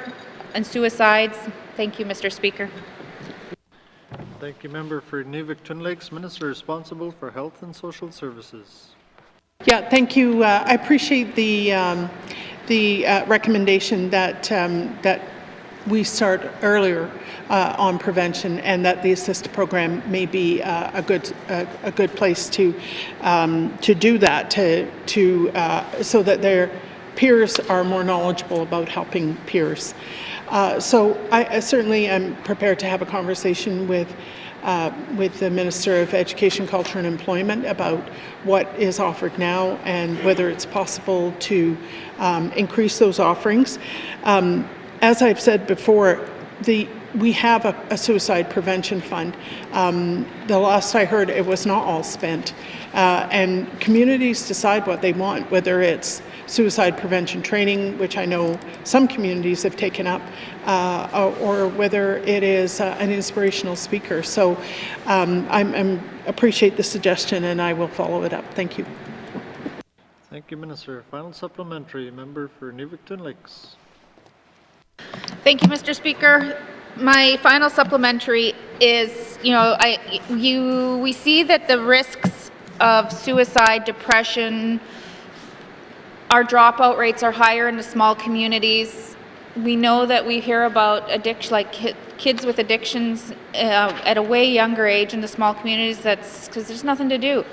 and suicides. Thank you, Mr. Speaker. Thank you, Member for Nivik-Twin Lakes, Minister responsible for Health and Social Services. Yeah, thank you. I appreciate the recommendation that we start earlier on prevention, and that the Assist program may be a good place to do that, so that their peers are more knowledgeable about helping peers. So I certainly am prepared to have a conversation with the Minister of Education, Culture and Employment about what is offered now and whether it's possible to increase those offerings. As I've said before, we have a suicide prevention fund. The last I heard, it was not all spent. And communities decide what they want, whether it's suicide prevention training, which I know some communities have taken up, or whether it is an inspirational speaker. So I appreciate the suggestion, and I will follow it up. Thank you. Thank you, Minister. Final supplementary, Member for Nivik-Twin Lakes. Thank you, Mr. Speaker. My final supplementary is, you know, we see that the risks of suicide, depression, our dropout rates are higher in the small communities. We know that we hear about addiction, like kids with addictions at a way younger age in the small communities. That's because there's nothing to do.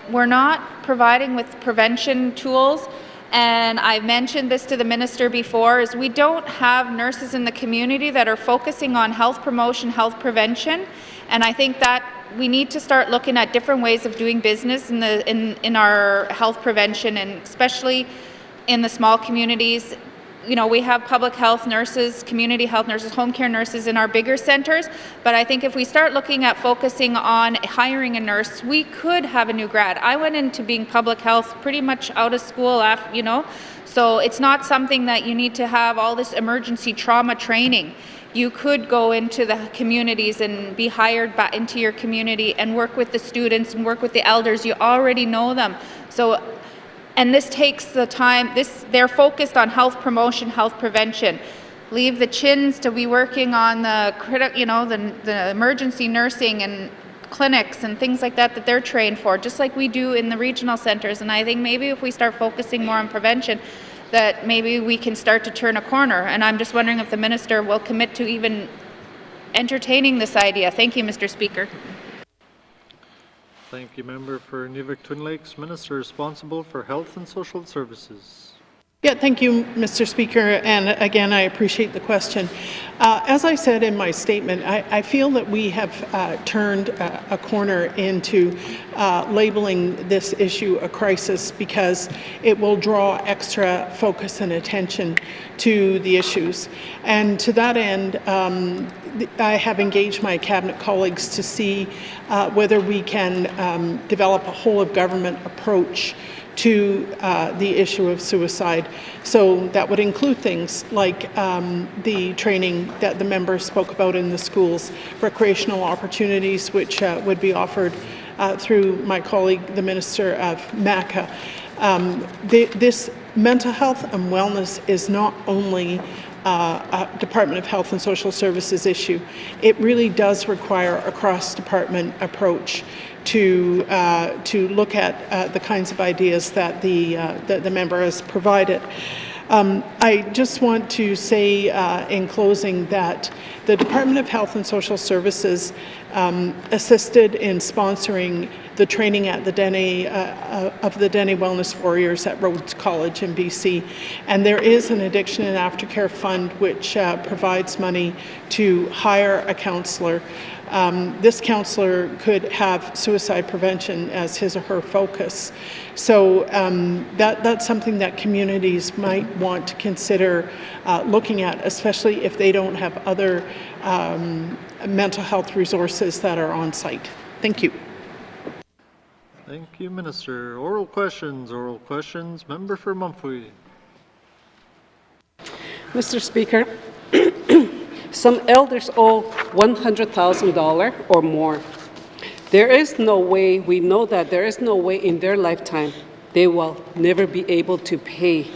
We're not providing with prevention tools. And I mentioned this to the minister before, is we don't have nurses in the community that are focusing on health promotion, health prevention. And I think that we need to start looking at different ways of doing business in our health prevention, and especially in the small communities. You know, we have public health nurses, community health nurses, home care nurses in our bigger centers, but I think if we start looking at focusing on hiring a nurse, we could have a new grad. I went into being public health pretty much out of school, after, you know, so it's not something that you need to have all this emergency trauma training. You could go into the communities and be hired back into your community and work with the students and work with the elders. You already know them. So, and this takes the time, they're focused on health promotion, health prevention. Leave the chins to be working on the emergency nursing and clinics and things like that they're trained for, just like we do in the regional centers. And I think maybe if we start focusing more on prevention, that maybe we can start to turn a corner. And I'm just wondering if the minister will commit to even entertaining this idea. Thank you, Mr. Speaker. Thank you, Member for Nivik-Twin Lakes, Minister responsible for Health and Social Services. Yeah, thank you, Mr. Speaker, and again, I appreciate the question. As I said in my statement, I feel that we have turned a corner into labeling this issue a crisis, because it will draw extra focus and attention to the issues. And to that end, I have engaged my cabinet colleagues to see whether we can develop a whole-of-government approach to the issue of suicide. So that would include things like the training that the members spoke about in the schools, recreational opportunities which would be offered through my colleague, the Minister of MACA. This mental health and wellness is not only Department of Health and Social Services issue. It really does require a cross-department approach to look at the kinds of ideas that the member has provided. I just want to say in closing that the Department of Health and Social Services assisted in sponsoring the training at the Dene of the Dene Wellness Warriors at Rhodes College in BC, and there is an addiction and aftercare fund which provides money to hire a counsellor. This counsellor could have suicide prevention as his or her focus. So that's something that communities might want to consider looking at, especially if they don't have other mental health resources that are on site. Thank you. Thank you, Minister. Oral questions. Member for Mumphy. Mr. Speaker, some elders owe $100,000 or more. There is no way, we know that there is no way in their lifetime they will never be able to pay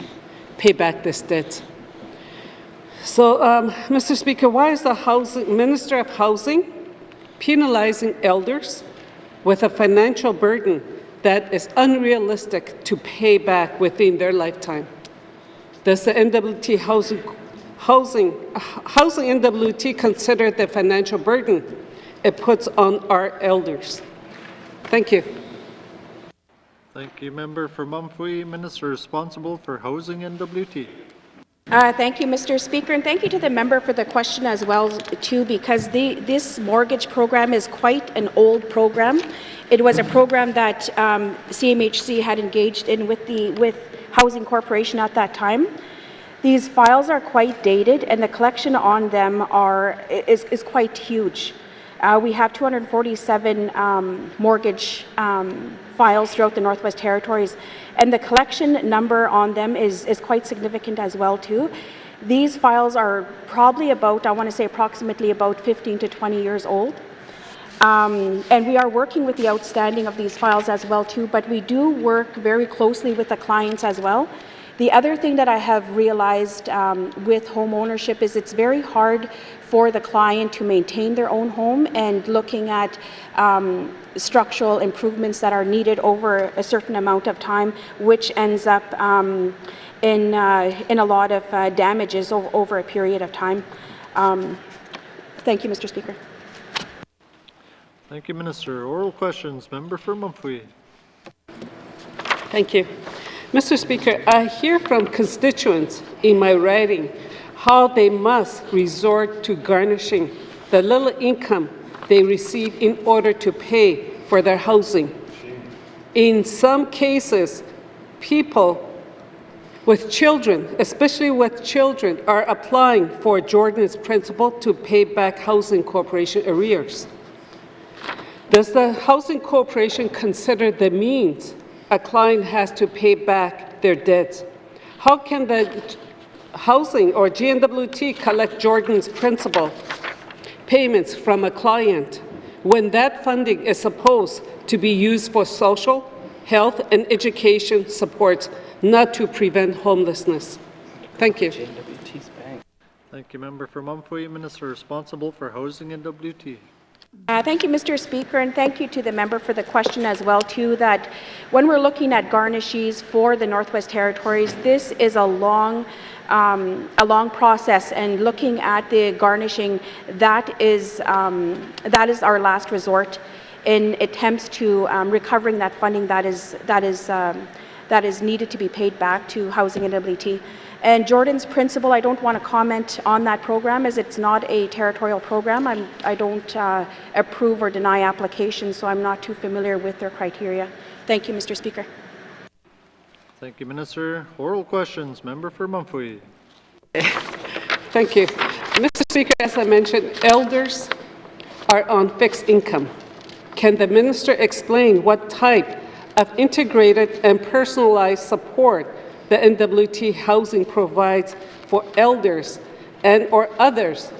back this debt. So, Mr. Speaker, why is the Minister of Housing penalizing elders with a financial burden that is unrealistic to pay back within their lifetime? Does the N.W.T. Housing N.W.T. consider the financial burden it puts on our elders? Thank you. Thank you, Member for Mumphy. Minister responsible for Housing N.W.T. Thank you, Mr. Speaker, and thank you to the member for the question as well, too, because this mortgage program is quite an old program. It was a program that CMHC had engaged in with Housing Corporation at that time. These files are quite dated, and the collection on them is quite huge. We have 247 mortgage files throughout the Northwest Territories, and the collection number on them is quite significant as well, too. These files are probably about, I want to say approximately about 15 to 20 years old. And we are working with the outstanding of these files as well, too, but we do work very closely with the clients as well. The other thing that I have realized with home ownership is it's very hard for the client to maintain their own home, and looking at structural improvements that are needed over a certain amount of time, which ends up in a lot of damages over a period of time. Thank you, Mr. Speaker. Thank you, Minister. Oral questions. Member for Mumphy. Thank you. Mr. Speaker, I hear from constituents in my riding how they must resort to garnishing the little income they receive in order to pay for their housing. In some cases, people with children, especially with children, are applying for Jordan's principle to pay back Housing Corporation arrears. Does the Housing Corporation consider the means a client has to pay back their debts? How can the Housing or GNWT collect Jordan's principal payments from a client when that funding is supposed to be used for social, health, and education supports, not to prevent homelessness? Thank you. Thank you, Member for Mumphy. Minister responsible for Housing N.W.T. Thank you, Mr. Speaker, and thank you to the member for the question as well, too, that when we're looking at garnishes for the Northwest Territories, this is a long process, and looking at the garnishing, that is our last resort in attempts to recovering that funding that is needed to be paid back to Housing N.W.T. And Jordan's principle, I don't want to comment on that program, as it's not a territorial program. I don't approve or deny applications, so I'm not too familiar with their criteria. Thank you, Mr. Speaker. Thank you, Minister. Oral questions. Member for Mumphy. Thank you. Mr. Speaker, as I mentioned, elders are on fixed income. Can the minister explain what type of integrated and personalized support the N.W.T. housing provides for elders and or others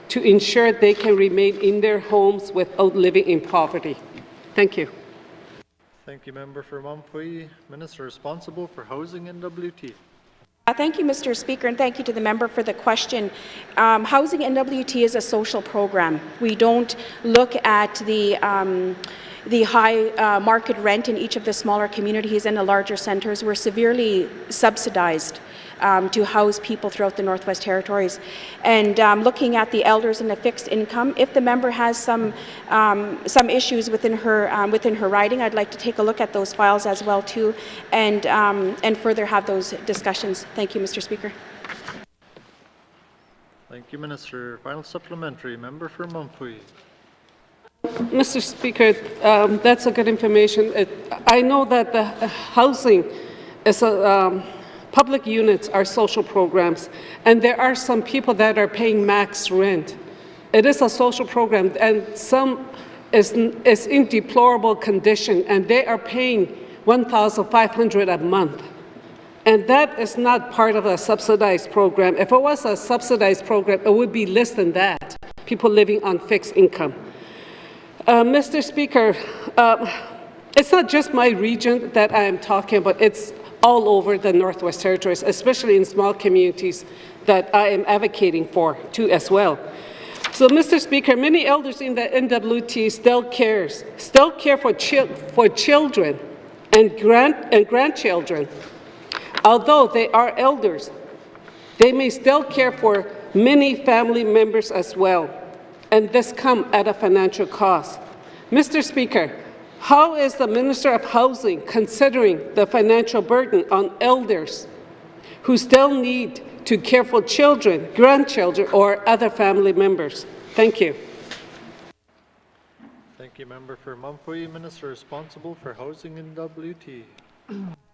to ensure they can remain in their homes without living in poverty? Thank you. Thank you, Member for Mumphy. Minister responsible for Housing N.W.T. Thank you, Mr. Speaker, and thank you to the member for the question. Housing N.W.T is a social program. We don't look at the high market rent in each of the smaller communities and the larger centres. We're severely subsidized to house people throughout the Northwest Territories. And looking at the elders and the fixed income, if the member has some issues within her riding, I'd like to take a look at those files as well too, and further have those discussions. Thank you, Mr. Speaker. Thank you, Minister. Final supplementary, member for Mumfui. Mr. Speaker, that's a good information. I know that the housing is public units are social programs, and there are some people that are paying max rent. It is a social program, and some is in deplorable condition, and they are paying $1,500 a month. And that is not part of a subsidized program. If it was a subsidized program, it would be less than that, people living on fixed income. Mr. Speaker, it's not just my region that I am talking about, it's all over the Northwest Territories, especially in small communities that I am advocating for too as well. So, Mr. Speaker, many elders in the N.W.T still care for children and grandchildren. Although they are elders, they may still care for many family members as well, and this comes at a financial cost. Mr. Speaker, how is the Minister of Housing considering the financial burden on elders who still need to care for children, grandchildren, or other family members? Thank you. Thank you, member for Mumfui. Minister responsible for housing in N.W.T.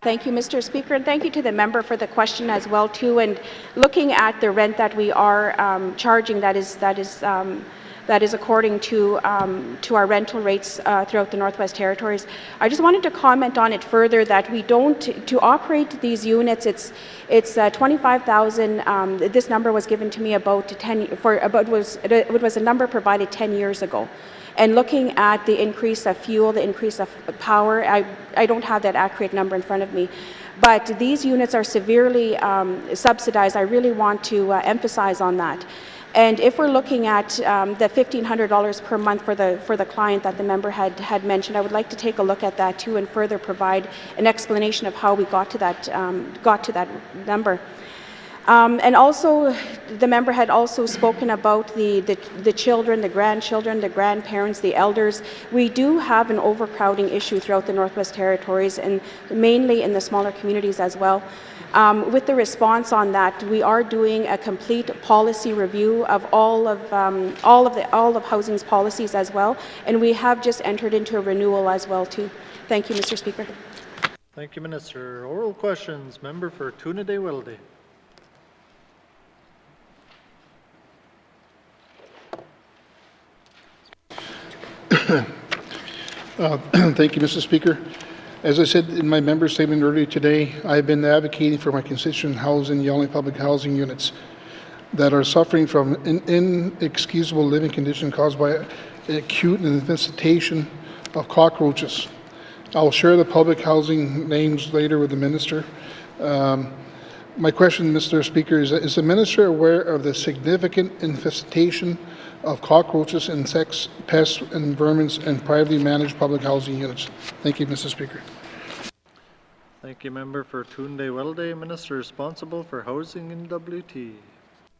Thank you, Mr. Speaker, and thank you to the member for the question as well too. And looking at the rent that we are charging, that is according to our rental rates throughout the Northwest Territories. I just wanted to comment on it further that we don't, to operate these units, it's 25,000. This number was given to me about it was a number provided 10 years ago. And looking at the increase of fuel, the increase of power, I don't have that accurate number in front of me. But these units are severely subsidized. I really want to emphasize on that. And if we're looking at the $1,500 per month for the client that the member had mentioned, I would like to take a look at that too and further provide an explanation of how we got to that number. And also, the member had also spoken about the children, the grandchildren, the grandparents, the elders. We do have an overcrowding issue throughout the Northwest Territories and mainly in the smaller communities as well. With the response on that, we are doing a complete policy review of all of housing's policies as well, and we have just entered into a renewal as well too. Thank you, Mr. Speaker. Thank you, Minister. Oral questions. Member for Tuna-Day-Weldy. Thank you, Mr. Speaker. As I said in my member statement earlier today, I have been advocating for my constituent housing in Yellowknife public housing units that are suffering from inexcusable living conditions caused by acute infestation of cockroaches. I'll share the public housing names later with the minister. My question, Mr. Speaker, is the minister aware of the significant infestation of cockroaches, insects, pests, and vermin in privately managed public housing units? Thank you, Mr. Speaker. Thank you, member for Tuna-Day-Weldy. Minister responsible for housing in N.W.T.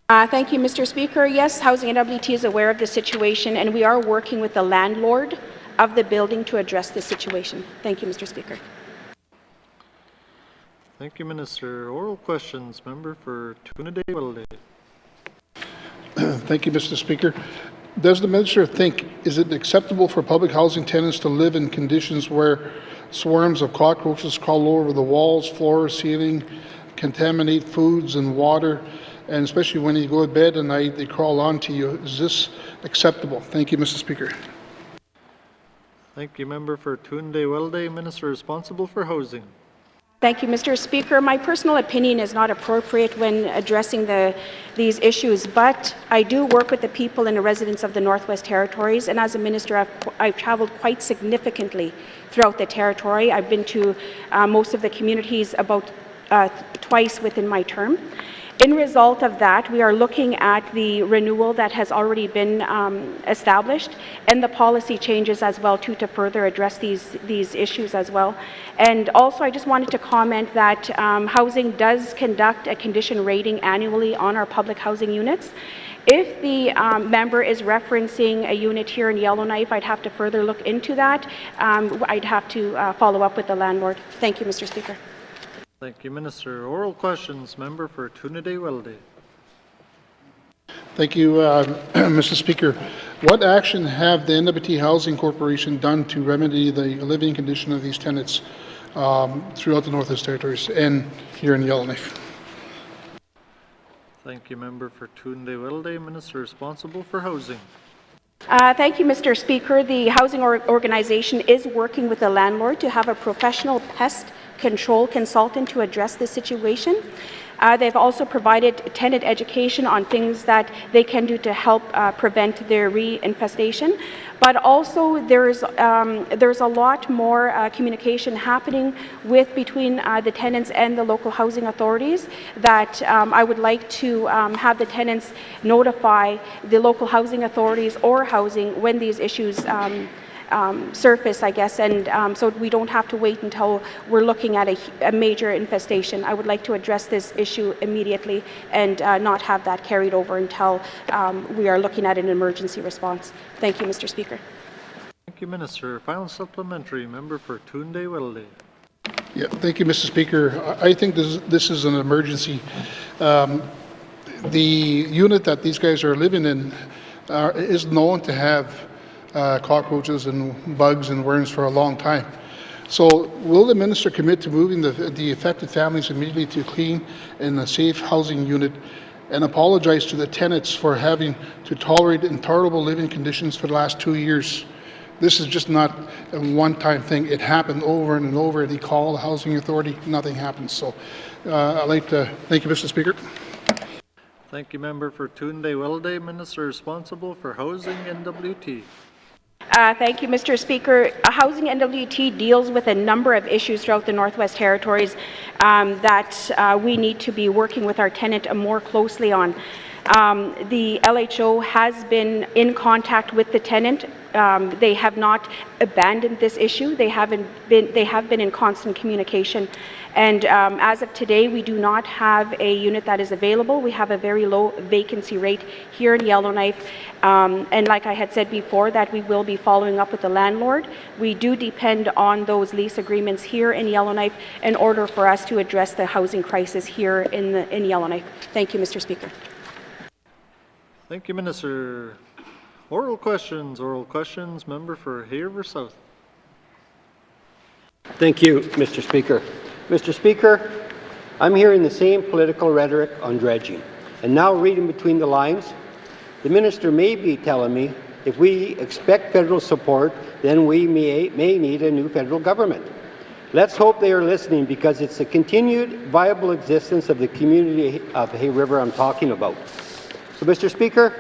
Thank you, Mr. Speaker. Yes, Housing N.W.T. is aware of the situation, and we are working with the landlord of the building to address the situation. Thank you, Mr. Speaker. Thank you, Minister. Oral questions. Member for Tuna-Day-Weldy. Thank you, Mr. Speaker. Does the minister think is it acceptable for public housing tenants to live in conditions where swarms of cockroaches crawl over the walls, floor, ceiling, contaminate foods and water, and especially when you go to bed at night, they crawl onto you? Is this acceptable? Thank you, Mr. Speaker. Thank you, member for Tuna-Day-Weldy. Minister responsible for housing. Thank you, Mr. Speaker. My personal opinion is not appropriate when addressing these issues, but I do work with the people and the residents of the Northwest Territories, and as a minister, I've traveled quite significantly throughout the territory. I've been to most of the communities, about twice within my term. In result of that, we are looking at the renewal that has already been established and the policy changes as well too, to further address these issues as well. And also I just wanted to comment that housing does conduct a condition rating annually on our public housing units. If the member is referencing a unit here in Yellowknife, I'd have to further look into that. I'd have to follow up with the landlord. Thank you, Mr. Speaker. Thank you, Minister. Oral questions, member for Tunadee-Welde. Thank you, Mr. Speaker. What action have the N.W.T. Housing Corporation done to remedy the living condition of these tenants throughout the Northwest Territories and here in Yellowknife? Thank you, member for Tunadee-Welde. Minister responsible for housing. Thank you, Mr. Speaker. The housing organization is working with the landlord to have a professional pest control consultant to address this situation. They've also provided tenant education on things that they can do to help prevent their reinfestation. But also there's a lot more communication happening between the tenants and the local housing authorities that I would like to have the tenants notify the local housing authorities or housing when these issues surface, I guess, and so we don't have to wait until we're looking at a major infestation. I would like to address this issue immediately and not have that carried over until we are looking at an emergency response. Thank you, Mr. Speaker. Thank you, Minister. Final supplementary, member for Tunadee-Welde. Yeah, thank you, Mr. Speaker. I think this is an emergency. The unit that these guys are living in is known to have cockroaches and bugs and worms for a long time. So will the minister commit to moving the affected families immediately to clean and a safe housing unit and apologize to the tenants for having to tolerate intolerable living conditions for the last 2 years? This is just not a one-time thing. It happened over and over, and he called the housing authority, nothing happened. So I'd like to thank you, Mr. Speaker. Thank you, member for Tunadee-Welde. Minister responsible for housing, N.W.T. Thank you, Mr. Speaker. Housing N.W.T. deals with a number of issues throughout the Northwest Territories that we need to be working with our tenant more closely on. The LHO has been in contact with the tenant. They have not abandoned this issue. They have been in constant communication. And as of today, we do not have a unit that is available. We have a very low vacancy rate here in Yellowknife. And like I had said before, that we will be following up with the landlord. We do depend on those lease agreements here in Yellowknife in order for us to address the housing crisis here in Yellowknife. Thank you, Mr. Speaker. Thank you, Minister. Oral questions, member for Hay-River South. Thank you, Mr. Speaker. Mr. Speaker, I'm hearing the same political rhetoric on dredging. And now reading between the lines, the minister may be telling me if we expect federal support, then we may need a new federal government. Let's hope they are listening, because it's the continued viable existence of the community of Hay River I'm talking about. So, Mr. Speaker,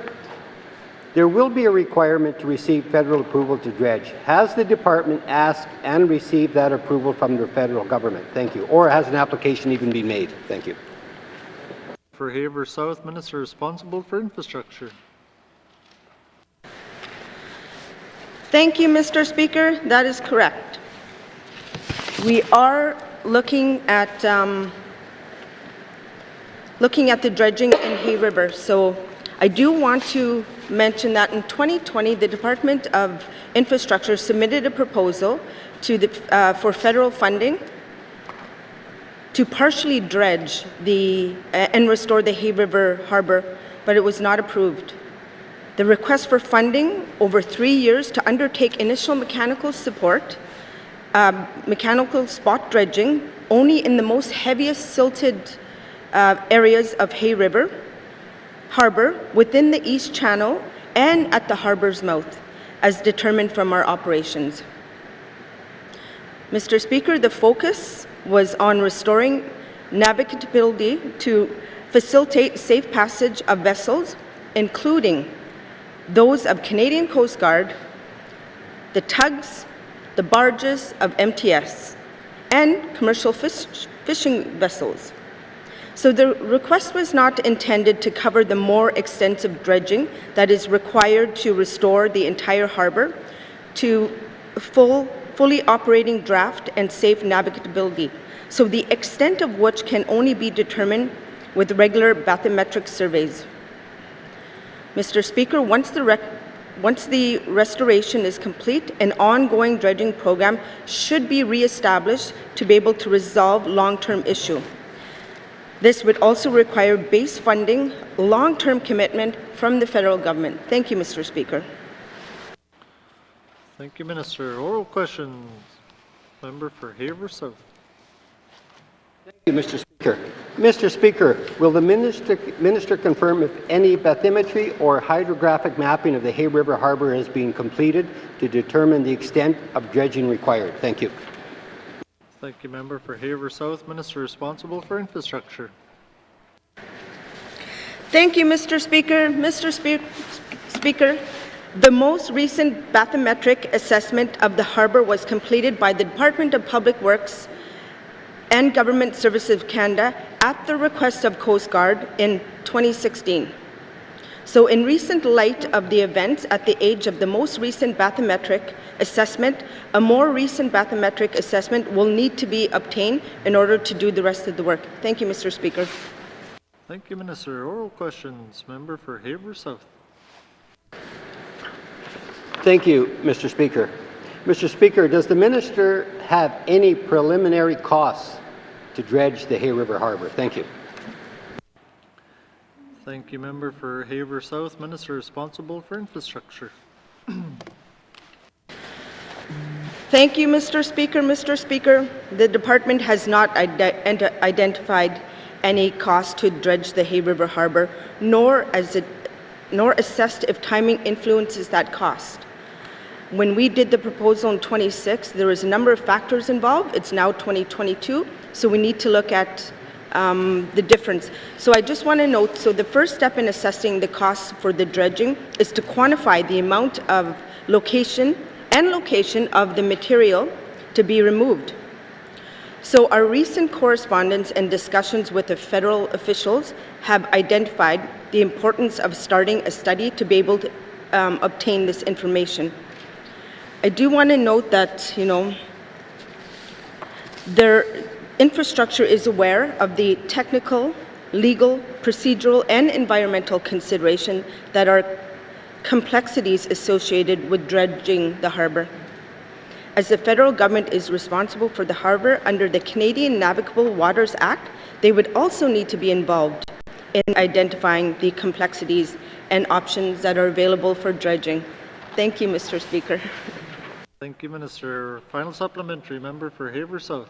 there will be a requirement to receive federal approval to dredge. Has the department asked and received that approval from the federal government? Thank you. Or has an application even been made? Thank you. For Hay-River South, minister responsible for infrastructure. Thank you, Mr. Speaker. That is correct. We are looking at the dredging in Hay River. So I do want to mention that in 2020, the Department of Infrastructure submitted a proposal for federal funding to partially dredge and restore the Hay River Harbor, but it was not approved. The request for funding over 3 years to undertake initial mechanical support, mechanical spot dredging, only in the most heaviest silted areas of Hay River Harbor, within the East Channel, and at the harbor's mouth, as determined from our operations. Mr. Speaker, the focus was on restoring navigability to facilitate safe passage of vessels, including those of Canadian Coast Guard, the tugs, the barges of MTS, and commercial fishing vessels. So the request was not intended to cover the more extensive dredging that is required to restore the entire harbor to fully operating draft and safe navigability. So the extent of which can only be determined with regular bathymetric surveys. Mr. Speaker, once the restoration is complete, an ongoing dredging program should be reestablished to be able to resolve long-term issue. This would also require base funding, long-term commitment from the federal government. Thank you, Mr. Speaker. Thank you, Minister. Oral questions. Member for Haver South. Thank you, Mr. Speaker. Mr. Speaker, will the minister confirm if any bathymetry or hydrographic mapping of the Hay River Harbor has been completed to determine the extent of dredging required? Thank you. Thank you, Member for Haver South. Minister responsible for infrastructure. Thank you, Mr. Speaker. Mr. Speaker, the most recent bathymetric assessment of the harbor was completed by the Department of Public Works and Government Services of Canada at the request of Coast Guard in 2016. So in recent light of the events at the age of the most recent bathymetric assessment, a more recent bathymetric assessment will need to be obtained in order to do the rest of the work. Thank you, Mr. Speaker. Thank you, Minister. Oral questions. Member for Haver South. Thank you, Mr. Speaker. Mr. Speaker, does the minister have any preliminary costs to dredge the Hay River Harbor? Thank you. Thank you, Member for Haver South. Minister responsible for infrastructure. Thank you, Mr. Speaker. Mr. Speaker, the department has not identified any cost to dredge the Hay River Harbor, nor assessed if timing influences that cost. When we did the proposal in 26, there was a number of factors involved. It's now 2022, so we need to look at the difference. So I just want to note, so the first step in assessing the costs for the dredging is to quantify the amount of location of the material to be removed. So our recent correspondence and discussions with the federal officials have identified the importance of starting a study to be able to obtain this information. I do want to note that, their infrastructure is aware of the technical, legal, procedural, and environmental consideration that are complexities associated with dredging the harbor. As the federal government is responsible for the harbor under the Canadian Navigable Waters Act, they would also need to be involved in identifying the complexities and options that are available for dredging. Thank you, Mr. Speaker. Thank you, Minister. Final supplementary. Member for Haver South.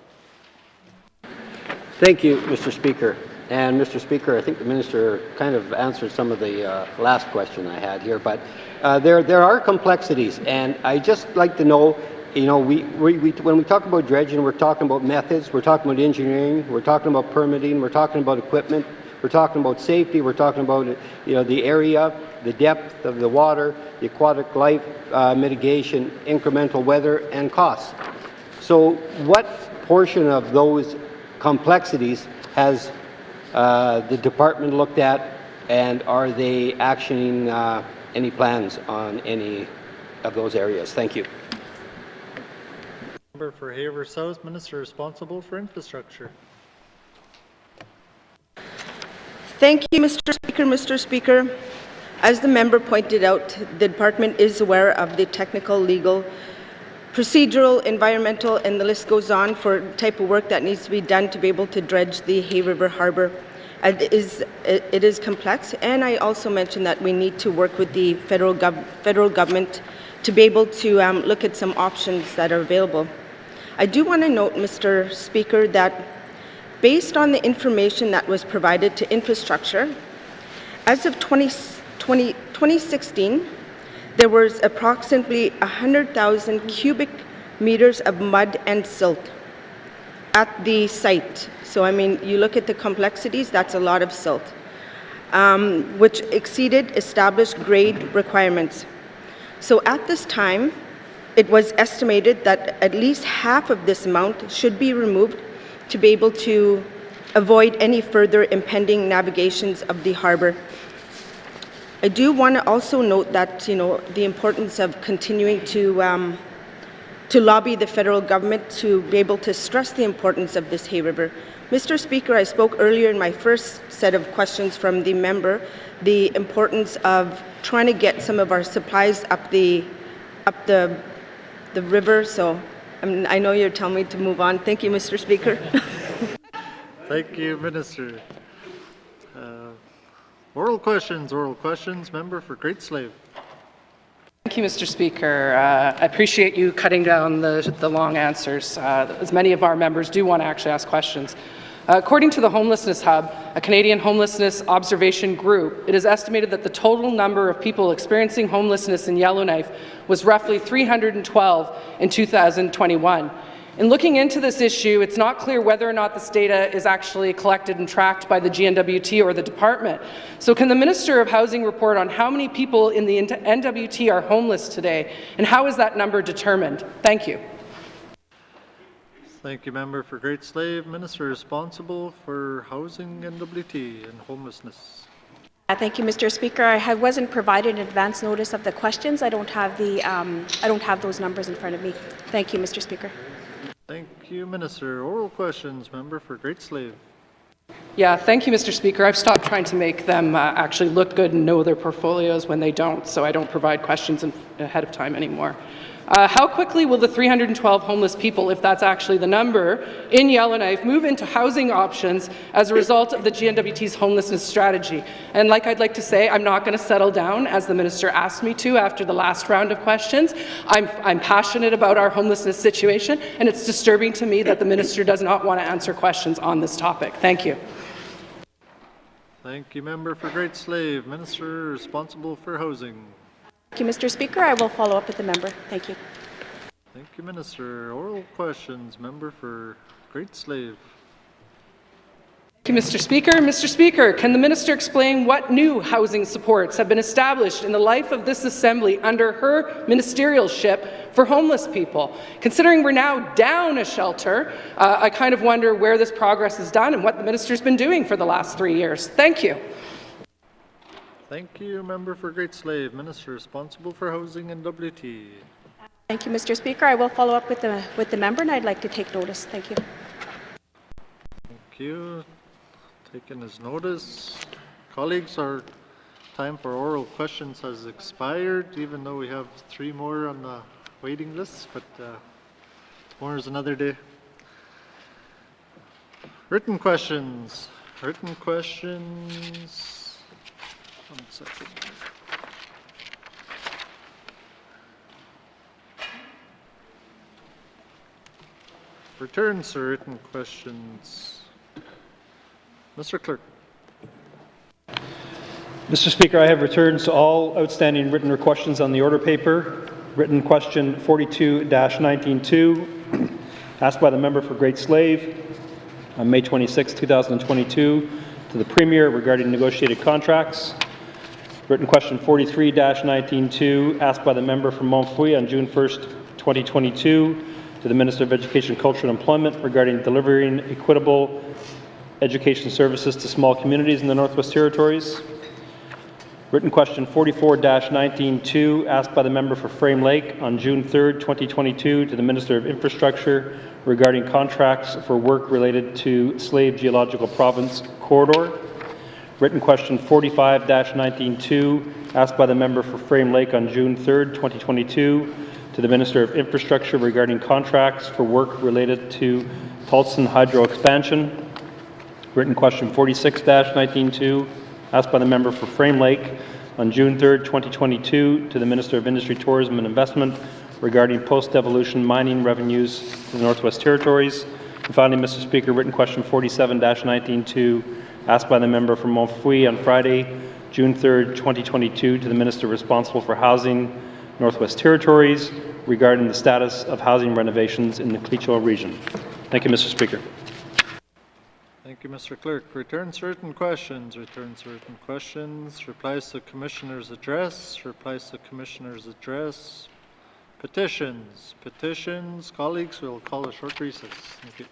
Thank you, Mr. Speaker. And Mr. Speaker, I think the minister kind of answered some of the last question I had here, but there are complexities, and I just like to know, when we talk about dredging, we're talking about methods, we're talking about engineering, we're talking about permitting, we're talking about equipment, we're talking about safety, we're talking about the area, the depth of the water, the aquatic life mitigation, incremental weather, and costs. So what portion of those complexities has the department looked at, and are they actioning any plans on any of those areas? Thank you. Member for Haver South, Minister responsible for infrastructure. Thank you, Mr. Speaker. Mr. Speaker, as the member pointed out, the department is aware of the technical, legal, procedural, environmental, and the list goes on for the type of work that needs to be done to be able to dredge the Hay River Harbor. It is complex, and I also mentioned that we need to work with the federal government to be able to look at some options that are available. I do want to note, Mr. Speaker, that based on the information that was provided to infrastructure, as of 2016, there was approximately 100,000 cubic meters of mud and silt at the site. So, you look at the complexities, that's a lot of silt, which exceeded established grade requirements. So at this time, it was estimated that at least half of this amount should be removed to be able to avoid any further impending navigations of the harbor. I do want to also note that, the importance of continuing to lobby the federal government to be able to stress the importance of this Hay River. Mr. Speaker, I spoke earlier in my first set of questions from the member, the importance of trying to get some of our supplies up the river. So I know you're telling me to move on. Thank you, Mr. Speaker. Thank you, Minister. Oral questions. Member for Great Slave. Thank you, Mr. Speaker. I appreciate you cutting down the long answers, as many of our members do want to actually ask questions. According to the Homelessness Hub, a Canadian homelessness observation group, it is estimated that the total number of people experiencing homelessness in Yellowknife was roughly 312 in 2021. In looking into this issue, it's not clear whether or not this data is actually collected and tracked by the N.W.T or the department. So can the Minister of Housing report on how many people in the N.W.T are homeless today, and how is that number determined? Thank you. Thank you, Member for Great Slave. Minister responsible for housing, N.W.T, and homelessness. Thank you, Mr. Speaker. I wasn't provided an advance notice of the questions. I don't have those numbers in front of me. Thank you, Mr. Speaker. Thank you, Minister. Oral questions. Member for Great Slave. Yeah, thank you, Mr. Speaker. I've stopped trying to make them actually look good and know their portfolios when they don't, so I don't provide questions ahead of time anymore. How quickly will the 312 homeless people, if that's actually the number, in Yellowknife move into housing options as a result of the N.W.T's homelessness strategy? And I'd like to say, I'm not going to settle down, as the Minister asked me to after the last round of questions. I'm passionate about our homelessness situation, and it's disturbing to me that the Minister does not want to answer questions on this topic. Thank you. Thank you, Member for Great Slave. Minister responsible for housing. Thank you, Mr. Speaker. I will follow up with the member. Thank you. Thank you, Minister. Oral questions. Member for Great Slave. Thank you, Mr. Speaker. Mr. Speaker, can the Minister explain what new housing supports have been established in the life of this Assembly under her ministerialship for homeless people? Considering we're now down a shelter, I kind of wonder where this progress is done and what the Minister's been doing for the last 3 years. Thank you. Thank you, Member for Great Slave. Minister responsible for housing and N.W.T. Thank you, Mr. Speaker. I will follow up with the member, and I'd like to take notice. Thank you. Thank you. Taken as notice. Colleagues, our time for oral questions has expired, even though we have 3 more on the waiting list, but tomorrow is another day. Written questions. Written questions. 1 second. Returns to written questions. Mr. Clerk. Mr. Speaker, I have returns to all outstanding written questions on the order paper. Written question 42-19-2, asked by the member for Great Slave on May 26, 2022, to the Premier regarding negotiated contracts. Written question 43-19-2, asked by the member from Montfouille on June 1st, 2022, to the Minister of Education, Culture and Employment regarding delivering equitable education services to small communities in the Northwest Territories. Written question 44-19-2, asked by the member for Frame Lake on June 3rd, 2022, to the Minister of Infrastructure regarding contracts for work related to Slave Geological Province Corridor. Written question 45-19-2, asked by the member for Frame Lake on June 3rd, 2022, to the Minister of Infrastructure regarding contracts for work related to Tulsan Hydro Expansion. Written question 46-19-2, asked by the member for Frame Lake on June 3rd, 2022, to the Minister of Industry, Tourism and Investment regarding post-devolution mining revenues to the Northwest Territories. And finally, Mr. Speaker, written question 47-19-2, asked by the member from Montfouille on Friday, June 3rd, 2022, to the Minister responsible for Housing, Northwest Territories, regarding the status of housing renovations in the Clecho region. Thank you, Mr. Speaker. Thank you, Mr. Clerk. Returns to written questions. Returns to written questions. Replies to Commissioner's address. Replies to Commissioner's address. Petitions. Petitions. Colleagues, we'll call a short recess. Thank you.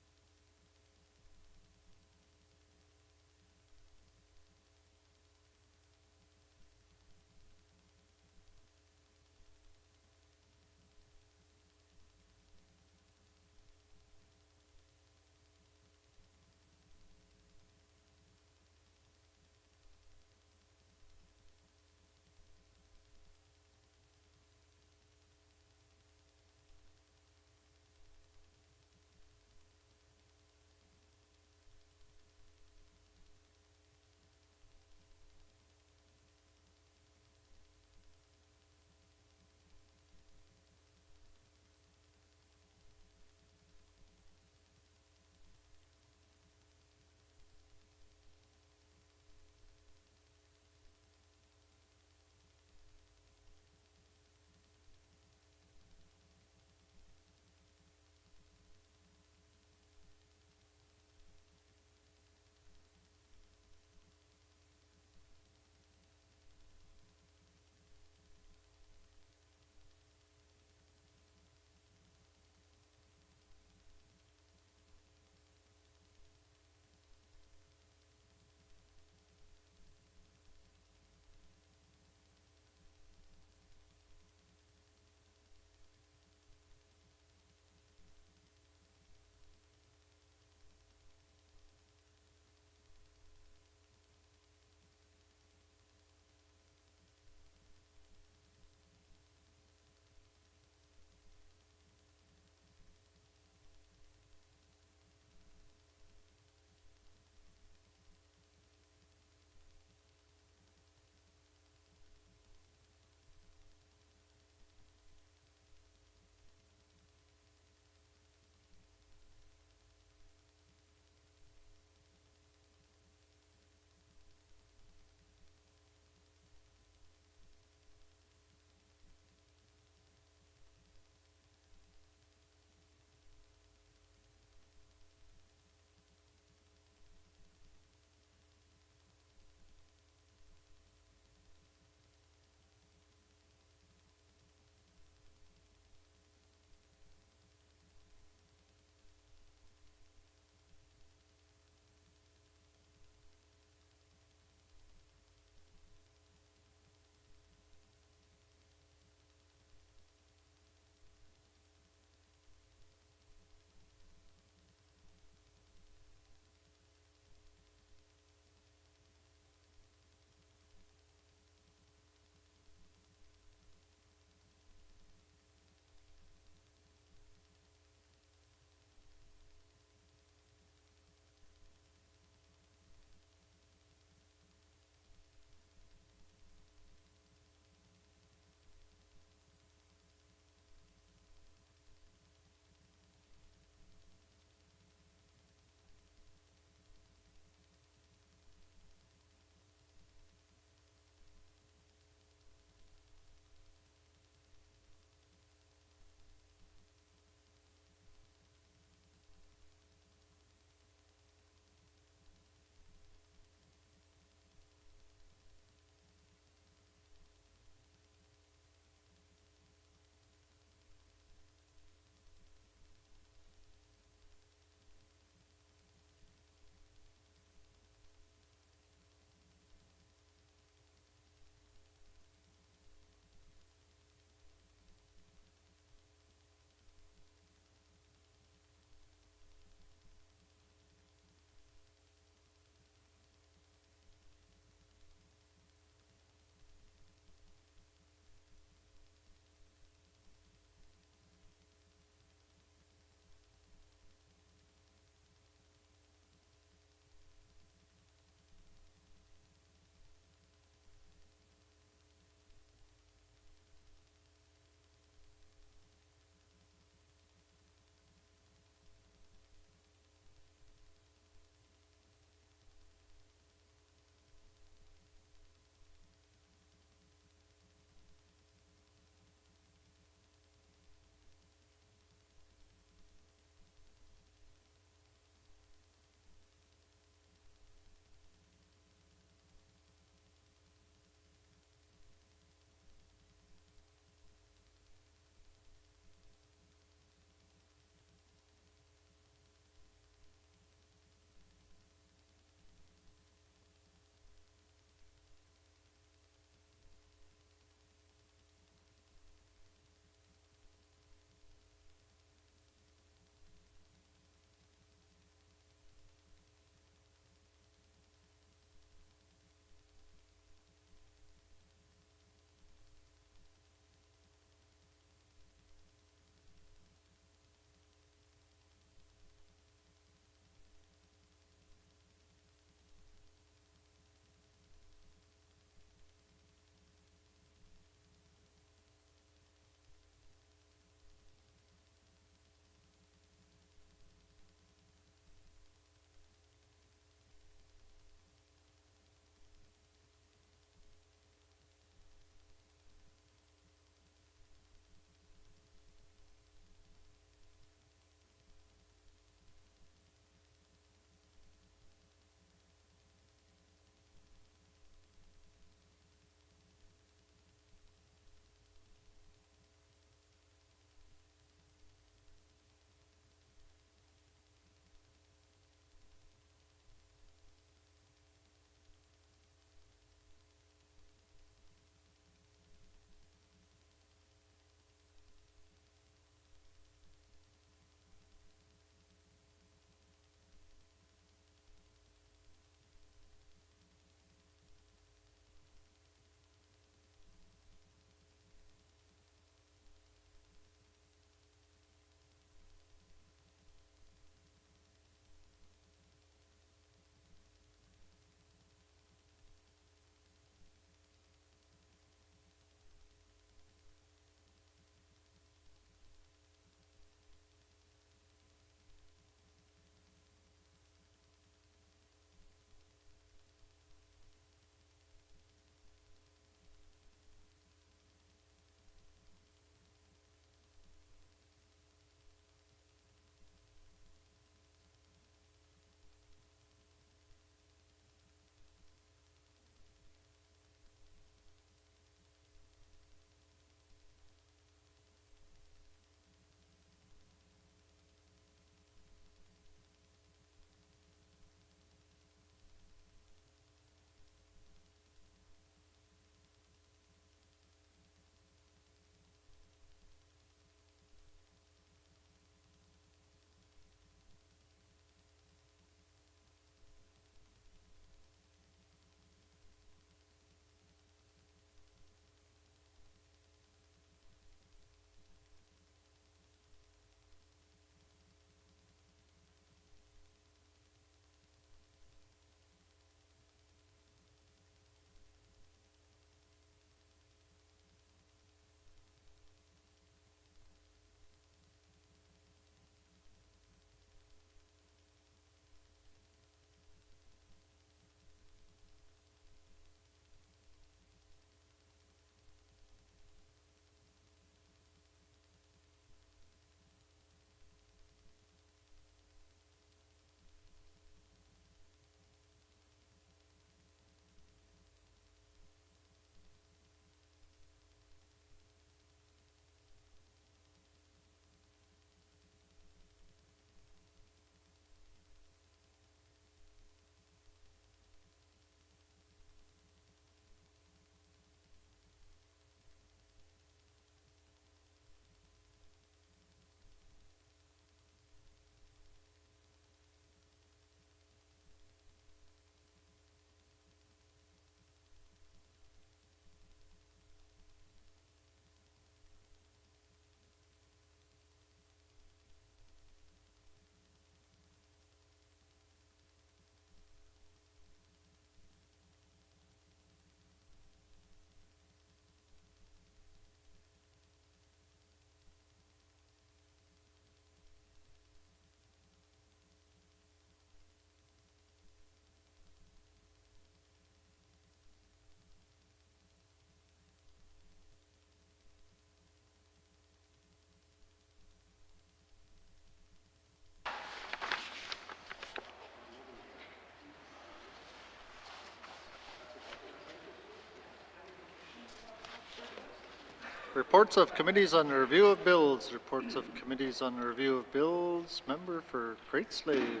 Reports of committees on the review of bills. Reports of committees on the review of bills. Member for Great Slave.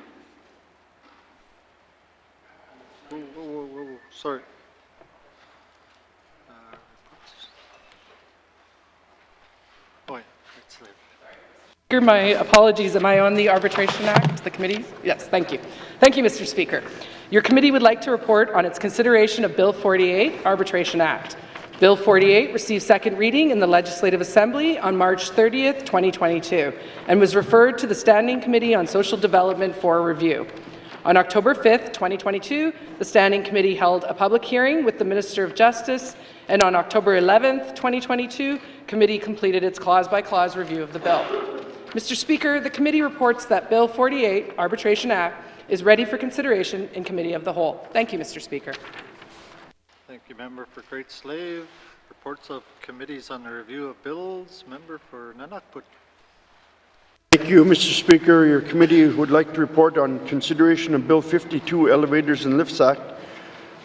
Whoa, sorry. Oh, yeah, Great Slave. Speaker, my apologies. Am I on the Arbitration Act, the committee? Yes, thank you. Thank you, Mr. Speaker. Your committee would like to report on its consideration of Bill 48, Arbitration Act. Bill 48 received second reading in the Legislative Assembly on March 30th, 2022, and was referred to the Standing Committee on Social Development for review. On October 5th, 2022, the Standing Committee held a public hearing with the Minister of Justice, and on October 11th, 2022, committee completed its clause-by-clause review of the bill. Mr. Speaker, the committee reports that Bill 48, Arbitration Act, is ready for consideration in Committee of the Whole. Thank you, Mr. Speaker. Thank you, Member for Great Slave. Reports of committees on the review of bills. Member for N.W.T. Thank you, Mr. Speaker. Your committee would like to report on consideration of Bill 52, Elevators and Lifts Act.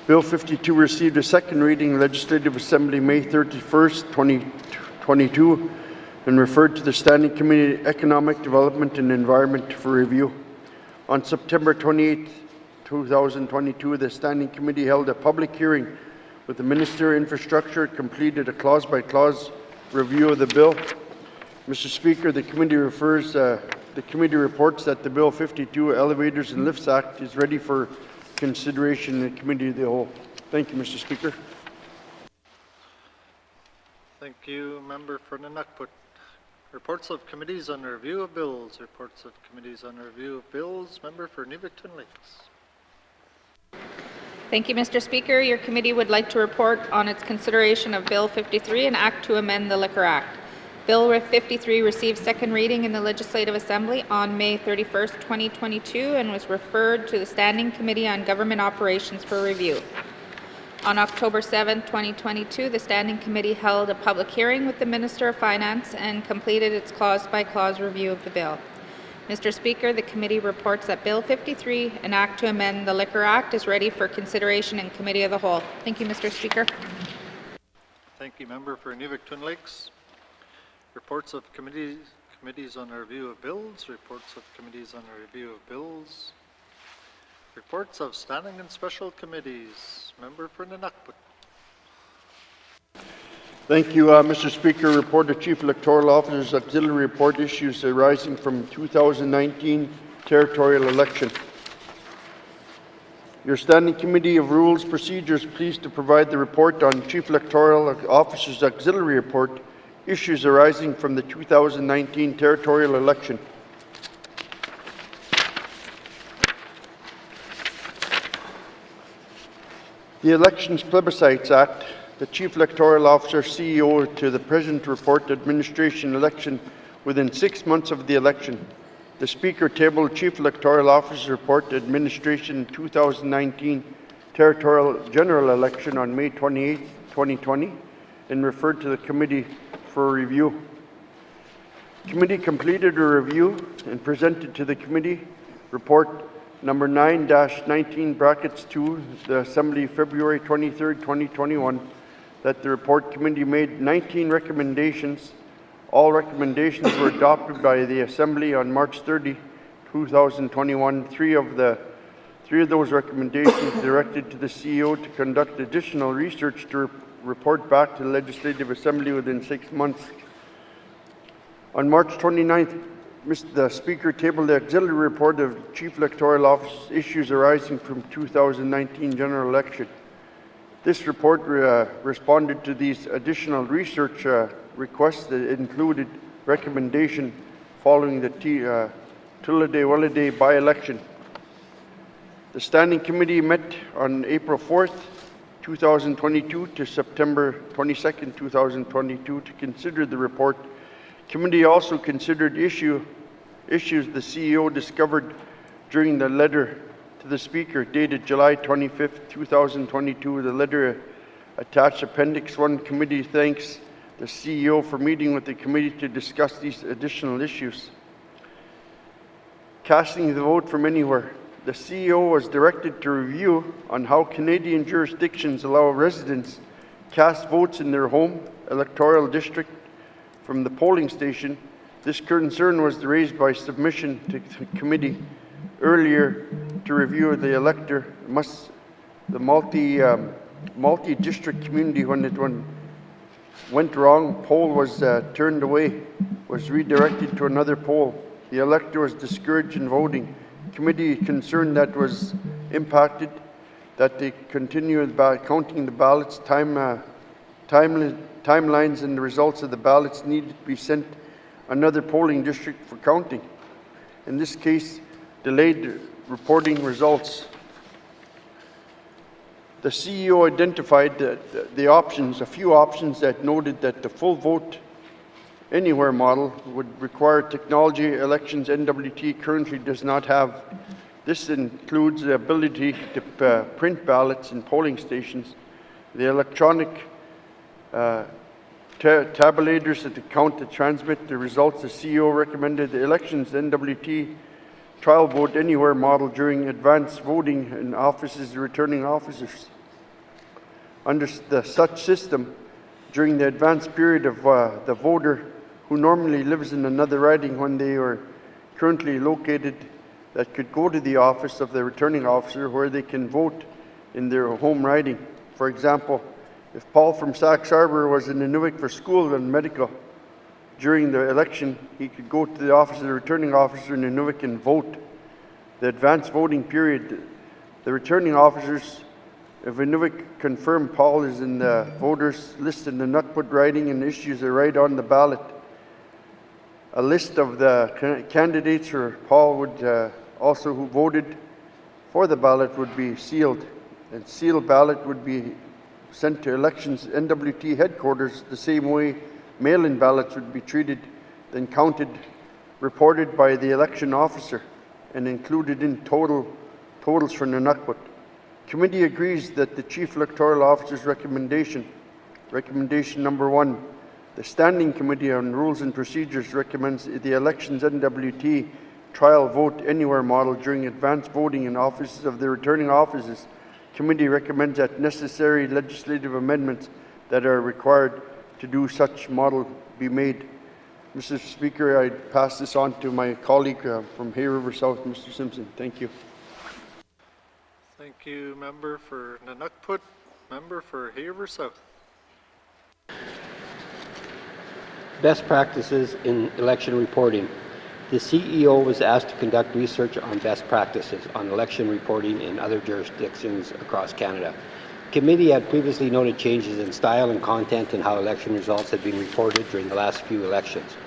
Bill 52 received a second reading in Legislative Assembly May 31st, 2022, and referred to the Standing Committee Economic Development and Environment for review. On September 28, 2022, the Standing Committee held a public hearing with the Minister of Infrastructure, completed a clause-by-clause review of the bill. Mr. Speaker, the committee reports that the Bill 52 Elevators and Lifts Act is ready for consideration in the Committee of the Whole. Thank you, Mr. Speaker. Thank you, Member for N.W.T. Reports of committees on the review of bills. Reports of committees on the review of bills. Member for N.W.T. Thank you, Mr. Speaker. Your committee would like to report on its consideration of Bill 53, an act to amend the Liquor Act. Bill 53 received second reading in the Legislative Assembly on May 31st, 2022, and was referred to the Standing Committee on Government Operations for review. On October 7, 2022, the Standing Committee held a public hearing with the Minister of Finance and completed its clause-by-clause review of the bill. Mr. Speaker, the committee reports that Bill 53, an act to amend the Liquor Act, is ready for consideration in Committee of the Whole. Thank you, Mr. Speaker. Thank you, Member for N.W.T. Reports of committees on the review of bills. Reports of committees on the review of bills. Reports of standing and special committees. Member for N.W.T. Thank you, Mr. Speaker. Report of Chief Electoral Officer's auxiliary report issues arising from 2019 territorial election. Your Standing Committee of Rules Procedures pleased to provide the report on Chief Electoral Officer's auxiliary report issues arising from the 2019 territorial election. The Elections Plebiscites Act, the Chief Electoral Officer CEO to the President report administration election within 6 months of the election. The Speaker tabled Chief Electoral Officer report administration 2019 territorial general election on May 28, 2020 and referred to the committee for review. Committee completed a review and presented to the committee report number 9-19(2), the Assembly, February 23, 2021, that the report committee made 19 recommendations. All recommendations were adopted by the Assembly on March 30, 2021. Three of those recommendations directed to the CEO to conduct additional research to report back to the Legislative Assembly within 6 months. On March 29th, the Speaker tabled the auxiliary report of Chief Electoral Office issues arising from 2019 general election. This report responded to these additional research requests that included recommendation following the Tulladay-Welladay by-election. The Standing Committee met on April 4th, 2022 to September 22nd, 2022 to consider the report. Committee also considered issues the CEO discovered during the letter to the Speaker dated July 25th, 2022. The letter attached Appendix 1. Committee thanks the CEO for meeting with the committee to discuss these additional issues. Casting the vote from anywhere. The CEO was directed to review on how Canadian jurisdictions allow residents cast votes in their home, electoral district, from the polling station. This concern was raised by submission to the committee earlier to review the elector the multi-district community. When it went wrong, poll was turned away, was redirected to another poll. The elector was discouraged in voting. Committee concerned that was impacted, that they continued by counting the ballots, timelines and the results of the ballots needed to be sent another polling district for counting. In this case, delayed reporting results. The CEO identified a few options that noted that the full vote anywhere model would require technology elections N.W.T currently does not have. This includes the ability to print ballots in polling stations, the electronic tabulators that count to transmit the results. The CEO recommended the elections N.W.T trial vote anywhere model during advance voting in offices, returning officers. Under such system, during the advance period of the voter who normally lives in another riding when they are currently located, that could go to the office of the returning officer where they can vote in their home riding. For example, if Paul from Sax Harbor was in Inuvik for school and medical during the election, he could go to the office of the returning officer in Inuvik and vote. The advance voting period, the returning officers of Inuvik confirm Paul is in the voters list in the N.W.T riding and issues a right on the ballot. A list of the candidates for Paul would also who voted for the ballot would be sealed, and sealed ballot would be sent to elections N.W.T headquarters the same way mail-in ballots would be treated, then counted, reported by the election officer, and included in totals for the N.W.T. Committee agrees that the Chief Electoral Officer's recommendation number 1, the Standing Committee on Rules and Procedures recommends the elections N.W.T trial vote anywhere model during advance voting in offices of the returning offices. Committee recommends that necessary legislative amendments that are required to do such model be made. Mr. Speaker, I pass this on to my colleague from Hay River South, Mr. Simpson. Thank you. Thank you, member for N.W.T. Member for Hay River South. Best practices in election reporting. The CEO was asked to conduct research on best practices on election reporting in other jurisdictions across Canada. The committee had previously noted changes in style and content in how election results had been reported during the last few elections.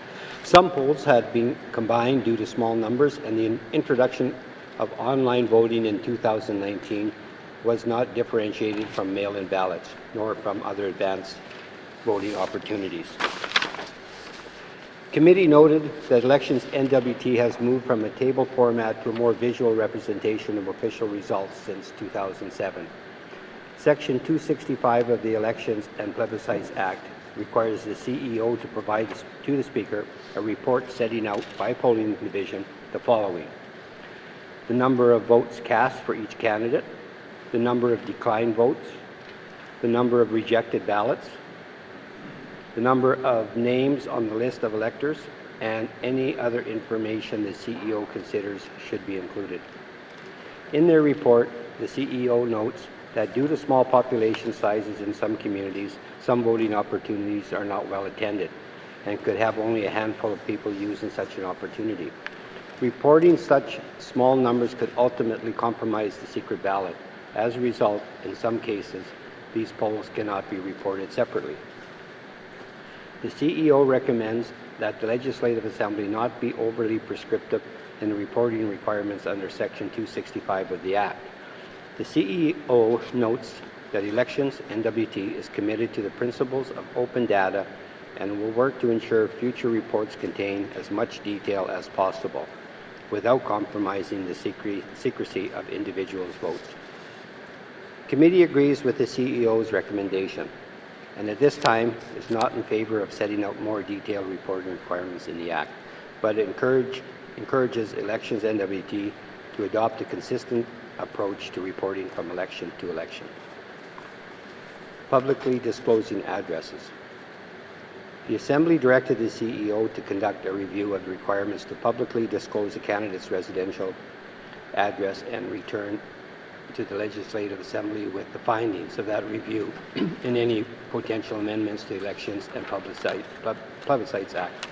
Some polls had been combined due to small numbers, and the introduction of online voting in 2019 was not differentiated from mail-in ballots, nor from other advanced voting opportunities. Committee noted that elections N.W.T has moved from a table format to a more visual representation of official results since 2007. Section 265 of the Elections and Plebiscites Act requires the CEO to provide to the Speaker a report setting out by polling division the following: the number of votes cast for each candidate, the number of declined votes, the number of rejected ballots, the number of names on the list of electors, and any other information the CEO considers should be included. In their report, the CEO notes that due to small population sizes in some communities, some voting opportunities are not well attended and could have only a handful of people using such an opportunity. Reporting such small numbers could ultimately compromise the secret ballot. As a result, in some cases, these polls cannot be reported separately. The CEO recommends that the Legislative Assembly not be overly prescriptive in the reporting requirements under Section 265 of the Act. The CEO notes that Elections N.W.T is committed to the principles of open data and will work to ensure future reports contain as much detail as possible without compromising the secrecy of individuals' votes. Committee agrees with the CEO's recommendation, and at this time is not in favor of setting out more detailed reporting requirements in the Act, but encourages Elections N.W.T to adopt a consistent approach to reporting from election to election. Publicly disclosing addresses. The Assembly directed the CEO to conduct a review of the requirements to publicly disclose the candidate's residential address and return to the Legislative Assembly with the findings of that review and any potential amendments to the Elections and Public Sites Act.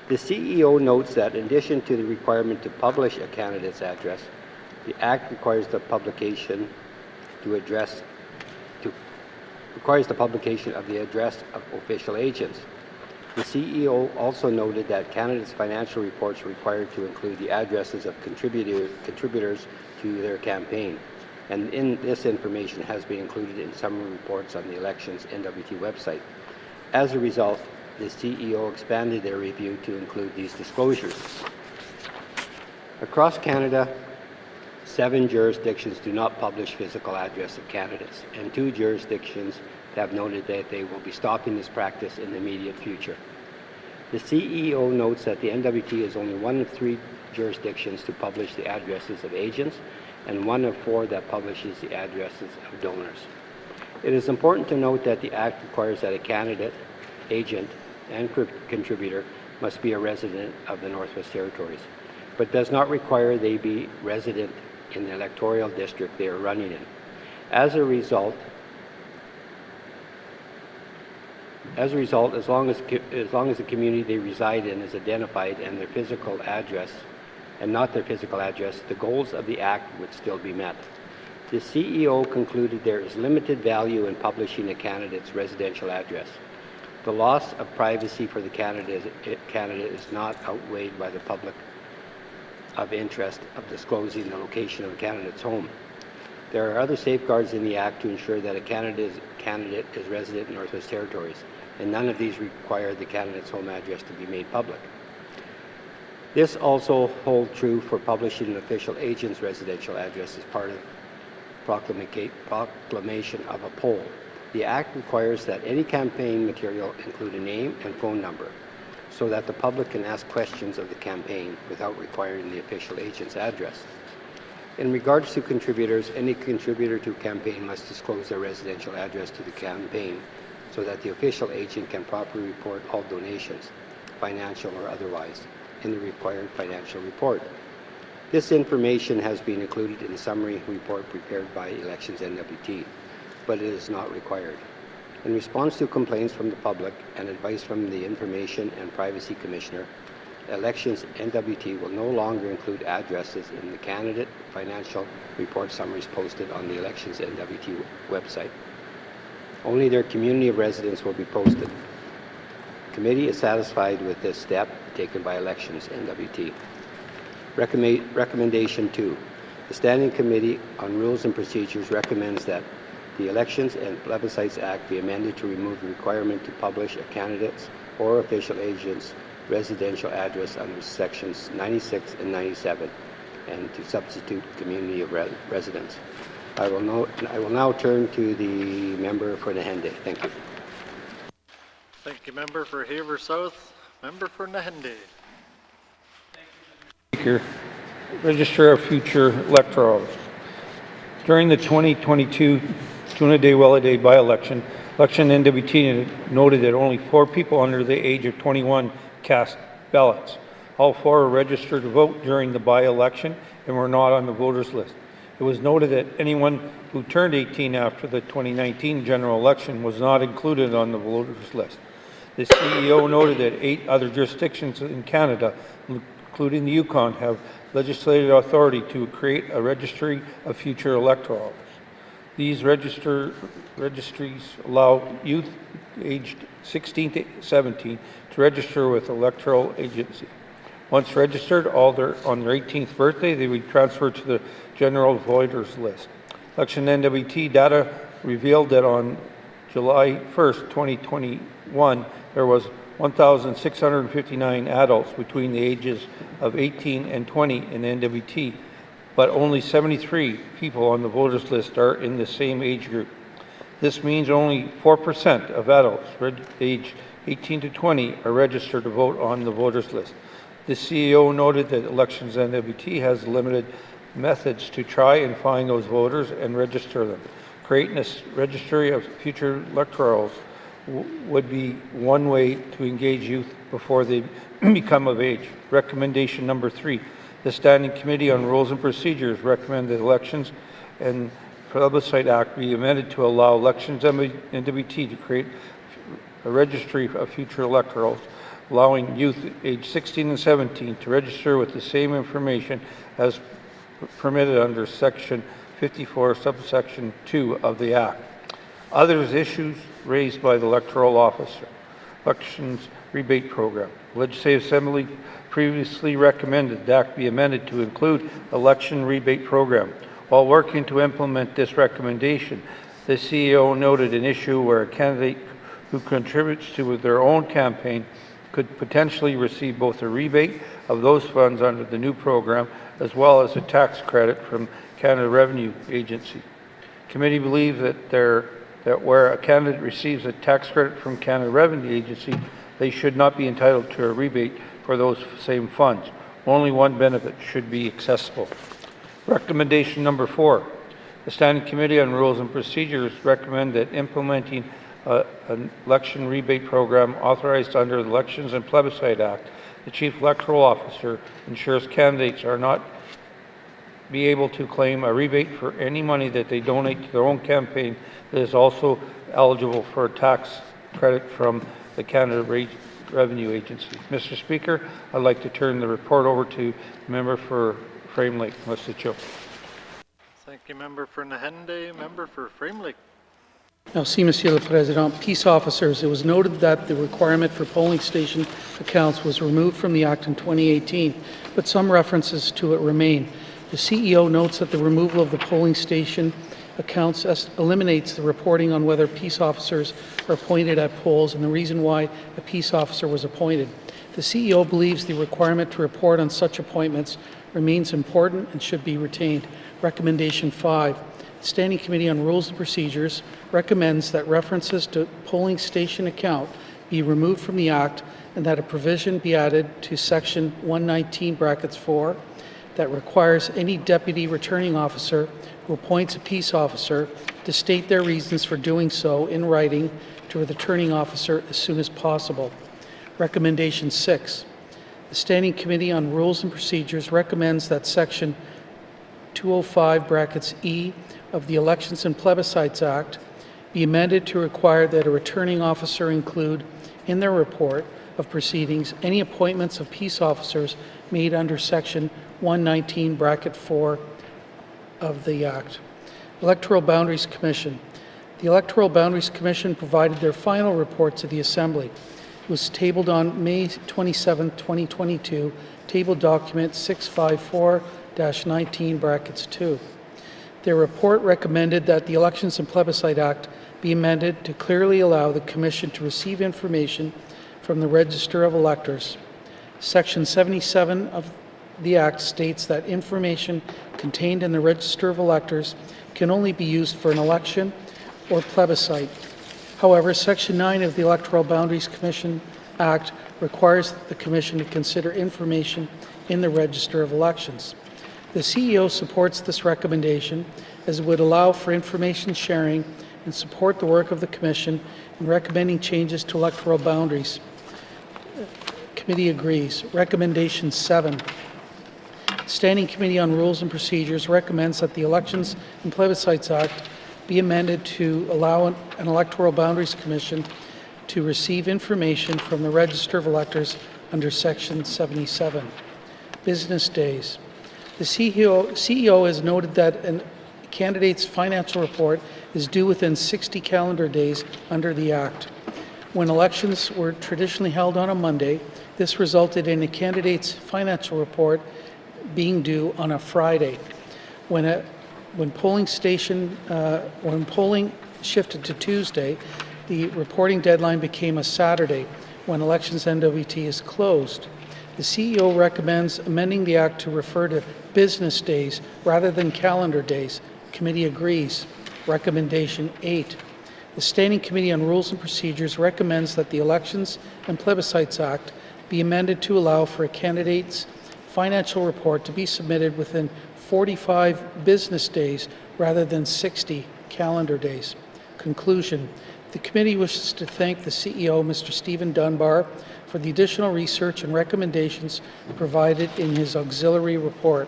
The CEO notes that in addition to the requirement to publish a candidate's address, the Act requires the publication of the address of official agents. The CEO also noted that candidates' financial reports are required to include the addresses of contributors to their campaign, and this information has been included in summary reports on the Elections N.W.T website. As a result, the CEO expanded their review to include these disclosures. Across Canada, 7 jurisdictions do not publish physical address of candidates, and 2 jurisdictions have noted that they will be stopping this practice in the immediate future. The CEO notes that the N.W.T is only one of 3 jurisdictions to publish the addresses of agents and one of 4 that publishes the addresses of donors. It is important to note that the Act requires that a candidate, agent, and contributor must be a resident of the Northwest Territories, but does not require they be resident in the electoral district they are running in. As a result, as long as the community they reside in is identified and their physical address, and not their physical address, the goals of the Act would still be met. The CEO concluded there is limited value in publishing a candidate's residential address. The loss of privacy for the candidate is not outweighed by the public of interest of disclosing the location of a candidate's home. There are other safeguards in the Act to ensure that a candidate is resident in Northwest Territories, and none of these require the candidate's home address to be made public. This also holds true for publishing an official agent's residential address as part of proclamation of a poll. The Act requires that any campaign material include a name and phone number so that the public can ask questions of the campaign without requiring the official agent's address. In regards to contributors, any contributor to a campaign must disclose their residential address to the campaign so that the official agent can properly report all donations, financial or otherwise, in the required financial report. This information has been included in the summary report prepared by Elections N.W.T, but it is not required. In response to complaints from the public and advice from the Information and Privacy Commissioner, Elections N.W.T will no longer include addresses in the candidate financial report summaries posted on the Elections N.W.T website. Only their community of residents will be posted. The committee is satisfied with this step taken by Elections N.W.T. Recommendation 2. The Standing Committee on Rules and Procedures recommends that the Elections and Plebiscites Act be amended to remove the requirement to publish a candidate's or official agent's residential address under sections 96 and 97 and to substitute community of residents. I will now turn to the member for Nahende. Thank you. Thank you, member for Haver South. Member for Nahende. Speaker, Register of Future Electorals. During the 2022 Tuna-Day-Wella-Day by-election, Election N.W.T noted that only 4 people under the age of 21 cast ballots. All 4 were registered to vote during the by-election and were not on the voters list. It was noted that anyone who turned 18 after the 2019 general election was not included on the voters list. The CEO noted that 8 other jurisdictions in Canada, including the Yukon, have legislative authority to create a registry of future electorals. These registries allow youth aged 16 to 17 to register with electoral agency. Once registered, on their 18th birthday, they would transfer to the general voters list. Election N.W.T data revealed that on July 1st, 2021, there was 1,659 adults between the ages of 18 and 20 in N.W.T, but only 73 people on the voters list are in the same age group. This means only 4% of adults aged 18 to 20 are registered to vote on the voters list. The CEO noted that Elections N.W.T has limited methods to try and find those voters and register them. Creating a registry of future electorals would be one way to engage youth before they become of age. Recommendation number 3, the Standing Committee on Rules and Procedures recommend that Elections and Plebiscite Act be amended to allow Elections N.W.T to create a registry of future electorals, allowing youth aged 16 and 17 to register with the same information as permitted under Section 54, subsection 2 of the Act. Others issues raised by the electoral officer. Elections rebate program. The Legislative Assembly previously recommended the Act be amended to include election rebate program. While working to implement this recommendation, the CEO noted an issue where a candidate who contributes to their own campaign could potentially receive both a rebate of those funds under the new program as well as a tax credit from Canada Revenue Agency. Committee believes that where a candidate receives a tax credit from Canada Revenue Agency, they should not be entitled to a rebate for those same funds. Only one benefit should be accessible. Recommendation number 4, the Standing Committee on Rules and Procedures recommend that implementing an election rebate program authorized under the Elections and Plebiscite Act, the Chief Electoral Officer ensures candidates are not be able to claim a rebate for any money that they donate to their own campaign that is also eligible for a tax credit from the Canada Revenue Agency. Mr. Speaker, I'd like to turn the report over to the member for Frame Lake, Mr. Cho. Thank you, member for Nahende. Member for Frame Lake. Merci, Monsieur le Président. Peace officers, it was noted that the requirement for polling station accounts was removed from the Act in 2018, but some references to it remain. The CEO notes that the removal of the polling station accounts eliminates the reporting on whether peace officers are appointed at polls and the reason why a peace officer was appointed. The CEO believes the requirement to report on such appointments remains important and should be retained. Recommendation 5. The Standing Committee on Rules and Procedures recommends that references to polling station account be removed from the Act and that a provision be added to Section 119(4) that requires any deputy returning officer who appoints a peace officer to state their reasons for doing so in writing to the returning officer as soon as possible. Recommendation 6. The Standing Committee on Rules and Procedures recommends that Section 205(e) of the Elections and Plebiscites Act be amended to require that a returning officer include in their report of proceedings any appointments of peace officers made under Section 119(4) of the Act. Electoral Boundaries Commission. The Electoral Boundaries Commission provided their final report to the Assembly. It was tabled on May 27, 2022, table document 654-19(2). Their report recommended that the Elections and Plebiscite Act be amended to clearly allow the Commission to receive information from the Register of Electors. Section 77 of the Act states that information contained in the Register of Electors can only be used for an election or plebiscite. However, Section 9 of the Electoral Boundaries Commission Act requires the Commission to consider information in the Register of Elections. The CEO supports this recommendation as it would allow for information sharing and support the work of the Commission in recommending changes to electoral boundaries. Committee agrees. Recommendation 7. Standing Committee on Rules and Procedures recommends that the Elections and Plebiscites Act be amended to allow an Electoral Boundaries Commission to receive information from the Register of Electors under Section 77. Business days. The CEO has noted that a candidate's financial report is due within 60 calendar days under the Act. When elections were traditionally held on a Monday, this resulted in a candidate's financial report being due on a Friday. When polling shifted to Tuesday, the reporting deadline became a Saturday when Elections N.W.T is closed. The CEO recommends amending the Act to refer to business days rather than calendar days. Committee agrees. Recommendation 8. The Standing Committee on Rules and Procedures recommends that the Elections and Plebiscites Act be amended to allow for a candidate's financial report to be submitted within 45 business days rather than 60 calendar days. Conclusion. The committee wishes to thank the CEO, Mr. Stephen Dunbar, for the additional research and recommendations provided in his auxiliary report.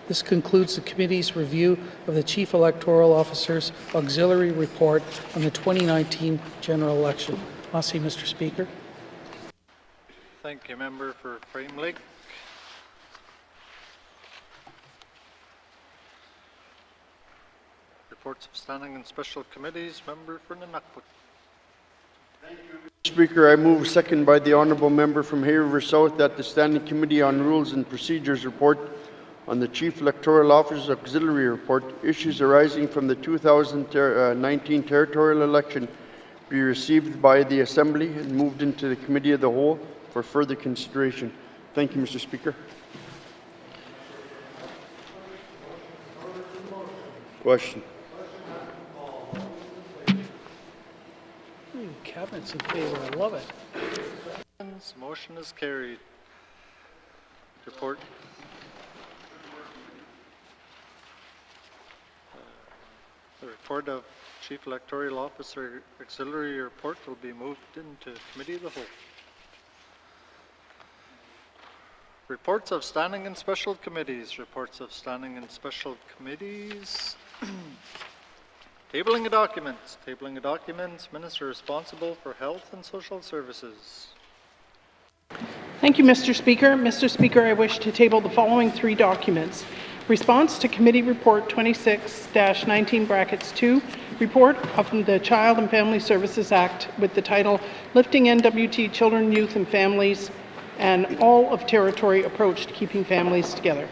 This concludes the committee's review of the Chief Electoral Officer's auxiliary report on the 2019 general election. Merci, Mr. Speaker. Thank you, Member for Frame Lake. Reports of standing and special committees. Member for N.W.T. Speaker, I move, second by the Honourable Member from Hay River South, that the Standing Committee on Rules and Procedures report on the Chief Electoral Officer's auxiliary report, issues arising from the 2019 territorial election, be received by the Assembly and moved into the Committee of the Whole for further consideration. Thank you, Mr. Speaker. Question. Cabinet's in favor. I love it. Motion is carried. Report. The report of Chief Electoral Officer auxiliary report will be moved into Committee of the Whole. Reports of standing and special committees. Reports of standing and special committees. Tabling of documents. Tabling of documents. Minister responsible for Health and Social Services. Thank you, Mr. Speaker. Mr. Speaker, I wish to table the following 3 documents. Response to Committee Report 26-19(2), report of the Child and Family Services Act with the title Lifting N.W.T. Children, Youth and Families and All of Territory Approach to Keeping Families Together.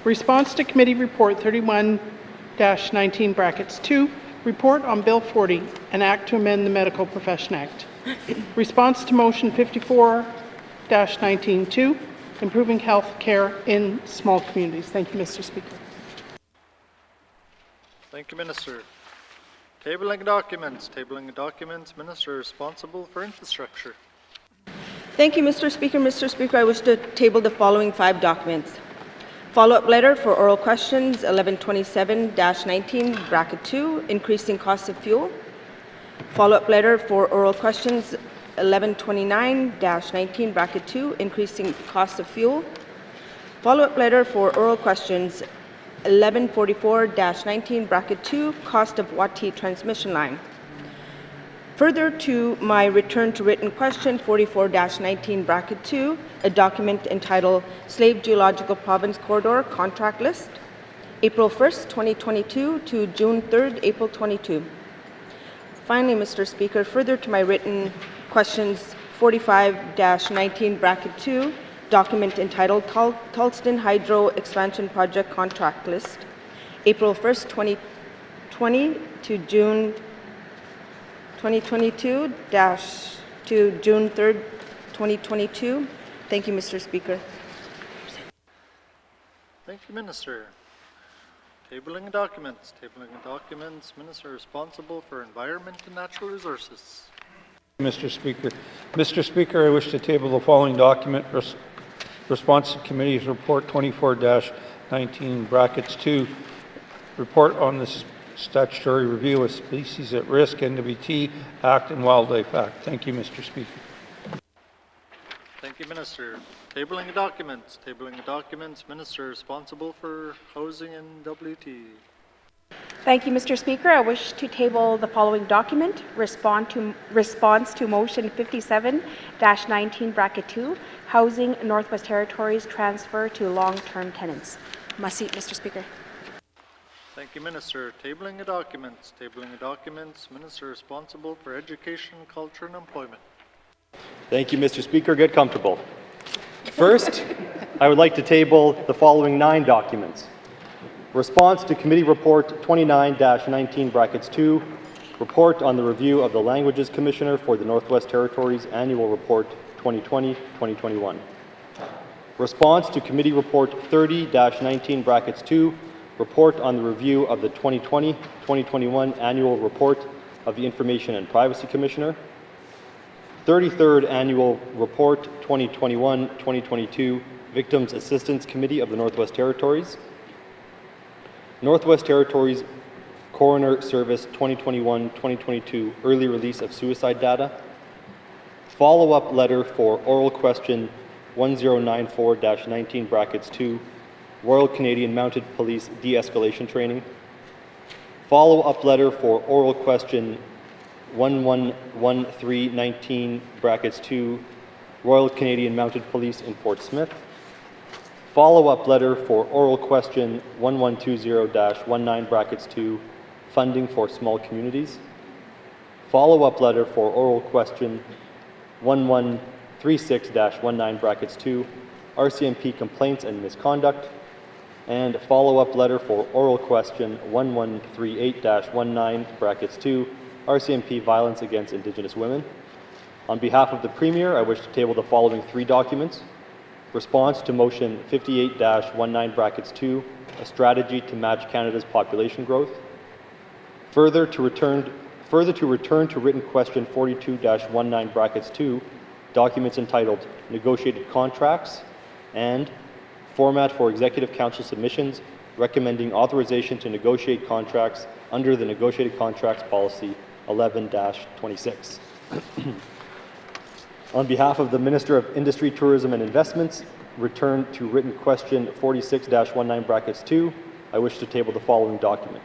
Response to Committee Report 31-19(2), report on Bill 40, an act to amend the Medical Profession Act. Response to Motion 54-19(2), improving health care in small communities. Thank you, Mr. Speaker. Thank you, Minister. Tabling documents. Tabling documents. Minister responsible for infrastructure. Thank you, Mr. Speaker. Mr. Speaker, I wish to table the following 5 documents. Follow-up letter for oral questions 1127-19(2), increasing costs of fuel. Follow-up letter for oral questions 1129-19(2), increasing costs of fuel. Follow-up letter for oral questions 1144-19(2), cost of YELLOWKNIFE transmission line. Further to my return to written question 44-19(2), a document entitled Slave Geological Province Corridor Contract List, April 1st, 2022 to June 3rd, April 22. Finally, Mr. Speaker, further to my written questions 45-19(2), document entitled Tulston Hydro Expansion Project Contract List, April 1st, 2020 to June 2022 to June 3rd, 2022. Thank you, Mr. Speaker. Thank you, Minister. Tabling documents. Tabling documents. Minister responsible for Environment and Natural Resources. Mr. Speaker. Mr. Speaker, I wish to table the following document, response to Committee's Report 24-19(2), report on the statutory review of Species at Risk, N.W.T. Act and Wildlife Act. Thank you, Mr. Speaker. Thank you, Minister. Tabling documents. Tabling documents. Minister responsible for Housing and N.W.T. Thank you, Mr. Speaker. I wish to table the following document, response to Motion 57-19(2), Housing Northwest Territories Transfer to Long-Term Tenants. Merci, Mr. Speaker. Thank you, Minister. Tabling documents. Tabling documents. Minister responsible for Education, Culture and Employment. Thank you, Mr. Speaker. Get comfortable. First, I would like to table the following 9 documents. Response to Committee Report 29-19(2), report on the review of the Languages Commissioner for the Northwest Territories Annual Report 2020-2021. Response to Committee Report 30-19(2), report on the review of the 2020-2021 Annual Report of the Information and Privacy Commissioner. 33rd Annual Report 2021-2022 Victims Assistance Committee of the Northwest Territories. Northwest Territories Coroner Service 2021-2022 early release of suicide data. Follow-up letter for oral question 1094-19 brackets 2, Royal Canadian Mounted Police de-escalation training. Follow-up letter for oral question 111319 brackets 2, Royal Canadian Mounted Police in Fort Smith. Follow-up letter for oral question 1120-19 brackets 2, funding for small communities. Follow-up letter for oral question 1136-19 brackets 2, RCMP complaints and misconduct. And follow-up letter for oral question 1138-19 brackets 2, RCMP violence against Indigenous women. On behalf of the Premier, I wish to table the following 3 documents. Response to motion 58-19 brackets 2, a strategy to match Canada's population growth. Further to return to written question 42-19 brackets 2, documents entitled Negotiated Contracts, and format for Executive Council submissions recommending authorization to negotiate contracts under the Negotiated Contracts Policy 11-26. On behalf of the Minister of Industry, Tourism and Investments, return to written question 46-19 brackets 2, I wish to table the following document.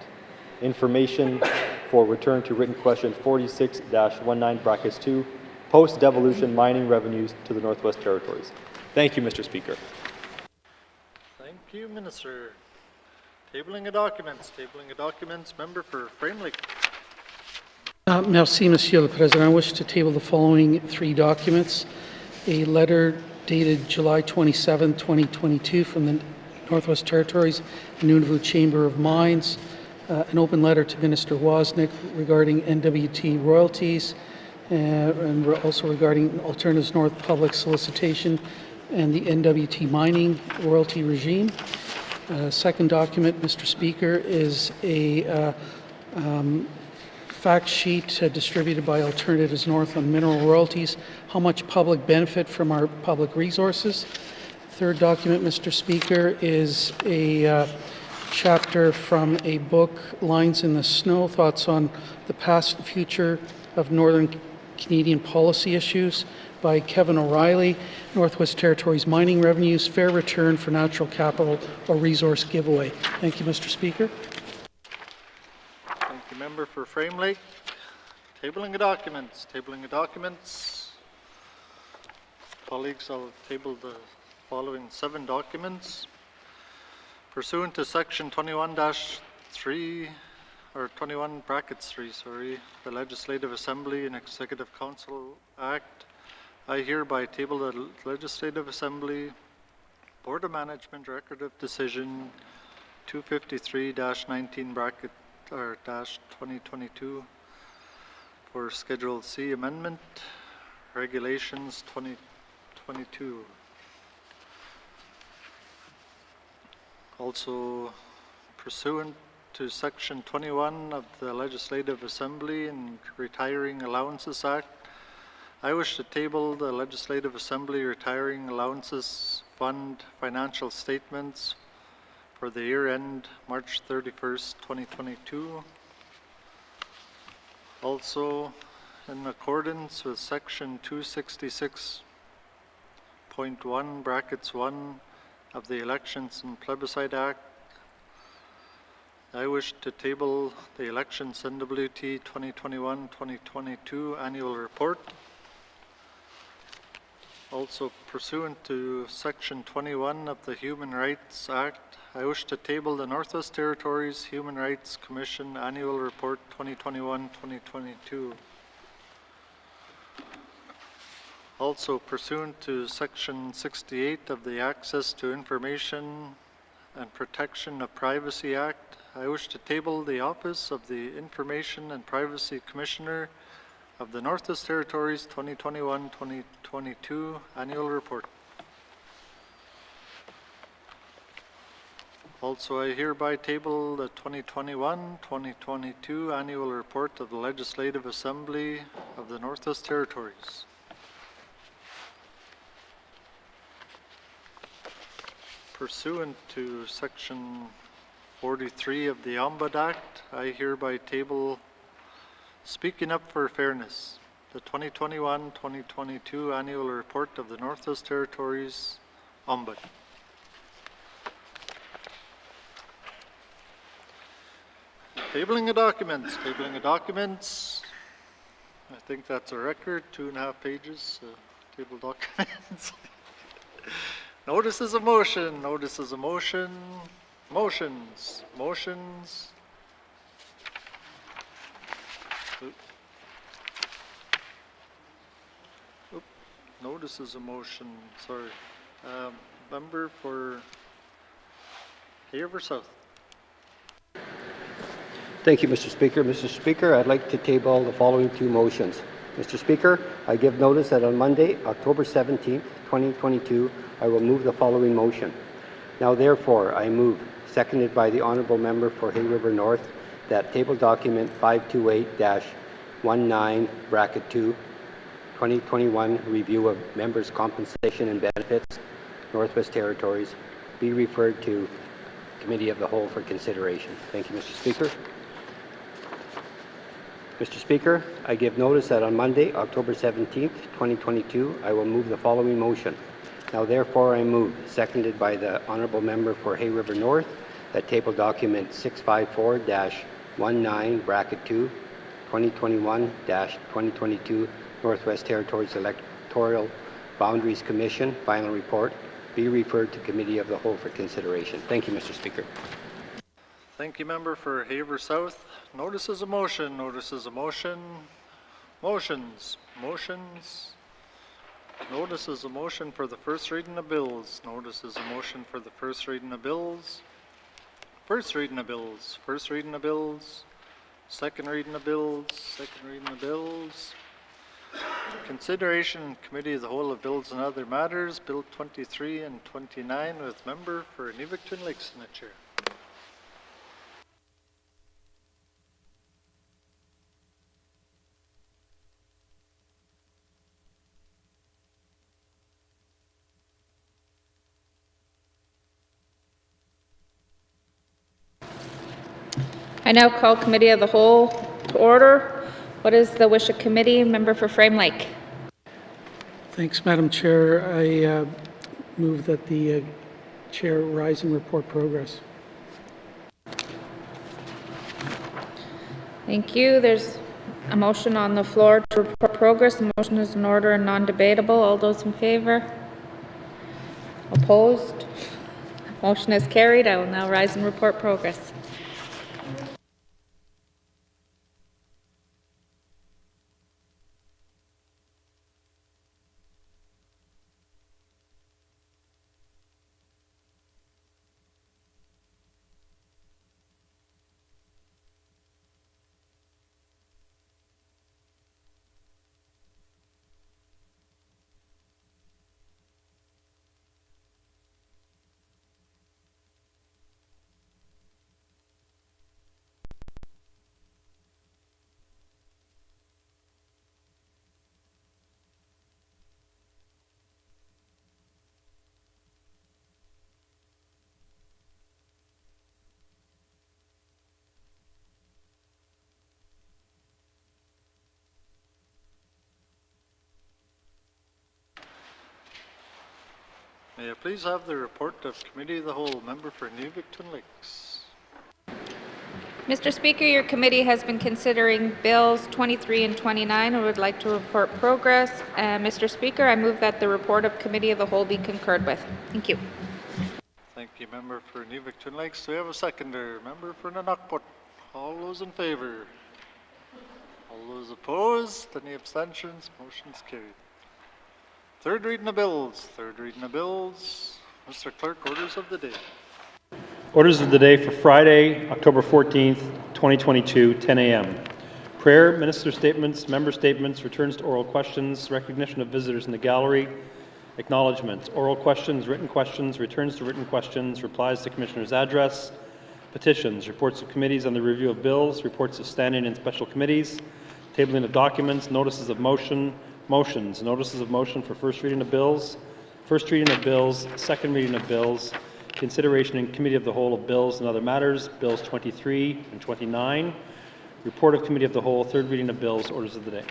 Information for return to written question 46-19 brackets 2, post-devolution mining revenues to the Northwest Territories. Thank you, Mr. Speaker. Thank you, Minister. Tabling of documents. Member for Framley. Merci, Monsieur le Président. I wish to table the following 3 documents. A letter dated July 27, 2022 from the Northwest Territories N.W.T Chamber of Mines, an open letter to Minister Wozniak regarding N.W.T royalties, and also regarding Alternatives North public solicitation and the N.W.T mining royalty regime. Second document, Mr. Speaker, is a fact sheet distributed by Alternatives North on mineral royalties, how much public benefit from our public resources. Third document, Mr. Speaker, is a chapter from a book, Lines in the Snow, Thoughts on the Past and Future of Northern Canadian Policy Issues by Kevin O'Reilly, Northwest Territories Mining Revenues, Fair Return for Natural Capital or Resource Giveaway. Thank you, Mr. Speaker. Thank you, Member for Framley. Tabling of documents. Colleagues, I'll table the following 7 documents. Pursuant to Section 21-3, or 21 brackets 3, the Legislative Assembly and Executive Council Act, I hereby table the Legislative Assembly Board of Management Record of Decision 253-19 bracket or -2022 for Schedule C Amendment Regulations 2022. Also, pursuant to Section 21 of the Legislative Assembly and Retiring Allowances Act, I wish to table the Legislative Assembly Retiring Allowances Fund financial statements for the year end March 31st, 2022. Also, in accordance with Section 266.1 brackets 1 of the Elections and Plebiscite Act, I wish to table the Elections N.W.T 2021-2022 Annual Report. Also, pursuant to Section 21 of the Human Rights Act, I wish to table the Northwest Territories Human Rights Commission Annual Report 2021-2022. Also, pursuant to Section 68 of the Access to Information and Protection of Privacy Act, I wish to table the Office of the Information and Privacy Commissioner of the Northwest Territories 2021-2022 Annual Report. Also, I hereby table the 2021-2022 Annual Report of the Legislative Assembly of the Northwest Territories. Pursuant to Section 43 of the Ombudsman Act, I hereby table Speaking Up for Fairness, the 2021-2022 Annual Report of the Northwest Territories Ombudsman. Tabling of documents, I think that's a record, 2.5 pages, table documents. Notices of motion, motions. Notices of motion, sorry. Member for Haver South. Thank you, Mr. Speaker. Mr. Speaker, I'd like to table the following two motions. Mr. Speaker, I give notice that on Monday, October 17th, 2022, I will move the following motion. Now therefore, I move, seconded by the Honourable Member for Hay River North, that table document 528-19, bracket 2, 2021 review of members' compensation and benefits, Northwest Territories, be referred to Committee of the Whole for consideration. Thank you, Mr. Speaker. Mr. Speaker, I give notice that on Monday, October 17th, 2022, I will move the following motion. Now therefore I move, seconded by the Honourable Member for Hay River North, that table document 654-19, bracket 2, 2021-2022 Northwest Territories Electoral Boundaries Commission final report be referred to Committee of the Whole for consideration. Thank you, Mr. Speaker. Thank you, Member for Haver South. Notices of motion, motions. Notices of motion for the first reading of bills. Notices of motion for the first reading of bills. First reading of bills. Second reading of bills. Consideration in Committee of the Whole of Bills and Other Matters, Bill 23 and 29, with Member for N.W.T Lakes in the chair. I now call Committee of the Whole to order. What is the wish of committee? Member for Frame Lake. Thanks, Madam Chair. I move that the Chair rise and report progress. Thank you. There's a motion on the floor to report progress. The motion is in order and non-debatable. All those in favor? Opposed? Motion is carried. I will now rise and report progress. May I please have the report of Committee of the Whole, Member for N.W.T Lakes. Mr. Speaker, your committee has been considering Bills 23 and 29 and would like to report progress. Mr. Speaker, I move that the report of Committee of the Whole be concurred with. Thank you. Thank you, Member for N.W.T Lakes. Do we have a seconder? Member for N.W.T. All those in favor? All those opposed? Any abstentions? Motion's carried. Third reading of bills. Mr. Clerk, orders of the day. Orders of the day for Friday, October 14th, 2022, 10 a.m. Prayer, minister statements, member statements, returns to oral questions, recognition of visitors in the gallery, acknowledgements, oral questions, written questions, returns to written questions, replies to commissioner's address, petitions, reports of committees on the review of bills, reports of standing and special committees, tabling of documents, notices of motion, motions, notices of motion for first reading of bills, second reading of bills, consideration in Committee of the Whole of Bills and Other Matters, Bills 23 and 29. Report of Committee of the Whole, third reading of bills, orders of the day.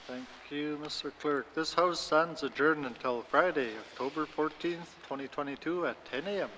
Thank you, Mr. Clerk. This House stands adjourned until Friday, October 14th, 2022 at 10 a.m.